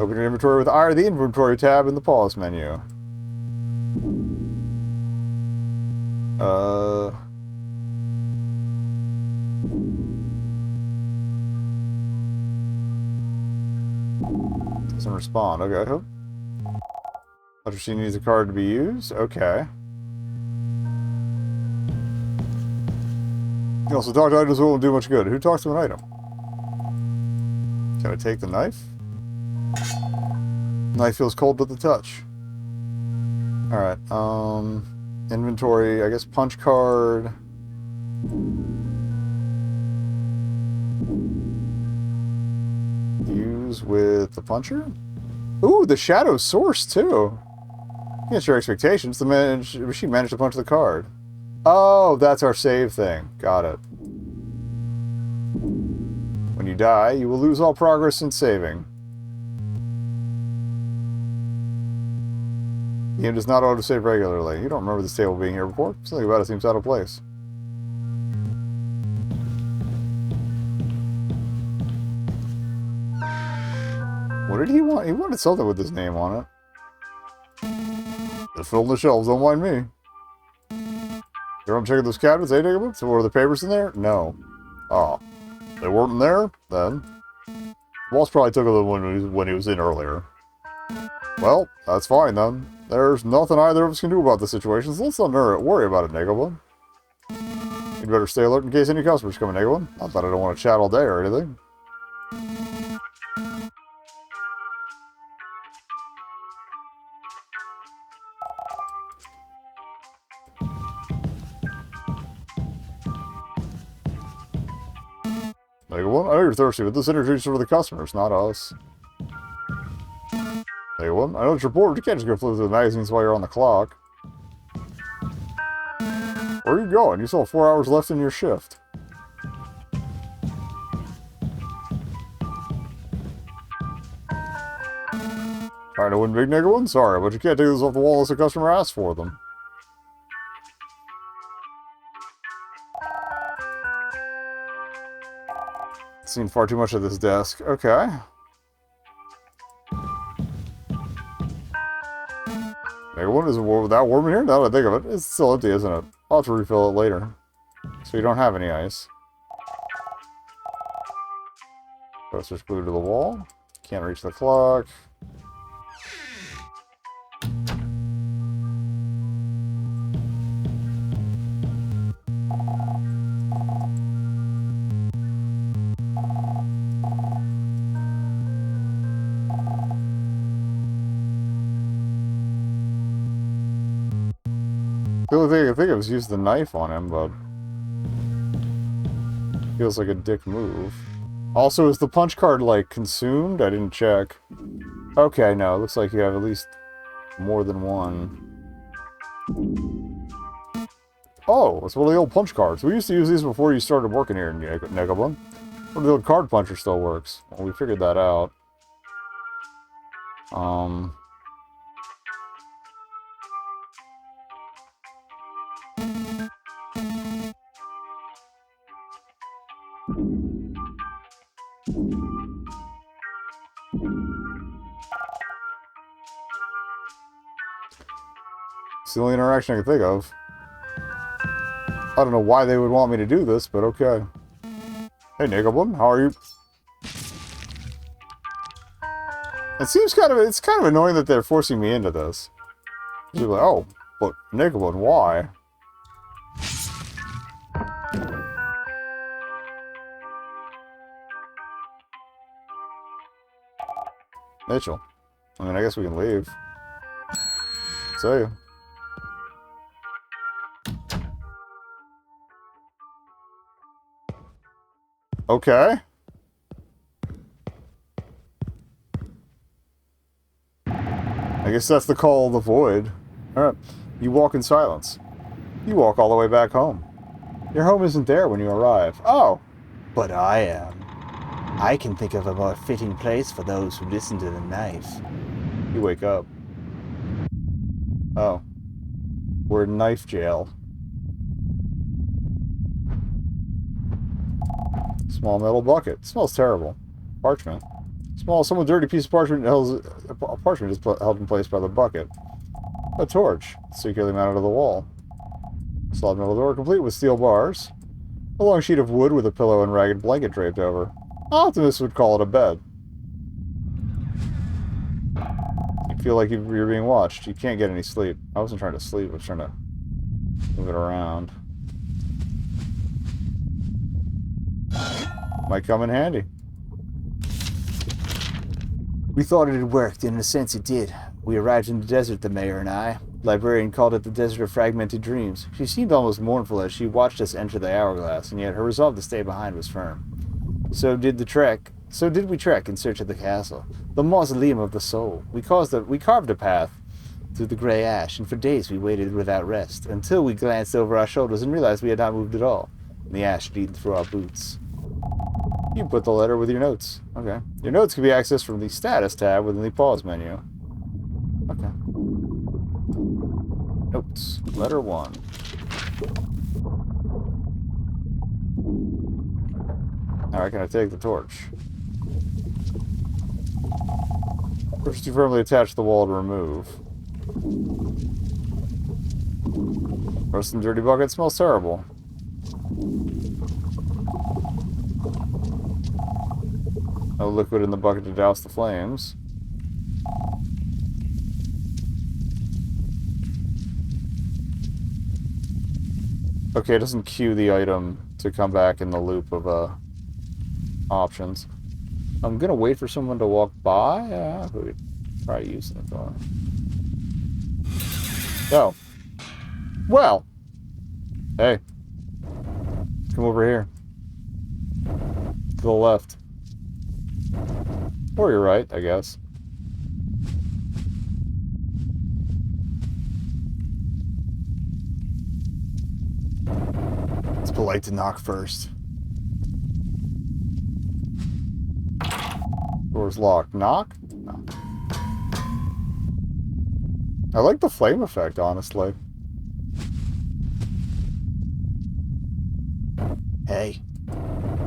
Open your inventory with I or the inventory tab in the pause menu. Doesn't respond. Okay. Machine needs a card to be used. Okay. You also talk to items won't do much good. Who talks to an item? Can I take the knife? Knife feels cold to the touch. Alright, inventory, I guess punch card. Use with the puncher? Ooh, the shadow source too. Against your expectations, the machine managed to punch the card. Oh, that's our save thing. Got it. When you die, you will lose all progress in saving. The game does not autosave regularly. You don't remember this table being here before? Something about it seems out of place. What did he want? He wanted something with his name on it. Just fill in the shelves, don't mind me. You want to check out those cabinets, eh, nekobun? So were the papers in there? No. Oh. They weren't in there? Then. The boss probably took them when he was in earlier. Well, that's fine then. There's nothing either of us can do about the situation, so let's not worry about it, nekobun. You'd better stay alert in case any customers come in, nekobun. Not that I don't want to chat all day or anything. nekobun, I know you're thirsty, but this energy is for the customers, not us. nekobun, I know that you're bored, you can't just go flip through the magazines while you're on the clock. Where are you going? You still have 4 hours left in your shift. Trying to win big, nekobun? Sorry, but you can't take those off the wall unless a customer asks for them. Seen far too much of this desk. Okay. Nekobun, is that warm in here? Now that I think of it, it's still empty, isn't it? I'll have to refill it later. So you don't have any ice. Poster's glued to the wall. Can't reach the clock. The only thing I can think of is use the knife on him, but feels like a dick move. Also, is the punch card, like, consumed? I didn't check. Okay, no, it looks like you have at least more than one. Oh, it's one of the old punch cards. We used to use these before you started working here in Nekobun. Well, the old card puncher still works. Well, we figured that out. It's the only interaction I can think of. I don't know why they would want me to do this, but okay. Hey, Nekobun, how are you? It's kind of annoying that they're forcing me into this. You're like, oh, but Nekobun, why? Mitchell. I mean, I guess we can leave. See you. Okay. I guess that's the call of the void. Alright. You walk in silence. You walk all the way back home. Your home isn't there when you arrive. Oh! But I am. I can think of a more fitting place for those who listen to the knife. You wake up. Oh. We're in knife jail. Small metal bucket. Smells terrible. Parchment. Small, somewhat dirty piece of parchment is held in place by the bucket. A torch. Securely mounted to the wall. Solid metal door complete with steel bars. A long sheet of wood with a pillow and ragged blanket draped over. Optimists would call it a bed. You feel like you're being watched. You can't get any sleep. I wasn't trying to sleep. I was trying to move it around. Might come in handy. We thought it had worked, and in a sense it did. We arrived in the desert, the mayor and I. The librarian called it the Desert of Fragmented Dreams. She seemed almost mournful as she watched us enter the hourglass, and yet her resolve to stay behind was firm. So did we trek in search of the castle, the mausoleum of the soul. We carved a path through the grey ash, and for days we waited without rest, until we glanced over our shoulders and realized we had not moved at all, and the ash beat through our boots. You put the letter with your notes. Okay. Your notes can be accessed from the status tab within the pause menu. Okay. Notes. Letter 1. Alright, can I take the torch? Torch is too firmly attached to the wall to remove. Roast and dirty bucket smells terrible. No liquid in the bucket to douse the flames. Okay, it doesn't cue the item to come back in the loop of options. I'm gonna wait for someone to walk by. Who would try using it though? Oh. Well. Hey. Come over here. To the left. Or you're right, I guess. It's polite to knock first. Door's locked. Knock? No. I like the flame effect, honestly. Hey.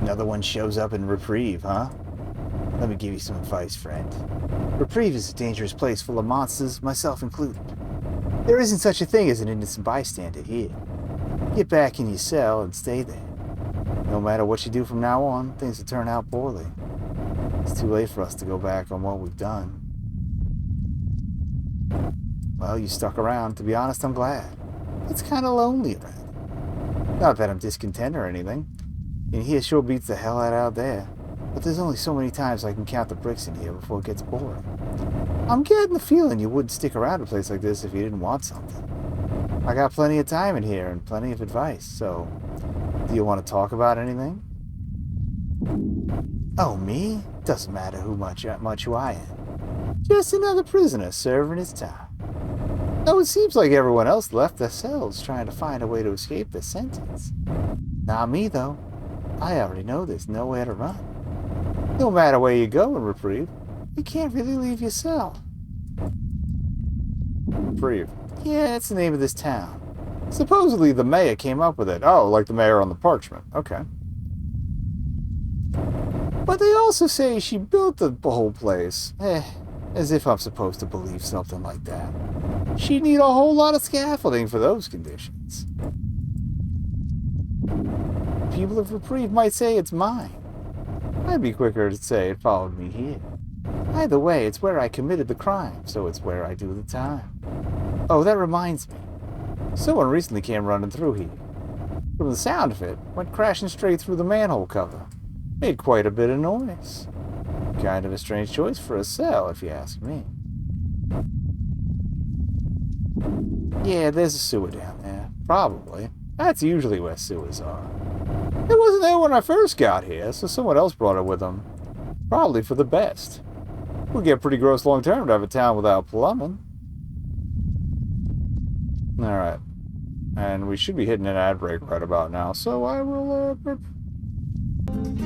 Another one shows up in Reprieve, huh? Let me give you some advice, friend. Reprieve is a dangerous place full of monsters, myself included. There isn't such a thing as an innocent bystander here. Get back in your cell and stay there. No matter what you do from now on, things will turn out poorly. It's too late for us to go back on what we've done. Well, you stuck around. To be honest, I'm glad. It's kind of lonely around here. Not that I'm discontent or anything. In here sure beats the hell out there. But there's only so many times I can count the bricks in here before it gets boring. I'm getting the feeling you wouldn't stick around a place like this if you didn't want something. I got plenty of time in here and plenty of advice, so... Do you want to talk about anything? Oh, me? Doesn't matter much who I am. Just another prisoner serving his time. Though it seems like everyone else left their cells trying to find a way to escape their sentence. Not me, though. I already know there's nowhere to run. No matter where you go in Reprieve, you can't really leave your cell. Reprieve. Yeah, that's the name of this town. Supposedly the mayor came up with it. Oh, like the mayor on the parchment. Okay. But they also say she built the whole place. As if I'm supposed to believe something like that. She'd need a whole lot of scaffolding for those conditions. People of Reprieve might say it's mine. I'd be quicker to say it followed me here. Either way, it's where I committed the crime, so it's where I do the time. Oh, that reminds me. Someone recently came running through here. From the sound of it, went crashing straight through the manhole cover. Made quite a bit of noise. Kind of a strange choice for a cell, if you ask me. Yeah, there's a sewer down there. Probably. That's usually where sewers are. It wasn't there when I first got here, so someone else brought it with them. Probably for the best. Would get pretty gross long term to have a town without plumbing. Alright. And we should be hitting an ad break right about now, so I will,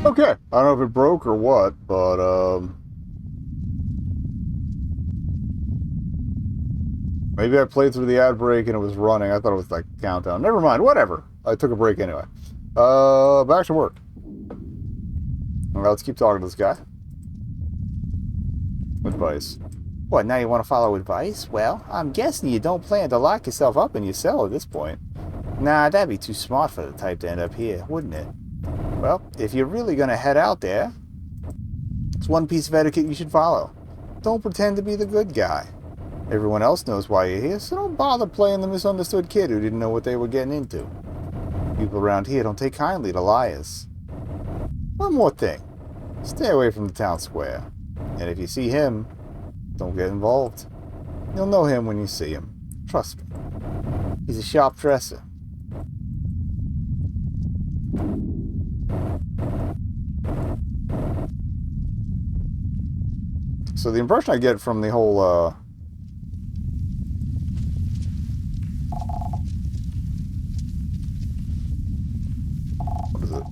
Okay. I don't know if it broke or what, but, maybe I played through the ad break and it was running. I thought it was like countdown. Never mind. Whatever. I took a break anyway. Back to work. Alright, let's keep talking to this guy. Advice. What, now you want to follow advice? Well, I'm guessing you don't plan to lock yourself up in your cell at this point. Nah, that'd be too smart for the type to end up here, wouldn't it? Well, if you're really going to head out there, it's one piece of etiquette you should follow. Don't pretend to be the good guy. Everyone else knows why you're here, so don't bother playing the misunderstood kid who didn't know what they were getting into. People around here don't take kindly to liars. One more thing. Stay away from the town square. And if you see him, don't get involved. You'll know him when you see him. Trust me. He's a sharp dresser. So the impression I get from the whole, what is it?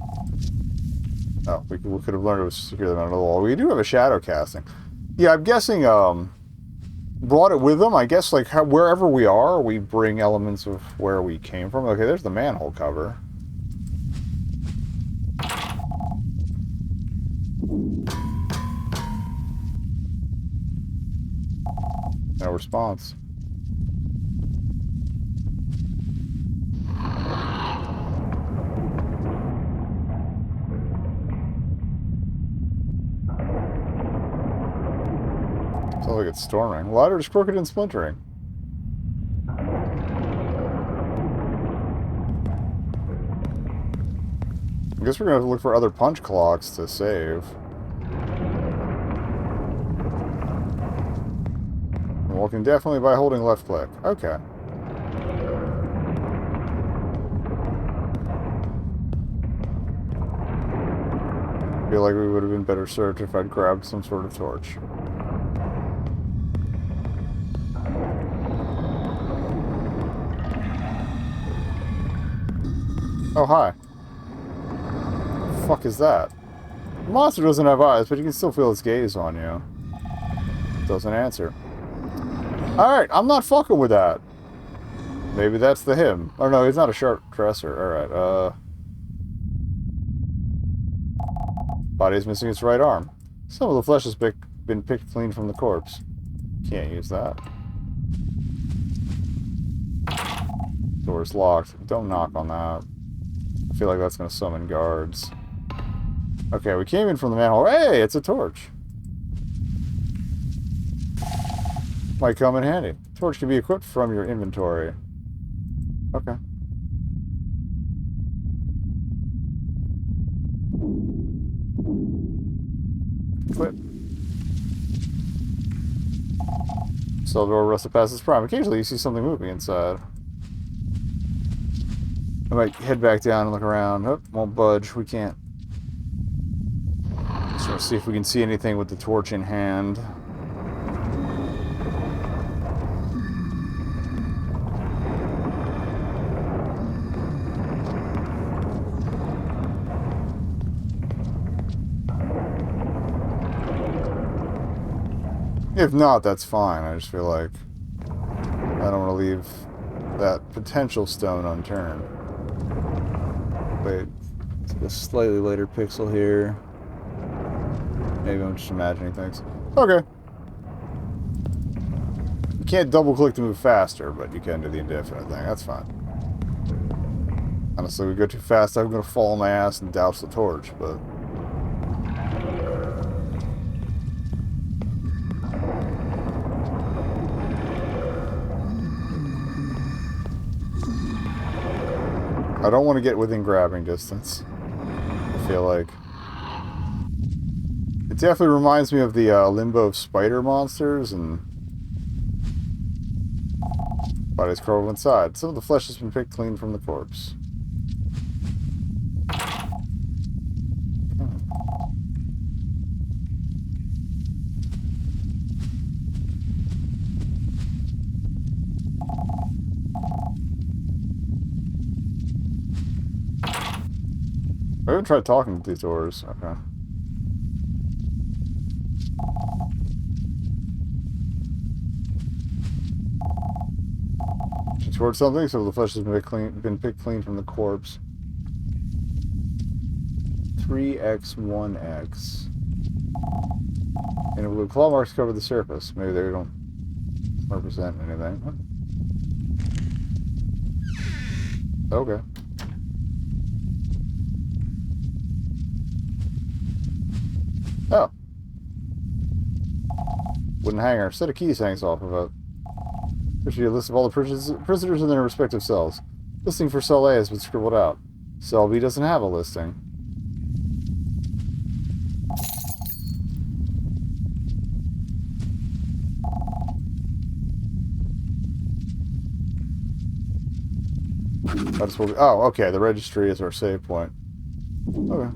Oh, we could have learned it was secure them on the wall. We do have a shadow casting. Yeah, I'm guessing, brought it with them. I guess, like, wherever we are, we bring elements of where we came from. Okay, there's the manhole cover. No response. Sounds like it's storming. Ladder is crooked and splintering. I guess we're going to look for other punch clocks to save. I'm walking definitely by holding left click. Okay. I feel like we would have been better served if I'd grabbed some sort of torch. Oh, hi. The fuck is that? The monster doesn't have eyes, but you can still feel its gaze on you. Doesn't answer. Alright, I'm not fucking with that. Maybe that's the him. Oh no, he's not a sharp dresser. Alright, Body is missing its right arm. Some of the flesh has been picked clean from the corpse. Can't use that. Door's locked. Don't knock on that. I feel like that's going to summon guards. Okay, we came in from the manhole. Hey, it's a torch. Might come in handy. Torch can be equipped from your inventory. Okay. Equip. Cell door rusted past its prime. Occasionally you see something moving inside. I might head back down and look around. Oh, won't budge. We can't. Just want to see if we can see anything with the torch in hand. If not, that's fine. I just feel like I don't want to leave that potential stone unturned. Wait, it's a slightly later pixel here. Maybe I'm just imagining things. Okay. You can't double click to move faster, but you can do the indefinite thing. That's fine. Honestly, we go too fast, I'm going to fall on my ass and douse the torch, but... I don't want to get within grabbing distance. I feel like... It definitely reminds me of the limbo spider monsters, and... Body's curled inside. Some of the flesh has been picked clean from the corpse. I haven't tried talking to these doors. Okay. Towards something, so the flesh has been picked clean from the corpse. 3x, 1x. And blue claw marks cover the surface. Maybe they don't represent anything. Okay. Oh. Wooden hanger. Set of keys hangs off of it. There should be a list of all the prisoners in their respective cells. Listing for cell A has been scribbled out. Cell B doesn't have a listing. Oh, okay. The registry is our save point. Okay.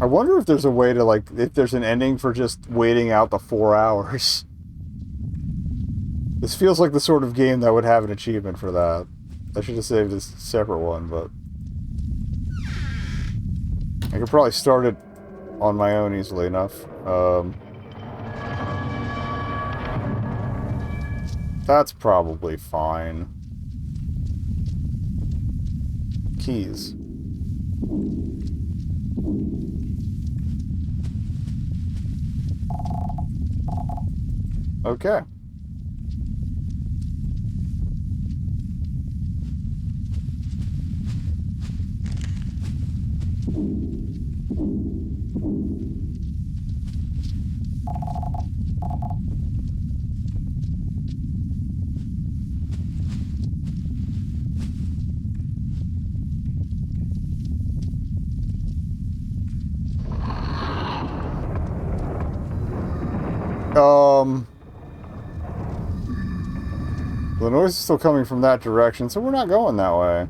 I wonder if there's a way to, like, if there's an ending for just waiting out the 4 hours. This feels like the sort of game that would have an achievement for that. I should have saved a separate one, but... I could probably start it on my own easily enough. That's probably fine. Keys. Okay. The noise is still coming from that direction, so we're not going that way.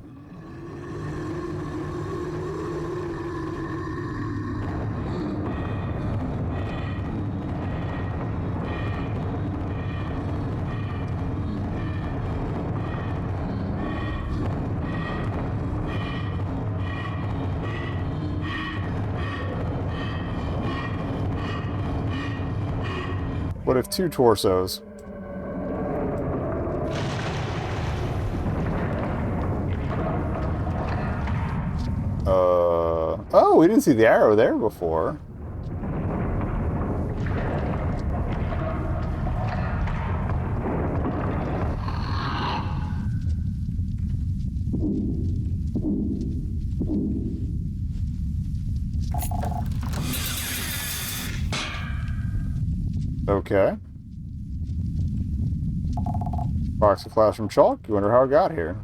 What if two torsos? Oh, we didn't see the arrow there before. Okay. Box of classroom chalk. You wonder how it got here.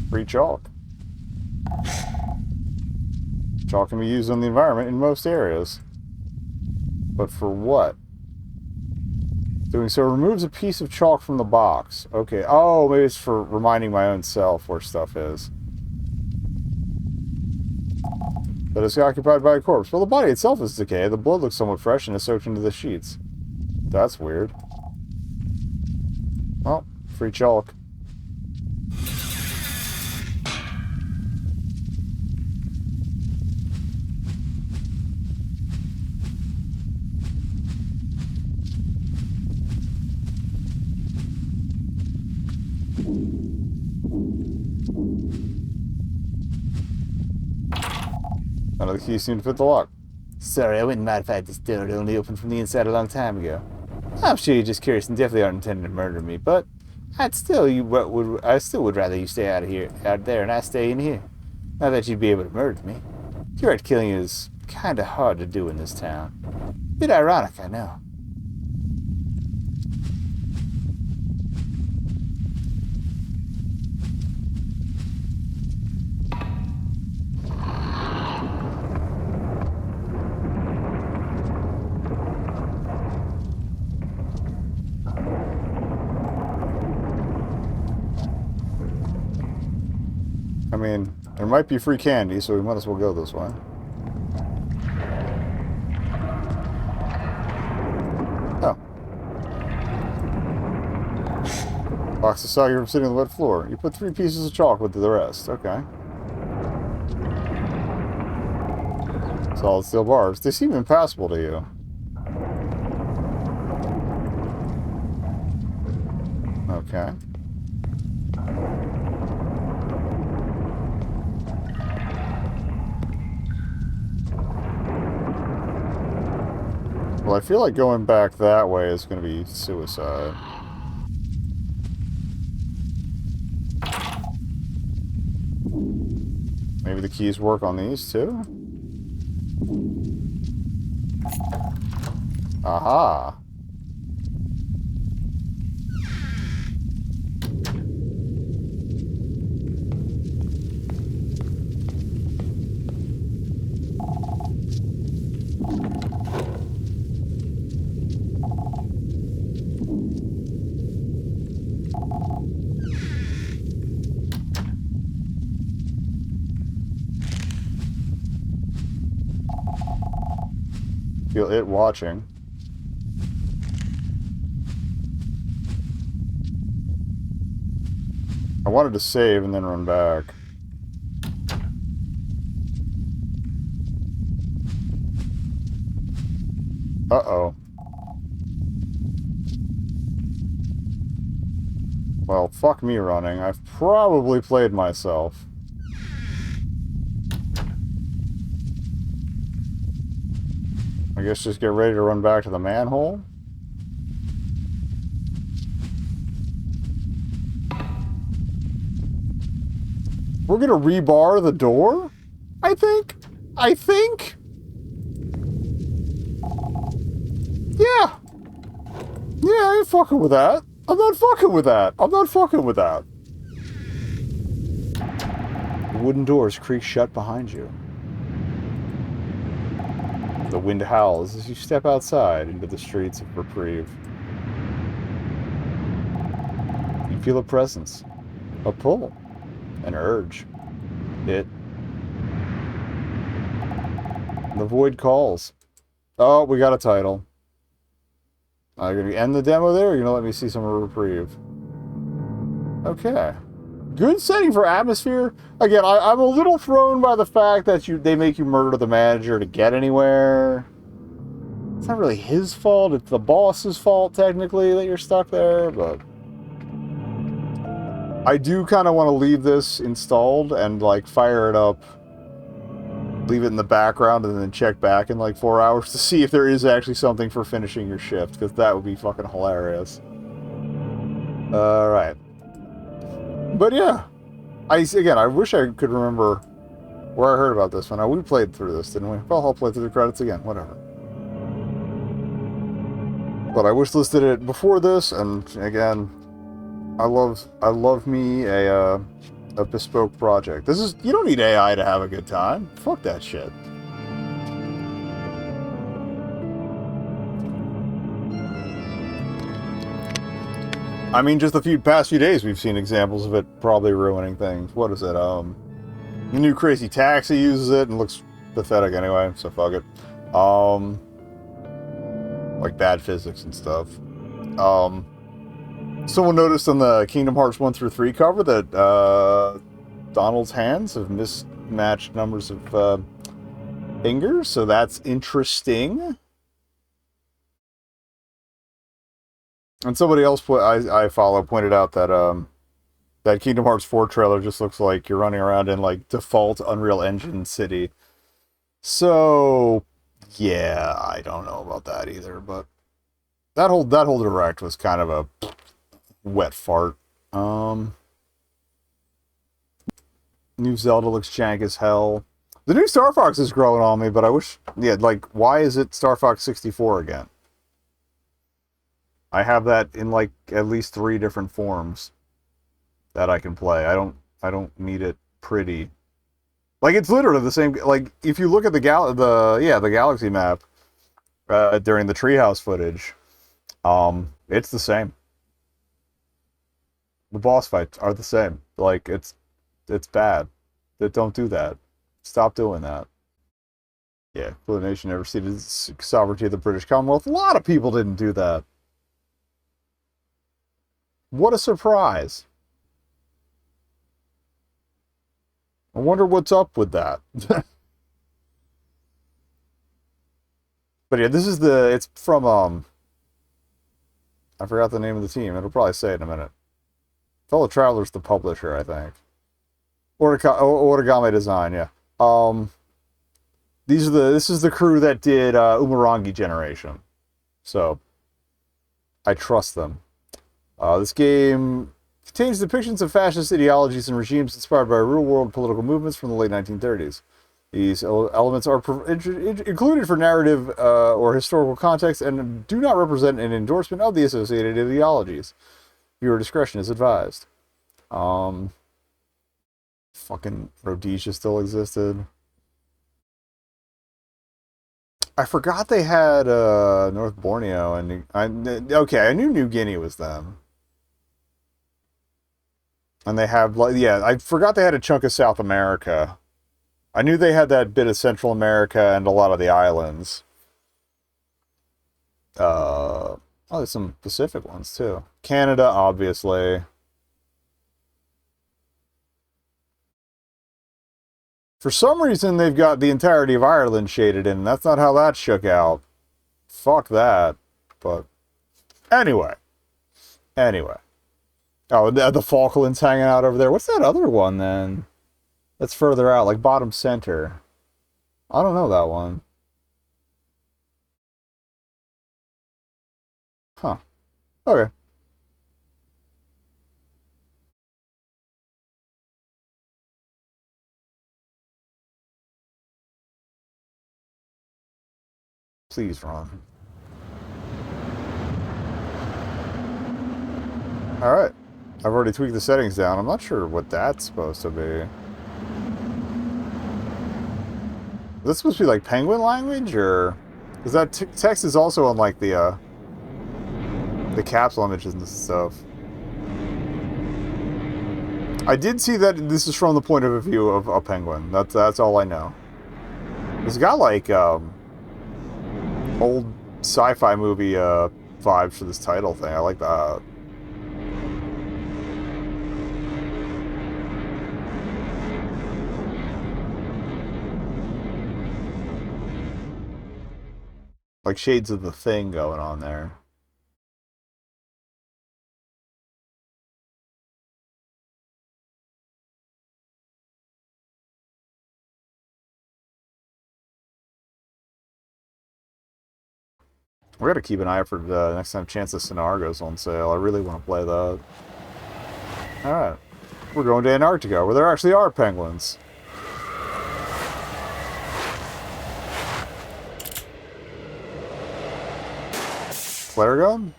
Free chalk. Chalk can be used on the environment in most areas. But for what? Doing so removes a piece of chalk from the box. Okay. Oh, maybe it's for reminding my own self where stuff is. But it's occupied by a corpse. Well, the body itself is decayed. The blood looks somewhat fresh and is soaked into the sheets. That's weird. Well, free chalk. None of the keys seem to fit the lock. Sorry, I wouldn't modify this door. It only opened from the inside a long time ago. I'm sure you're just curious and definitely aren't intending to murder me, but I still would rather you stay out there, and I stay in here. Not that you'd be able to murder me. Direct killing is kind of hard to do in this town. Bit ironic, I know. I mean, there might be free candy, so we might as well go this way. Oh. Box of soggy from sitting on the wet floor. You put 3 pieces of chalk with the rest. Okay. Solid steel bars. They seem impassable to you. Okay. Well, I feel like going back that way is going to be suicide. Maybe the keys work on these too? Aha! Feel it watching. I wanted to save and then run back. Uh-oh. Well, fuck me running. I've probably played myself. I guess just get ready to run back to the manhole. We're gonna rebar the door? I think? Yeah! Yeah, I ain't fucking with that. I'm not fucking with that. The wooden doors creak shut behind you. The wind howls as you step outside into the streets of Reprieve. You feel a presence, a pull, an urge. The void calls. Oh, we got a title. Are you going to end the demo there, or are you going to let me see some Reprieve? Okay. Good setting for atmosphere. Again, I'm a little thrown by the fact that they make you murder the manager to get anywhere. It's not really his fault. It's the boss's fault, technically, that you're stuck there, but... I do kind of want to leave this installed and, like, fire it up leave it in the background and then check back in like 4 hours to see if there is actually something for finishing your shift, because that would be fucking hilarious. Alright. But yeah. I wish I could remember where I heard about this one. We played through this, didn't we? Well, I'll play through the credits again, whatever. But I wishlisted it before this, and again, I love me a bespoke project. You don't need AI to have a good time. Fuck that shit. I mean, just the past few days, we've seen examples of it probably ruining things. What is it? The new Crazy Taxi uses it and looks pathetic anyway, so fuck it. Like bad physics and stuff. Someone noticed on the Kingdom Hearts 1 through 3 cover that Donald's hands have mismatched numbers of fingers, so that's interesting. And somebody else I follow pointed out that that Kingdom Hearts 4 trailer just looks like you're running around in like default Unreal Engine city. So yeah, I don't know about that either, but that whole direct was kind of a wet fart. New Zelda looks jank as hell. The new Star Fox is growing on me, but I wish, yeah, like, why is it Star Fox 64 again? I have that in like at least 3 different forms that I can play. I don't need it pretty. Like, it's literally the same. Like, if you look at the galaxy map during the treehouse footage, it's the same. The boss fights are the same. Like, it's bad. Don't do that. Stop doing that. Yeah, the nation never ceded sovereignty of the British Commonwealth. A lot of people didn't do that. What a surprise. I wonder what's up with that. But yeah, it's from, I forgot the name of the team. It'll probably say it in a minute. Fellow Traveler's the publisher, I think. Origami Design, yeah. This is the crew that did Umurangi Generation. So, I trust them. This game contains depictions of fascist ideologies and regimes inspired by real-world political movements from the late 1930s. These elements are included for narrative or historical context and do not represent an endorsement of the associated ideologies. Viewer discretion is advised. Fucking Rhodesia still existed. I forgot they had North Borneo and okay, I knew New Guinea was them. And they have like I forgot they had a chunk of South America. I knew they had that bit of Central America and a lot of the islands. Oh, there's some Pacific ones too. Canada, obviously. For some reason, they've got the entirety of Ireland shaded in. That's not how that shook out. Fuck that. But anyway. Oh, the Falklands hanging out over there. What's that other one then? That's further out, like bottom center. I don't know that one. Huh. Okay. Please run. Alright. I've already tweaked the settings down. I'm not sure what that's supposed to be. Is this supposed to be like penguin language, or... Because that text is also on like the capsule images and stuff. I did see that this is from the point of view of a penguin. That's all I know. It's got like old sci-fi movie vibes for this title thing. I like that. Like shades of The Thing going on there. We gotta keep an eye out for the next time Chance of Sonar goes on sale. I really want to play that. Alright. We're going to Antarctica, where there actually are penguins. Flare gun?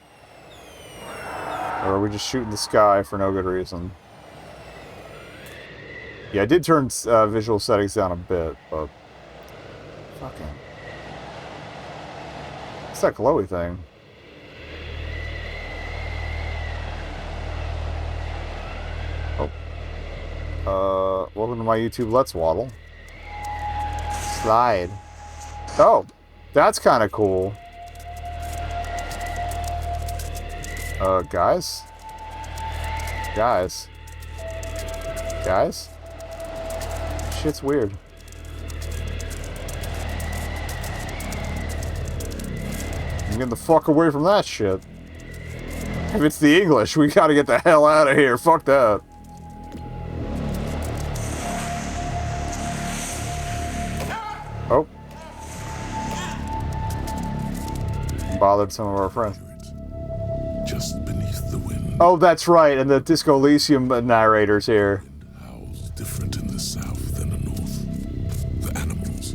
Or are we just shooting the sky for no good reason? Yeah, I did turn visual settings down a bit, but... Fucking... What's that glowy thing? Oh. Welcome to my YouTube Let's Waddle. Slide. Oh! That's kind of cool. Guys? Guys? Guys? Shit's weird. Get the fuck away from that shit. If it's the English, we gotta get the hell out of here. Fuck that. Oh. Bothered some of our friends. Just beneath the wind. Oh, that's right, and the Disco Elysium narrator's here. Howls different in the south than the north. The animals,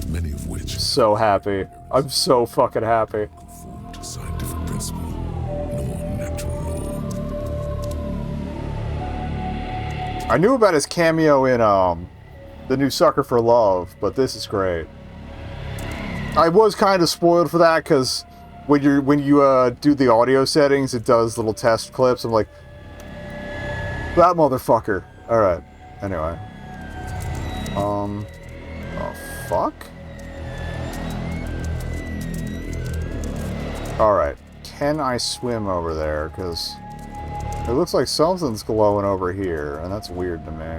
many of which So happy. I'm so fucking happy. conform to scientific principle, nor natural law. I knew about his cameo in the new Sucker for Love, but this is great. I was kind of spoiled for that because when you do the audio settings, it does little test clips. I'm like, that motherfucker. All right. Anyway. Oh fuck. All right. Can I swim over there? Because it looks like something's glowing over here, and that's weird to me.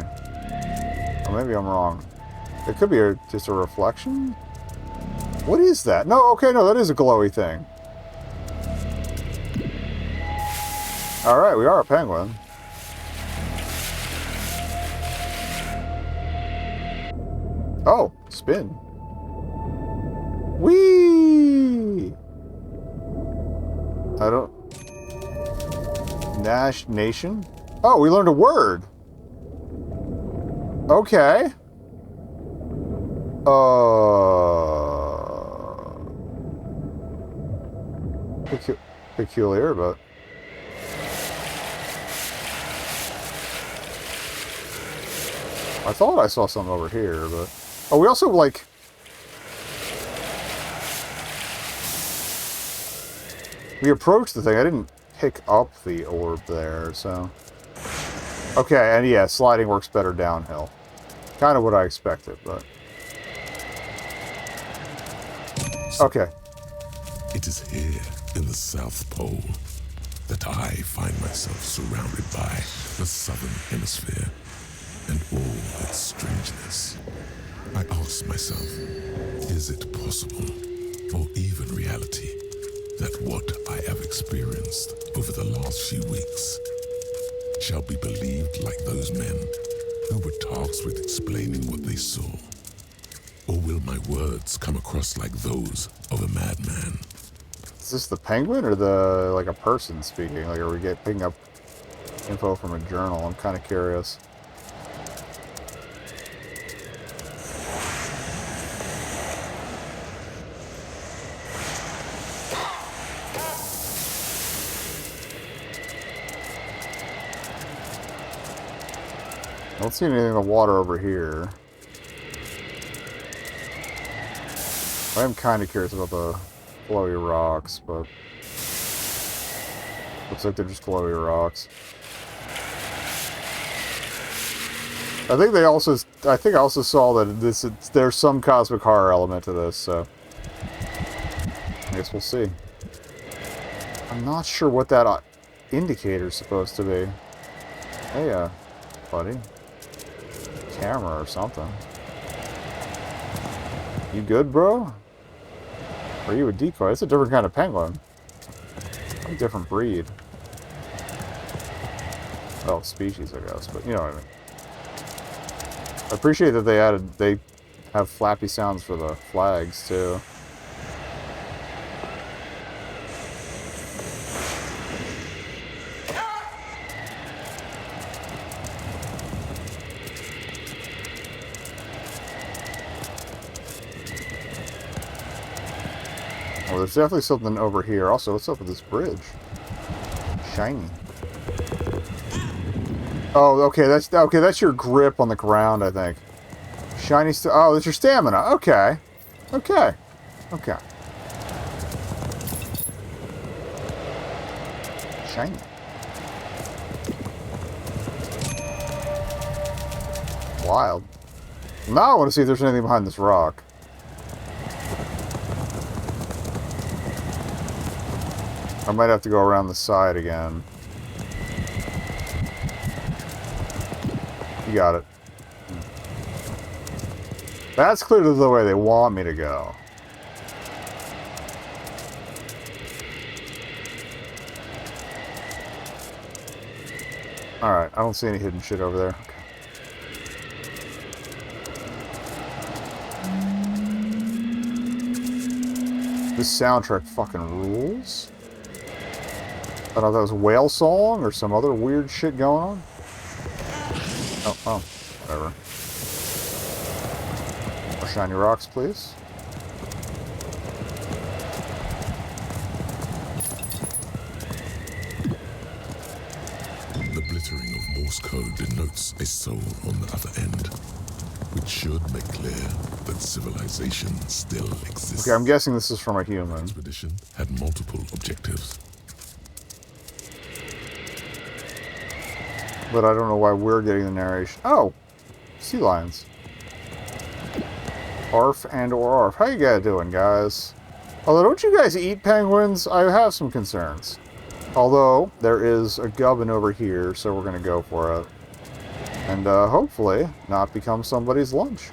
Or maybe I'm wrong. It could be just a reflection? What is that? No, okay, no, that is a glowy thing. Alright, we are a penguin. Oh, spin. Whee! I don't... Nation? Oh, we learned a word! Okay. Peculiar, but... I thought I saw something over here, but... Oh, we also, like... We approached the thing. I didn't pick up the orb there, so... Okay, and yeah, sliding works better downhill. Kind of what I expected, but... Okay. It is here, in the South Pole, that I find myself surrounded by the Southern Hemisphere and all its strangeness. I ask myself, is it possible, or even reality, that what I have experienced over the last few weeks shall be believed like those men who were tasked with explaining what they saw? Or will my words come across like those of a madman? Is this the penguin or the, like, a person speaking? Like, are we picking up info from a journal? I'm kind of curious. I don't see anything in the water over here. I am kind of curious about the glowy rocks, but looks like they're just glowy rocks. I think I also saw that there's some cosmic horror element to this, so I guess we'll see. I'm not sure what that indicator's supposed to be. Hey, buddy. Camera or something. You good, bro? Or are you a decoy? It's a different kind of penguin. A different breed. Well, species, I guess, but you know what I mean. I appreciate that they have flappy sounds for the flags, too. Well, there's definitely something over here. Also, what's up with this bridge? Shiny. Oh, okay. That's your grip on the ground, I think. Shiny. Oh, that's your stamina. Okay. Okay. Okay. Shiny. Wild. Now I want to see if there's anything behind this rock. I might have to go around the side again. You got it. That's clearly the way they want me to go. Alright, I don't see any hidden shit over there. Okay. This soundtrack fucking rules. I thought that was whale song or some other weird shit going on. Oh, whatever. More shiny rocks, please. The glittering of Morse code denotes a soul on the other end, which should make clear that civilization still exists. Okay, I'm guessing this is from a human. The expedition had multiple objectives. But I don't know why we're getting the narration. Oh! Sea lions. Arf and or arf. How you guys doing, guys? Although, don't you guys eat penguins? I have some concerns. Although, there is a gubbin over here, so we're going to go for it. And hopefully, not become somebody's lunch.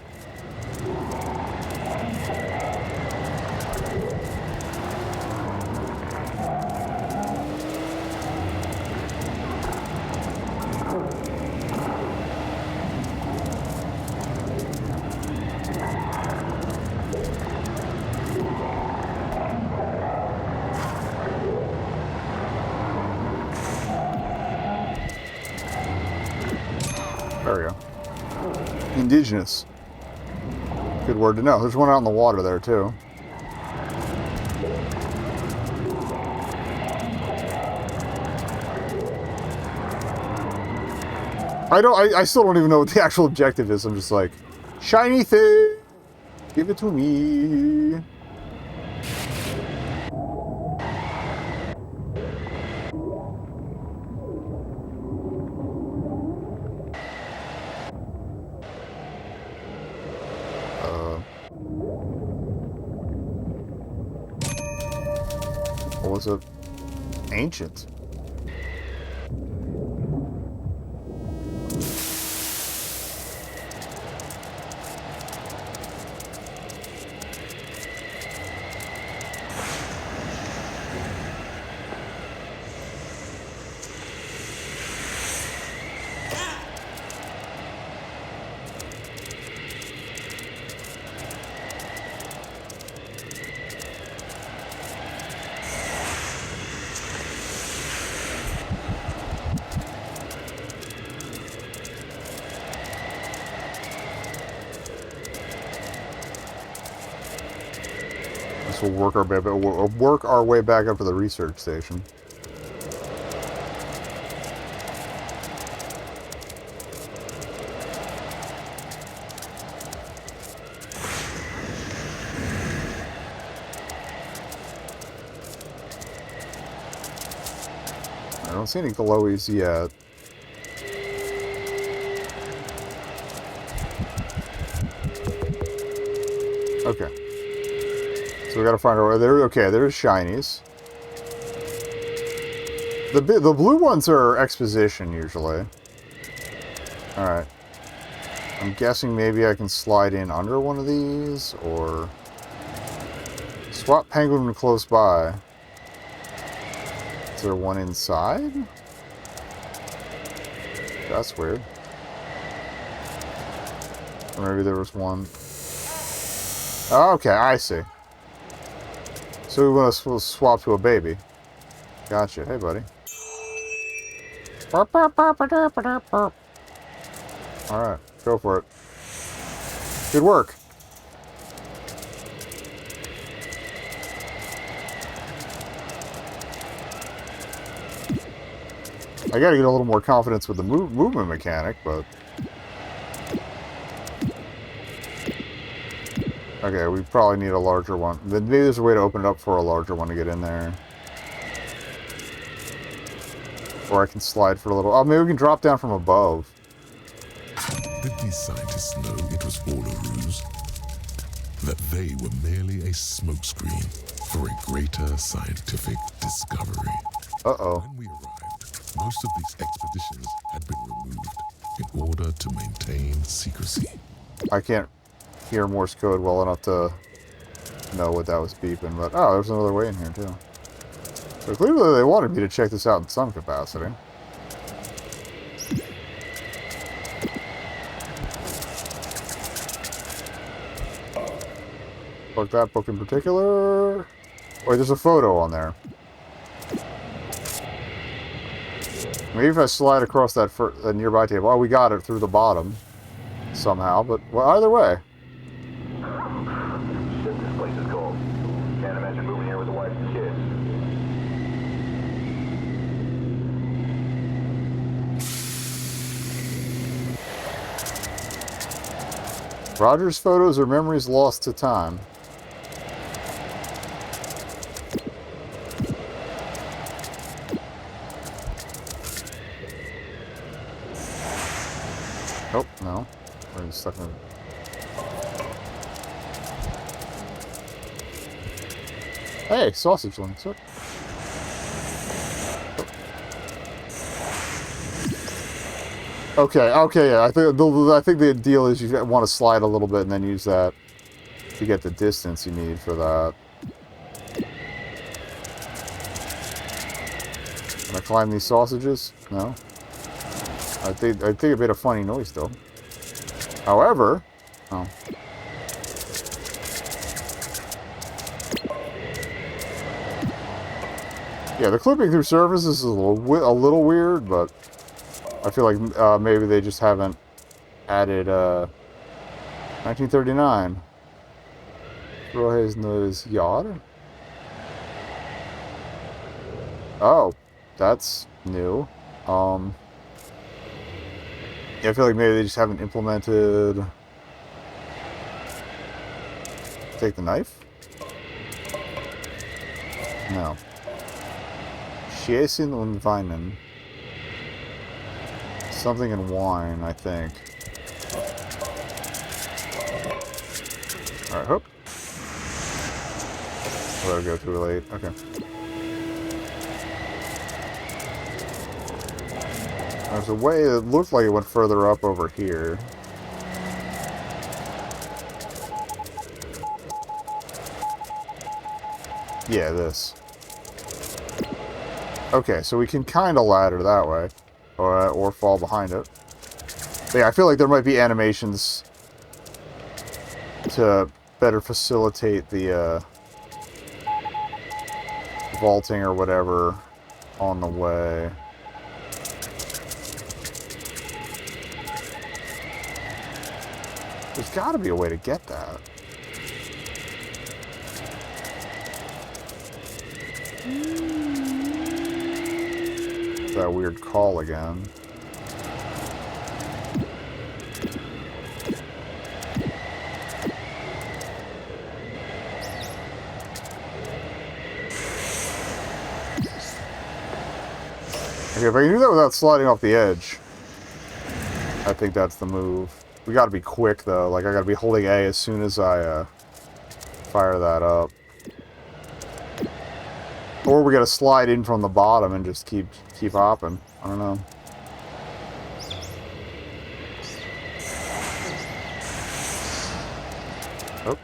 There we go. Indigenous. Good word to know. There's one out in the water there, too. I still don't even know what the actual objective is. I'm just like, shiny thing! Give it to me! What was it? Ancient. We'll work our way back up to the research station. I don't see any glowies yet. Okay. So we gotta find our way there. Okay, there's shinies. The blue ones are exposition usually. All right. I'm guessing maybe I can slide in under one of these or swap penguin close by. Is there one inside? That's weird. Or maybe there was one. Oh, okay, I see. So we want to swap to a baby. Gotcha. Hey, buddy. Alright, go for it. Good work. I gotta get a little more confidence with the movement mechanic, but... Okay, we probably need a larger one. Then maybe there's a way to open it up for a larger one to get in there. Or I can slide for a little... Oh, maybe we can drop down from above. Did these scientists know it was all a ruse? That they were merely a smokescreen for a greater scientific discovery? Uh-oh. When we arrived, most of these expeditions had been removed in order to maintain secrecy. I can't hear Morse code well enough to know what that was beeping, but... Oh, there's another way in here, too. So clearly they wanted me to check this out in some capacity. Fuck that book in particular. Wait, there's a photo on there. Maybe if I slide across that nearby table. Oh, we got it through the bottom. Somehow, but well, either way. Shit, this place is cold. Can't imagine moving here with a wife and kids. Roger's photos are memories lost to time. Oh, no. We're stuck in... Hey, sausage links. What? Okay, yeah. I think the deal is you want to slide a little bit and then use that to get the distance you need for that. Can I climb these sausages? No. I think it made a funny noise though. However, oh. Yeah, the clipping through surfaces is a little weird, but I feel like maybe they just haven't added 1939. Rohes knows yard. Oh, that's new. Yeah, I feel like maybe they just haven't implemented. Take the knife? No. Schießen und Weinen. Something in wine, I think. Alright, hook. Let it go too late. Okay. There's a way that looked like it went further up over here. Yeah, this. Okay, so we can kind of ladder that way. Or fall behind it. But yeah, I feel like there might be animations to better facilitate the vaulting or whatever on the way. There's got to be a way to get that. That weird call again. Okay, if I can do that without sliding off the edge, I think that's the move. We gotta be quick though, like I gotta be holding A as soon as I fire that up. Or we gotta slide in from the bottom and just keep hopping. I don't know. Oh.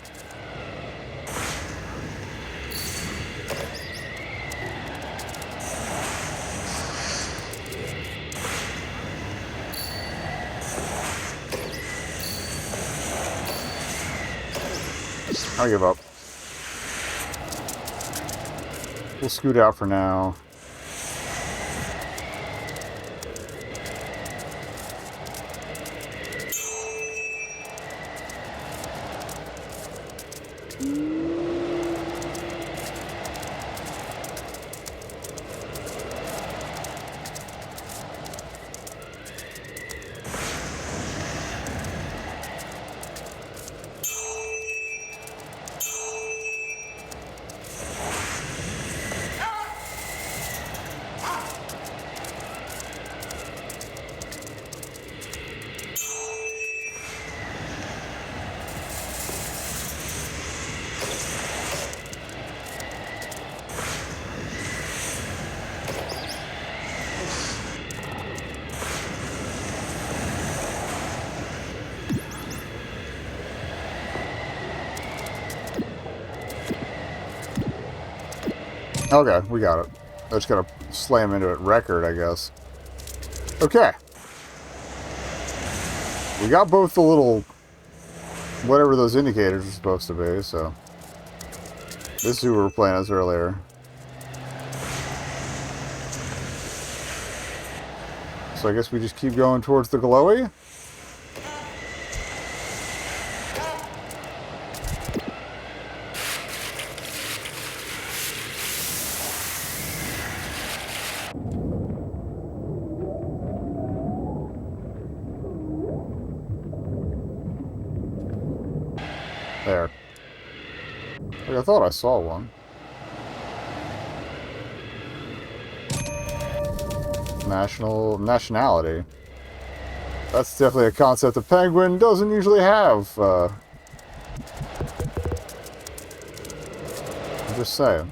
I'll give up. We'll scoot out for now. Okay, we got it. I just gotta slam into it. Record, I guess. Okay. We got both the little... whatever those indicators are supposed to be, so... This is who we were playing as earlier. So I guess we just keep going towards the glowy. There. Like, I thought I saw one. Nationality. That's definitely a concept the penguin doesn't usually have. I'm just saying.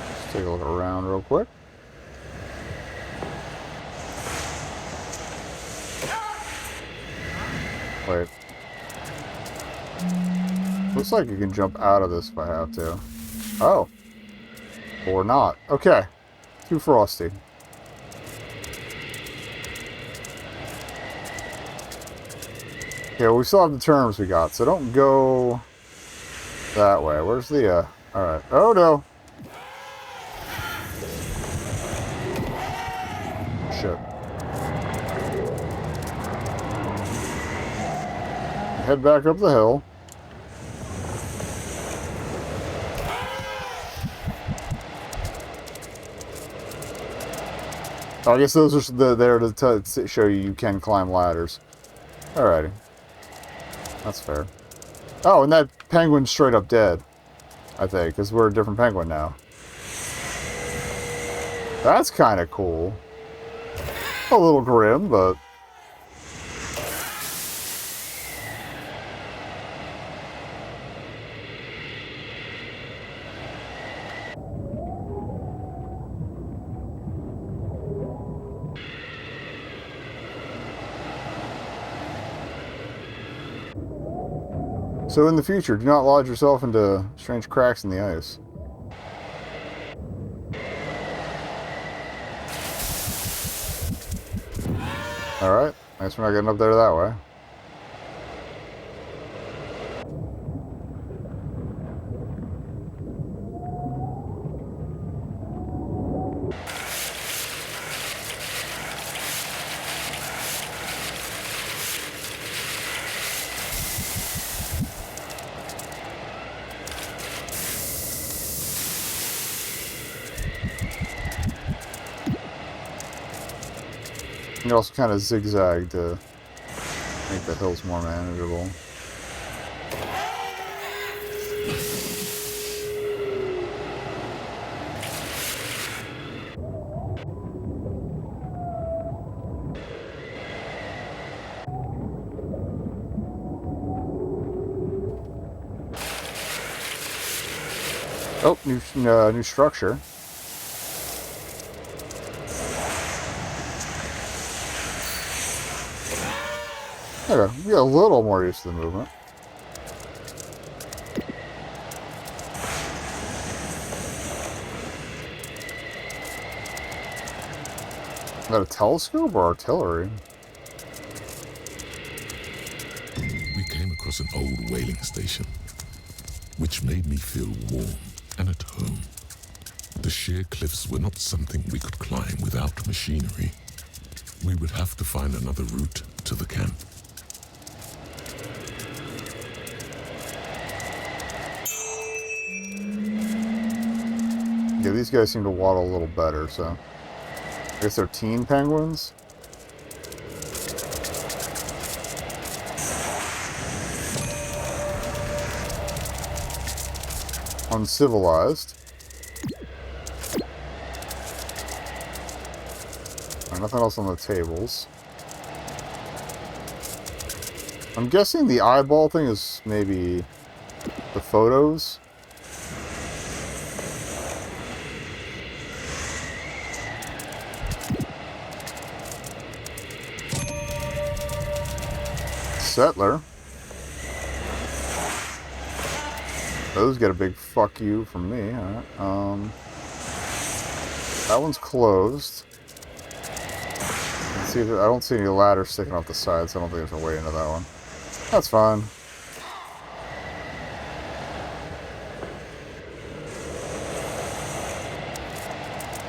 Let's take a look around real quick. Wait. Looks like you can jump out of this if I have to. Oh. Or not. Okay. Too frosty. Yeah, well, we still have the terms we got, so don't go that way. Where's the, alright. Oh, no. Shit. Head back up the hill. Oh, I guess those are there to show you can climb ladders. Alrighty. That's fair. Oh, and that penguin's straight up dead. I think, because we're a different penguin now. That's kind of cool. A little grim, but... So in the future, do not lodge yourself into strange cracks in the ice. Alright, I guess we're not getting up there that way. You can also kind of zigzag to make the hills more manageable. Oh, new structure. Okay, we get a little more used to the movement. Is that a telescope or artillery? We came across an old whaling station, which made me feel warm and at home. The sheer cliffs were not something we could climb without machinery. We would have to find another route to the camp. Yeah, these guys seem to waddle a little better, so... I guess they're teen penguins? Uncivilized. Nothing else on the tables. I'm guessing the eyeball thing is maybe the photos. settler. Those get a big fuck you from me. Alright. That one's closed. Let's see if I don't see any ladders sticking off the sides, so I don't think there's a way into that one. That's fine.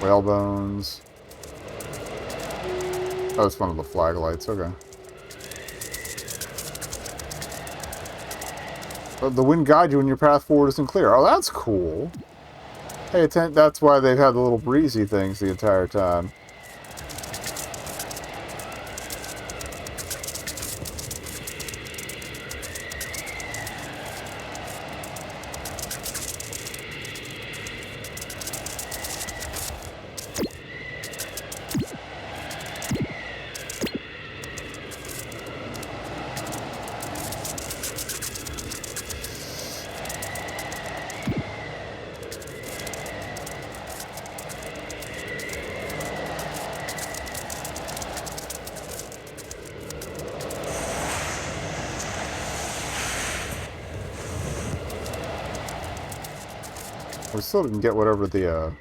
Whale bones. Oh, it's one of the flag lights. Okay. But the wind guides you when your path forward isn't clear. Oh, that's cool. Hey, that's why they've had the little breezy things the entire time. We still didn't get whatever the,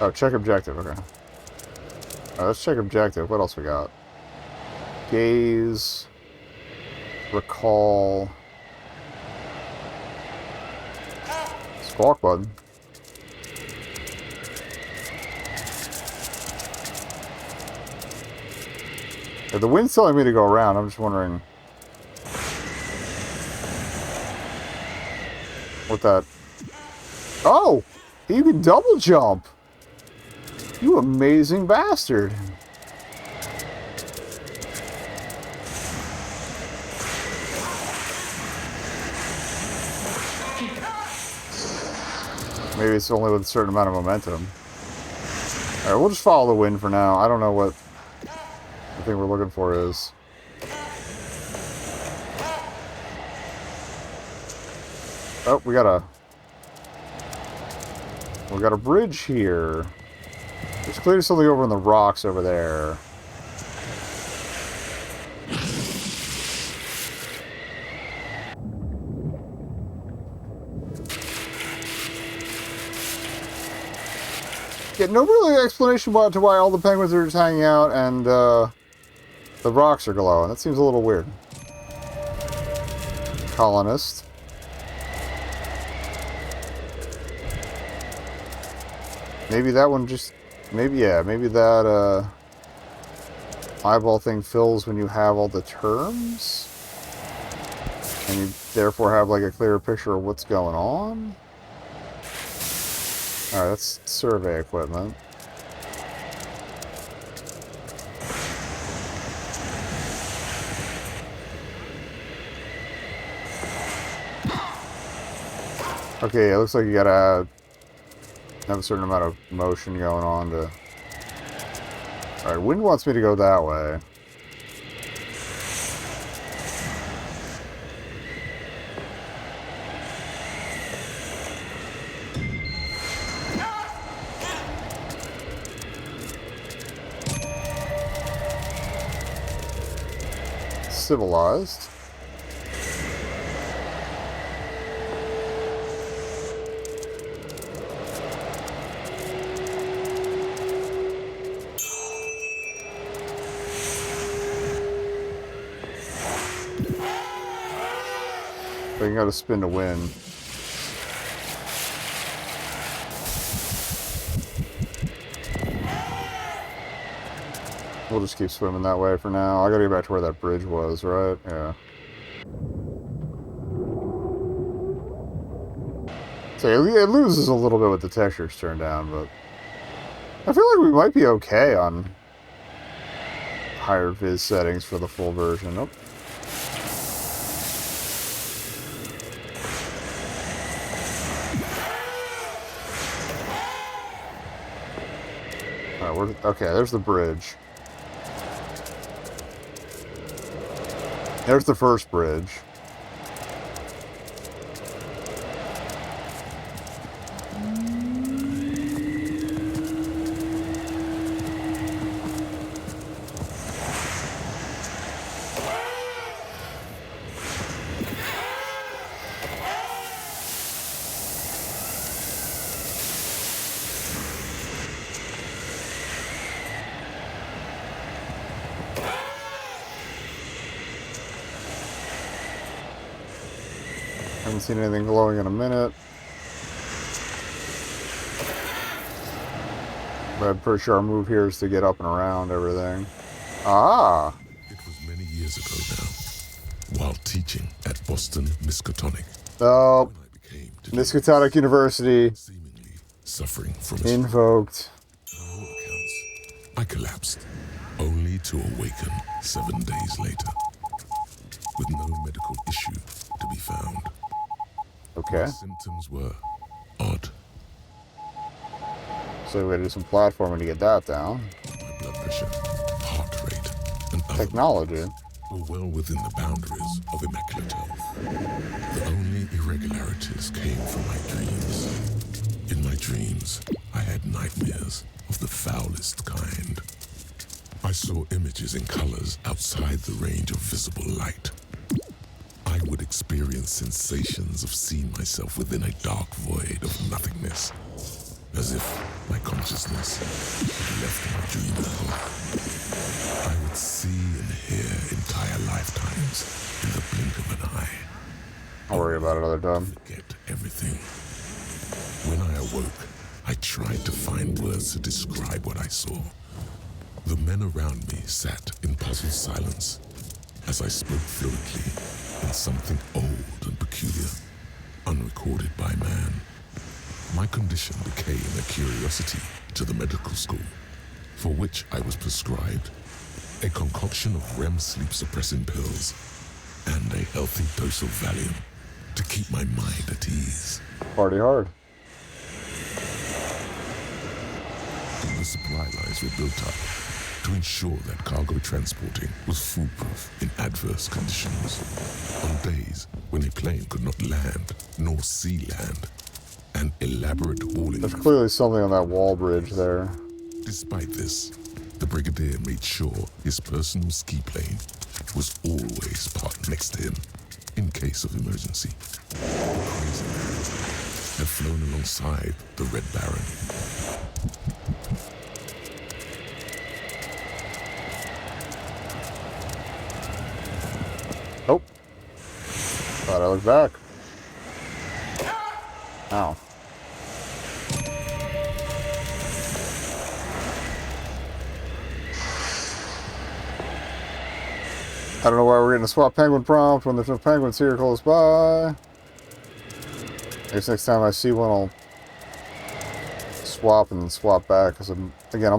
Oh, check objective, okay. Let's check objective. What else we got? Gaze. Recall. Squawk button. Yeah, the wind's telling me to go around. I'm just wondering what that... Oh! You can double jump! You amazing bastard! Maybe it's only with a certain amount of momentum. Alright, we'll just follow the wind for now. I don't know what the thing we're looking for is. Oh, we got a bridge here. There's clearly something over in the rocks over there. Yeah, no really explanation to why all the penguins are just hanging out and the rocks are glowing. That seems a little weird. Colonist. Maybe that one just... Maybe, yeah, maybe that eyeball thing fills when you have all the terms? And you therefore have like a clearer picture of what's going on? Alright, that's survey equipment. Okay, it looks like you gotta have a certain amount of motion going on to... Alright, wind wants me to go that way. Civilized. So you gotta spin to win. We'll just keep swimming that way for now. I gotta get back to where that bridge was, right? Yeah. So it loses a little bit with the textures turned down, but I feel like we might be okay on higher viz settings for the full version. Nope. Alright, okay, there's the bridge. There's the first bridge. Haven't seen anything glowing in a minute. But I'm pretty sure our move here is to get up and around everything. Ah! It was many years ago now, while teaching at Boston Miskatonic, Oh, when I became Miskatonic University seemingly suffering from a invoked. By all accounts, I collapsed, only to awaken 7 days later, with no medical issue to be found. Okay. My symptoms were odd. So we gotta do some platforming to get that down. My blood pressure, heart rate, and other Technology. were well within the boundaries of immaculate health. The only irregularities came from my dreams. In my dreams, I had nightmares of the foulest kind. I saw images in colors outside the range of visible light. I would experience sensations of seeing myself within a dark void of nothingness, as if my consciousness had left my dream world. I would see and hear entire lifetimes in the blink of an eye. I'll worry about it another time. Forget everything. When I awoke, I tried to find words to describe what I saw. The men around me sat in puzzled silence as I spoke fluently in something old and peculiar, unrecorded by man. My condition became a curiosity to the medical school, for which I was prescribed a concoction of REM sleep suppressing pills and a healthy dose of Valium to keep my mind at ease. Party hard. The supply lines were built up to ensure that cargo transporting was foolproof in adverse conditions. On days when a plane could not land nor sea land, an elaborate hauling. There's clearly something on that wall bridge there. Despite this, the Brigadier made sure his personal ski plane was always parked next to him in case of emergency. The crazy man had flown alongside the Red Baron. Oh. Thought I looked back. Ow. I don't know why we're getting a swap penguin prompt when there's no penguins here close by. I guess next time I see one, I'll swap and then swap back. Because I'm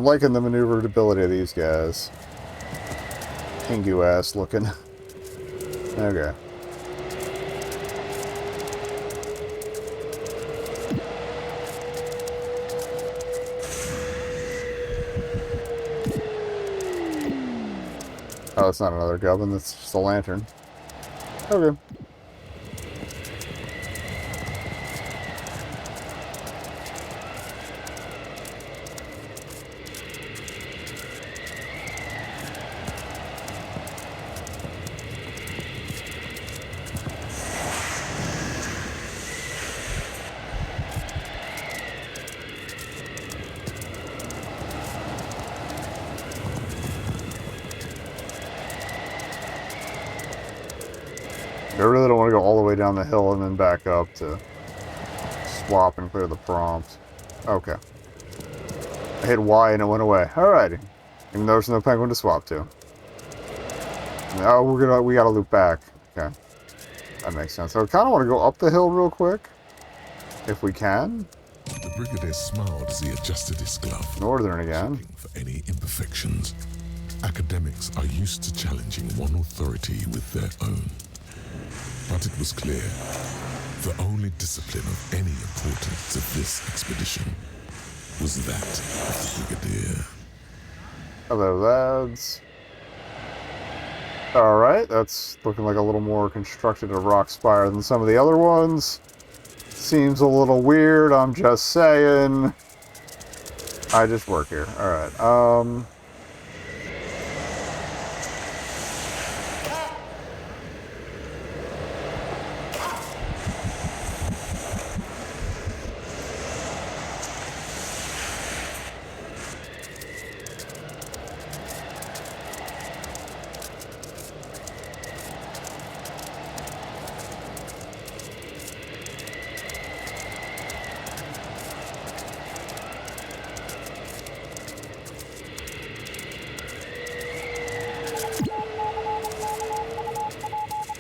liking the maneuverability of these guys. Pingu ass looking. Okay. Oh, it's not another gubbin, that's just a lantern. Okay. I really don't want to go all the way down the hill and then back up to swap and clear the prompt. Okay. I hit Y and it went away. Alrighty. Even though there's no penguin to swap to. Now we gotta loop back. Okay. That makes sense. So I kinda wanna go up the hill real quick. If we can. The Brigadier smiled as he adjusted his glove. Northern again. Checking for any imperfections. Academics are used to challenging one authority with their own. But it was clear, the only discipline of any importance to this expedition was that of the Brigadier. Hello, lads. Alright, that's looking like a little more constructed of rock spire than some of the other ones. Seems a little weird, I'm just saying. I just work here. Alright,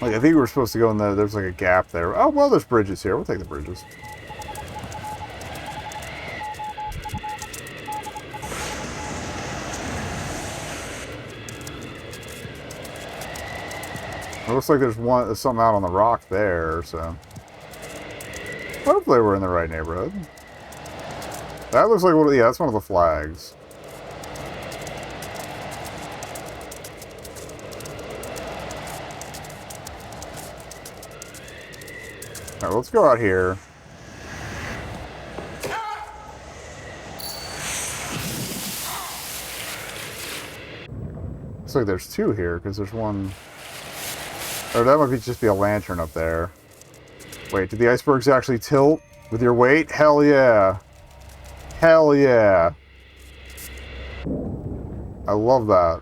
Like, I think we were supposed to go in there. There's like a gap there. Oh, well, there's bridges here. We'll take the bridges. It looks like there's something out on the rock there, so... Hopefully we're in the right neighborhood. That looks like yeah, that's one of the flags. Alright, let's go out here. Looks like there's two here, because there's one... Or that might just be a lantern up there. Wait, did the icebergs actually tilt with your weight? Hell yeah. Hell yeah. I love that.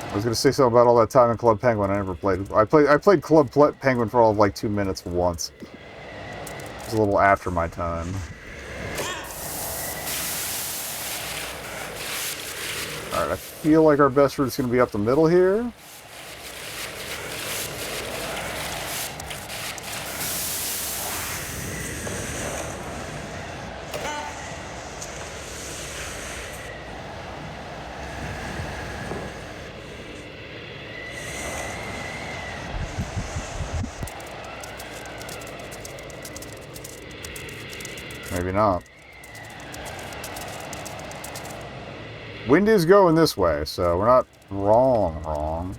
I was gonna say something about all that time in Club Penguin. I never played. I played Club Penguin for all of like 2 minutes once. It was a little after my time. Alright, I feel like our best route is going to be up the middle here. Maybe not. Wind is going this way, so we're not wrong.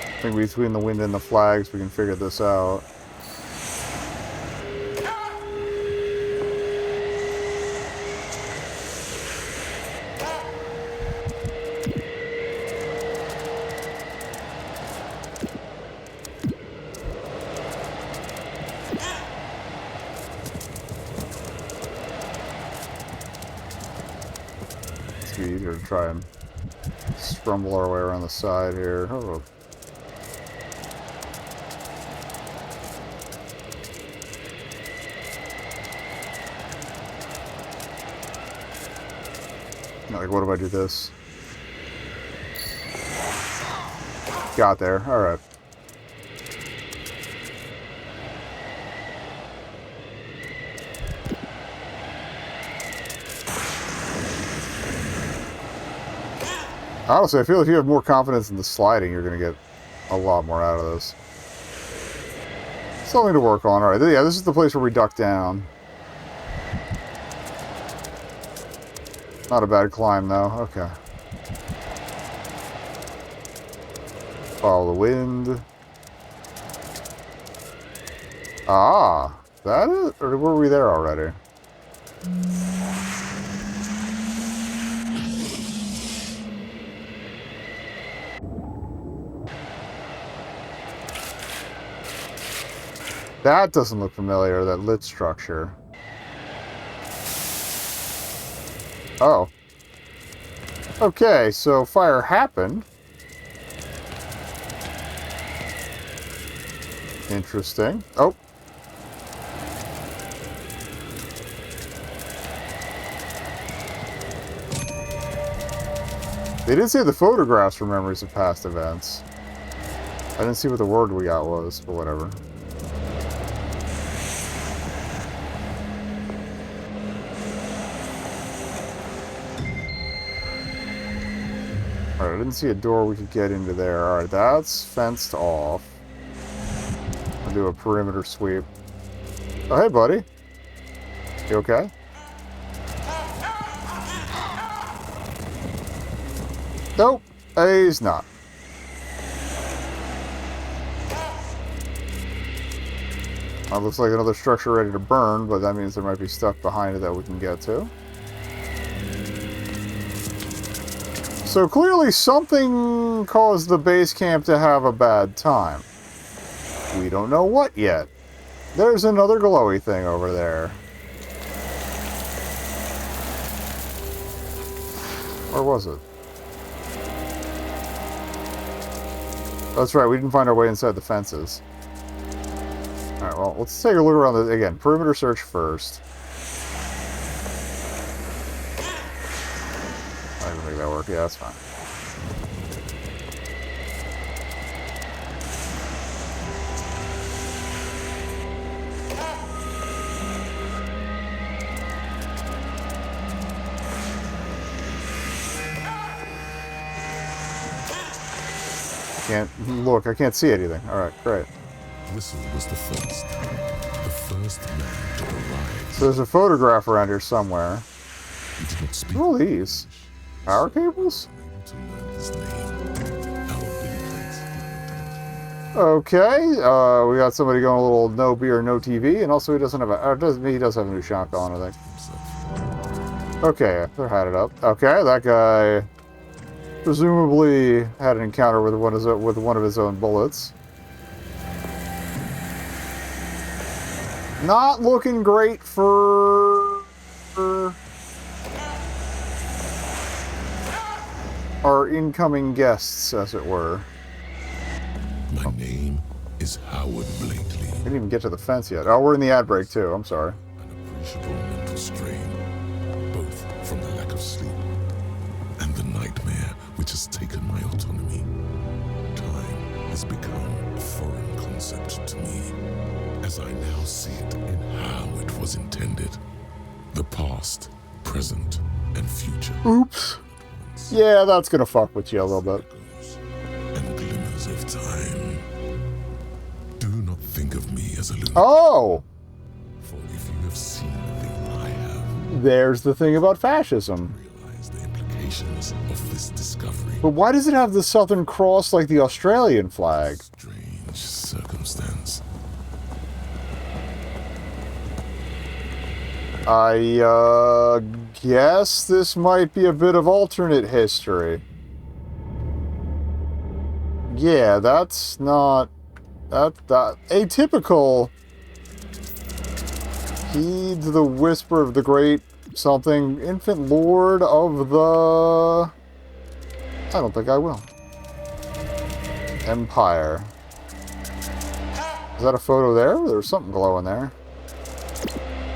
I think between the wind and the flags, we can figure this out. It's easier to try and scrumble our way around the side here. Oh. Like, what if I do this? Got there. Alright. Honestly, I feel if you have more confidence in the sliding, you're going to get a lot more out of this. Something to work on. Alright, yeah, this is the place where we duck down. Not a bad climb, though. Okay. Follow the wind. Ah! That it? Or were we there already? That doesn't look familiar, that lit structure. Oh. Okay, so fire happened. Interesting. Oh. They did say the photographs were memories of past events. I didn't see what the word we got was, but whatever. Alright, I didn't see a door we could get into there. Alright, that's fenced off. I'll do a perimeter sweep. Oh, hey, buddy. You okay? Nope, he's not. Looks like another structure ready to burn, but that means there might be stuff behind it that we can get to. So clearly something caused the base camp to have a bad time. We don't know what yet. There's another glowy thing over there. Where was it? That's right, we didn't find our way inside the fences. Alright, well, let's take a look around again. Perimeter search first. make that work. Yeah, that's fine. Can't look. I can't see anything. All right, great. Whistle was the first man to arrive. So there's a photograph around here somewhere. He did not speak. What are these? Power cables? To learn his name, our blueprints. Okay. We got somebody going a little no beer, no TV, and also he doesn't have a. He does have a new shotgun, I think. Okay, they're had it up. Okay, that guy presumably had an encounter with one of his own bullets. Not looking great for our incoming guests, as it were. My name is Howard Blakely. Didn't even get to the fence yet. Oh, we're in the ad break too. I'm sorry. An appreciable mental strain, both from the lack of sleep and the nightmare which has taken my autonomy. Time has become a foreign concept to me, as I now see it in how it was intended. The past, present, and future. Oops. Yeah, that's gonna fuck with you a little bit. And glimmers of time. Do not think of me as a lunatic. Oh! For if you have seen the thing I have, There's the thing about fascism. realize the implications of this discovery. But why does it have the Southern Cross like the Australian flag? Strange circumstance. I guess this might be a bit of alternate history. Yeah, that's not that atypical. Heed the whisper of the great something infant lord of the. I don't think I will. Empire. Is that a photo there? There's something glowing there.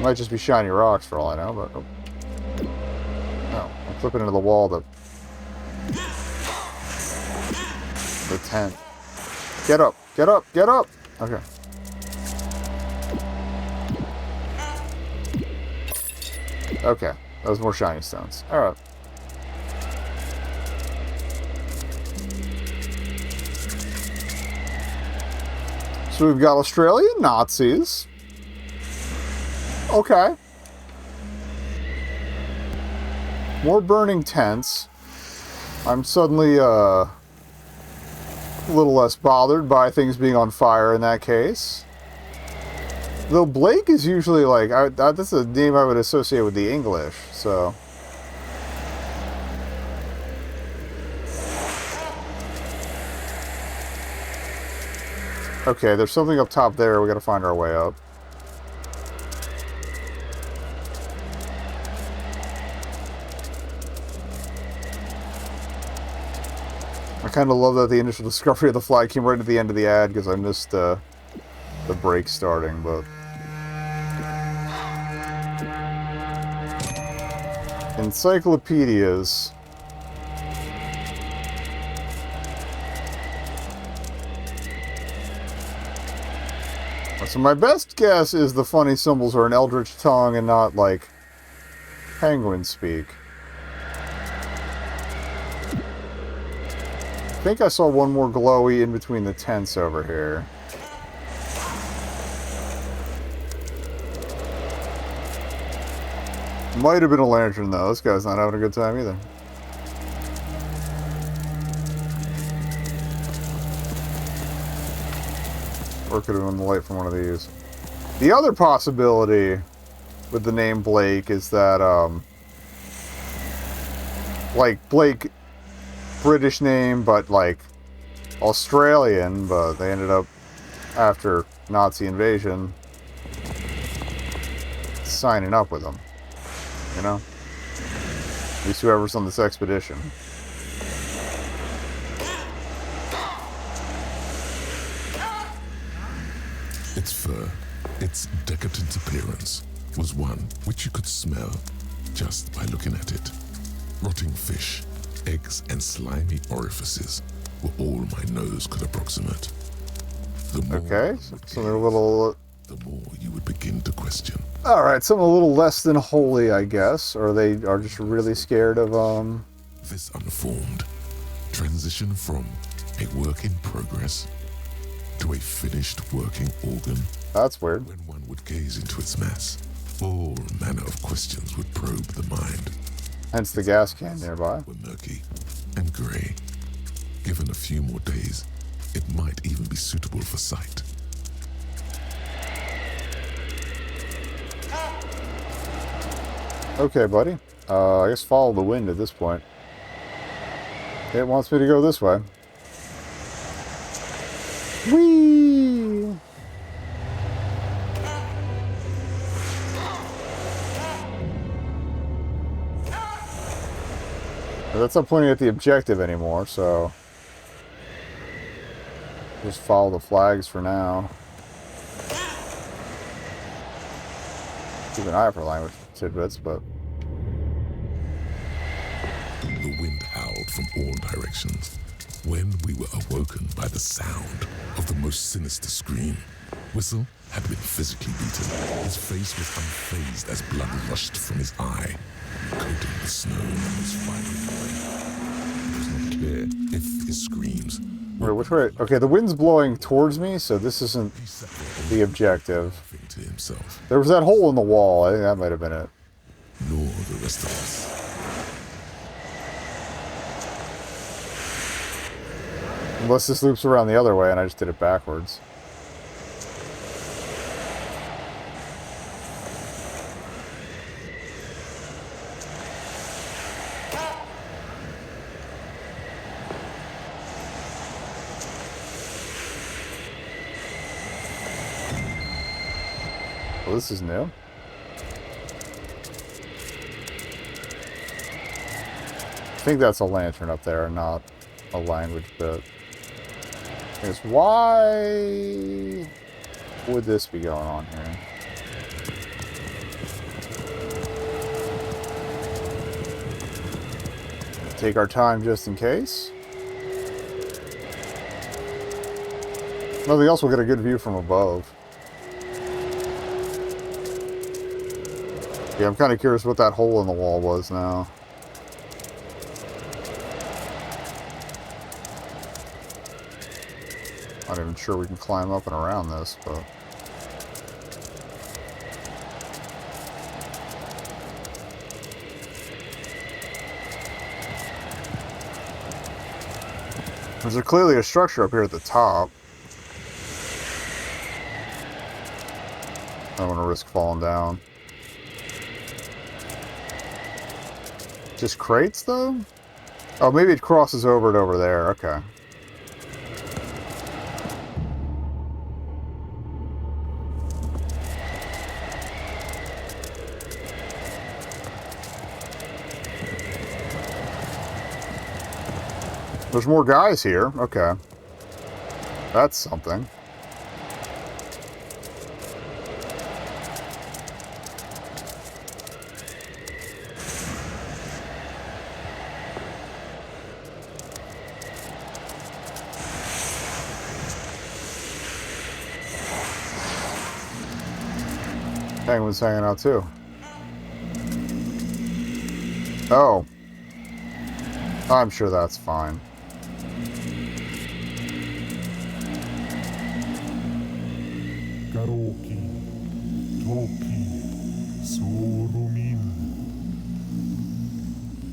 Might just be shiny rocks for all I know, but... No, I'm flipping into the wall the tent. Get up! Get up! Get up! Okay. Okay, that was more shiny stones. Alright. So we've got Australian Nazis. Okay. More burning tents. I'm suddenly a little less bothered by things being on fire in that case. Though Blake is usually like, that's a name I would associate with the English, so. Okay, there's something up top there. We gotta find our way up. I kind of love that the initial discovery of the flag came right at the end of the ad because I missed the break starting, but... Encyclopedias. So my best guess is the funny symbols are an eldritch tongue and not, like, penguin speak. I think I saw one more glowy in between the tents over here. Might have been a lantern, though. This guy's not having a good time either. Or could have been the light from one of these. The other possibility with the name Blake is that, like, Blake, British name, but, like, Australian, but they ended up, after Nazi invasion, signing up with them. You know? At least whoever's on this expedition. Its fur, its decadent appearance, was one which you could smell just by looking at it. Rotting fish, eggs and slimy orifices were all my nose could approximate. The more Okay, you would so they're a gaze, little... the more you would begin to question. Alright, something a little less than holy, I guess. Or they are just really scared of, This unformed transition from a work in progress to a finished working organ. That's weird. When one would gaze into its mass, all manner of questions would probe the mind. Hence the gas can nearby. Were murky and grey. Given a few more days, it might even be suitable for sight. Okay, buddy. I guess follow the wind at this point. It wants me to go this way. Whee! That's not pointing at the objective anymore, so... just follow the flags for now. Keep an eye out for language tidbits, but... The wind howled from all directions. When we were awoken by the sound of the most sinister scream, Whistle had been physically beaten. His face was unfazed as blood rushed from his eye, coating the snow that was finally. It was not clear if his screams Wait, which way? Okay, the wind's blowing towards me, so this isn't the objective. laughing to himself, There was that hole in the wall. I think that might have been it. nor the rest of us. Unless this loops around the other way and I just did it backwards. Well, this is new. I think that's a lantern up there, not a language bit. I guess why would this be going on here? Take our time just in case. Nothing else will get a good view from above. Yeah, I'm kind of curious what that hole in the wall was now. Not even sure we can climb up and around this, but... There's clearly a structure up here at the top. I don't want to risk falling down. Just crates, though? Oh, maybe it crosses over and over there. Okay. There's more guys here. Okay. That's something. Penguin's hanging out too. Oh. I'm sure that's fine.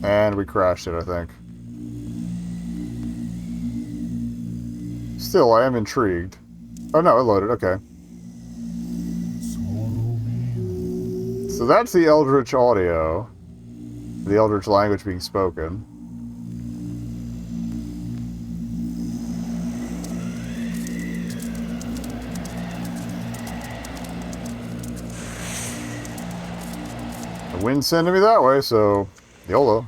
And we crashed it, I think. Still, I am intrigued. Oh no, it loaded, okay. So that's the Eldritch audio. The Eldritch language being spoken. The wind's sending me that way, so YOLO.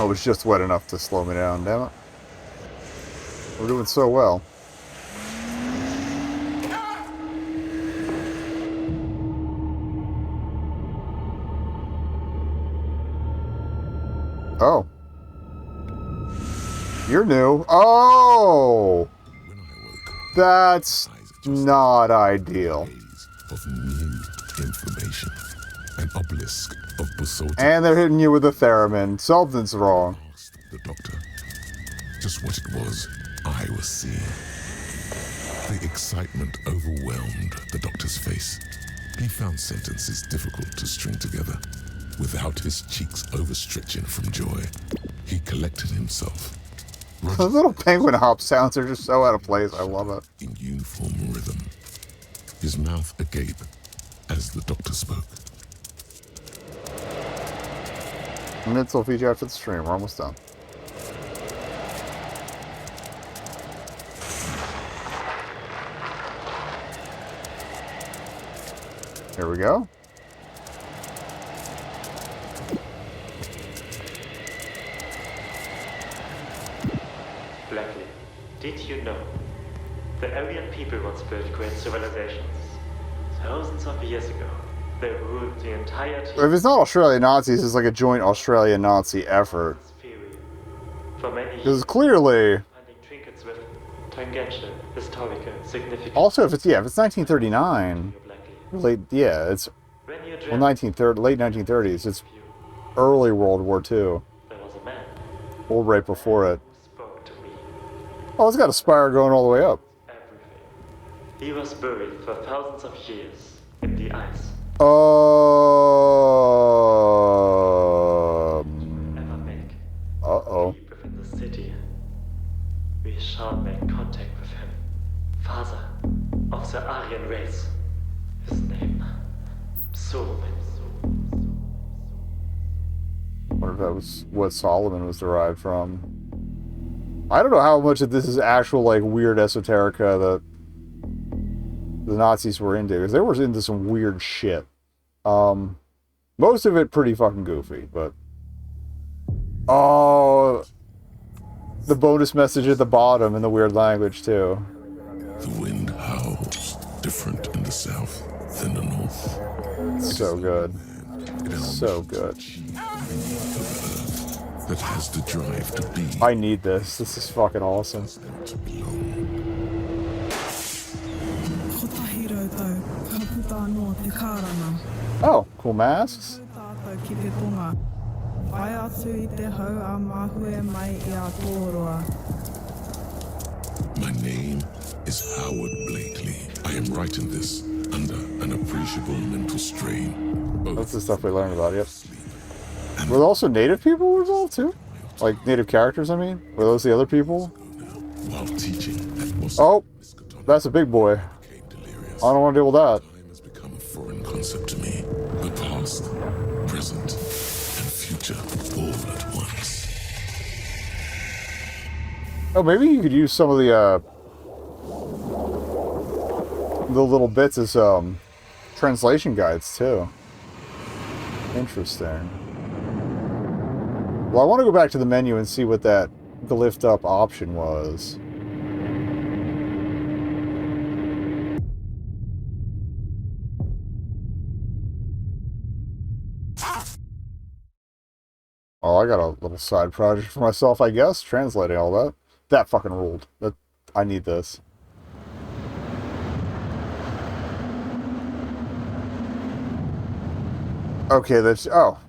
Oh, it was just wet enough to slow me down, damn it. We're doing so well. Oh. You're new. Oh! When I woke, That's eyes just not ideal. haze of new information. An obelisk of basalt. And they're hitting you with a theremin. Something's wrong. Asked the doctor just what it was I was seeing. The excitement overwhelmed the doctor's face. He found sentences difficult to string together without his cheeks overstretching from joy. He collected himself. The little penguin hop sounds are just so out of place. I love it. In uniform rhythm, his mouth agape as the doctor spoke. Minutes will feature after the stream. We're almost done. Here we go. Blackley, did you know? The Aryan people once built great civilizations. Thousands of years ago, they ruled the entirety If it's not Australian Nazis, it's like a joint Australian Nazi effort. of this period. For many Because years, clearly, finding trinkets with tangential historical significance. also if it's 1939, Blackley, it's when you well, dreamt 1930, late 1930s. It's of you, early World War II, there was a man or right before it. who spoke to me. Oh, it's got a spire going all the way up. Everything. He was buried for thousands of years in the ice. Ever make Uh-oh. deep within the city. We shall make contact with him. Father of the Aryan race. His name, Solomon. I wonder if that was what Solomon was derived from. I don't know how much of this is actual, like, weird esoterica that the Nazis were into, because they were into some weird shit. Most of it pretty fucking goofy, but... Oh... The bonus message at the bottom in the weird language, too. The wind howls different in the south than the north. So good. It is So good. that has the drive to be I need this. This is fucking awesome. and to belong. Ko tahi rautou, ka puta anō te kārana. Oh, cool masks. Tātou ki te tonga. Whai atu I te hau a mahue mai I a tōroa. My name is Howard Blakely. I am writing this under an appreciable mental strain. That's Both the stuff we learned about, yep. and Were there also native people involved, too? Like, native characters, I mean? Were those the other people? while teaching at Oh, that's a big boy. became delirious. I don't want to deal with that. Time has become a foreign concept to me. The past, present, and future all at once. Oh, maybe you could use some of the little bits as, translation guides, too. Interesting. Well, I want to go back to the menu and see what that glyphed up option was. Oh, I got a little side project for myself, I guess, translating all that. That fucking ruled. I need this. Okay, that's... Oh.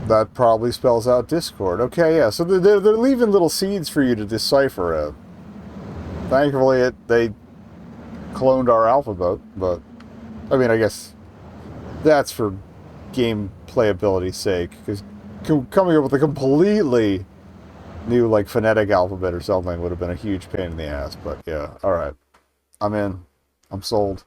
That probably spells out Discord. Okay, yeah, so they're leaving little seeds for you to decipher it. Thankfully, they cloned our alphabet, but... I mean, I guess that's for game playability's sake, because coming up with a completely new, like, phonetic alphabet or something would have been a huge pain in the ass, but yeah, alright. I'm in. I'm sold.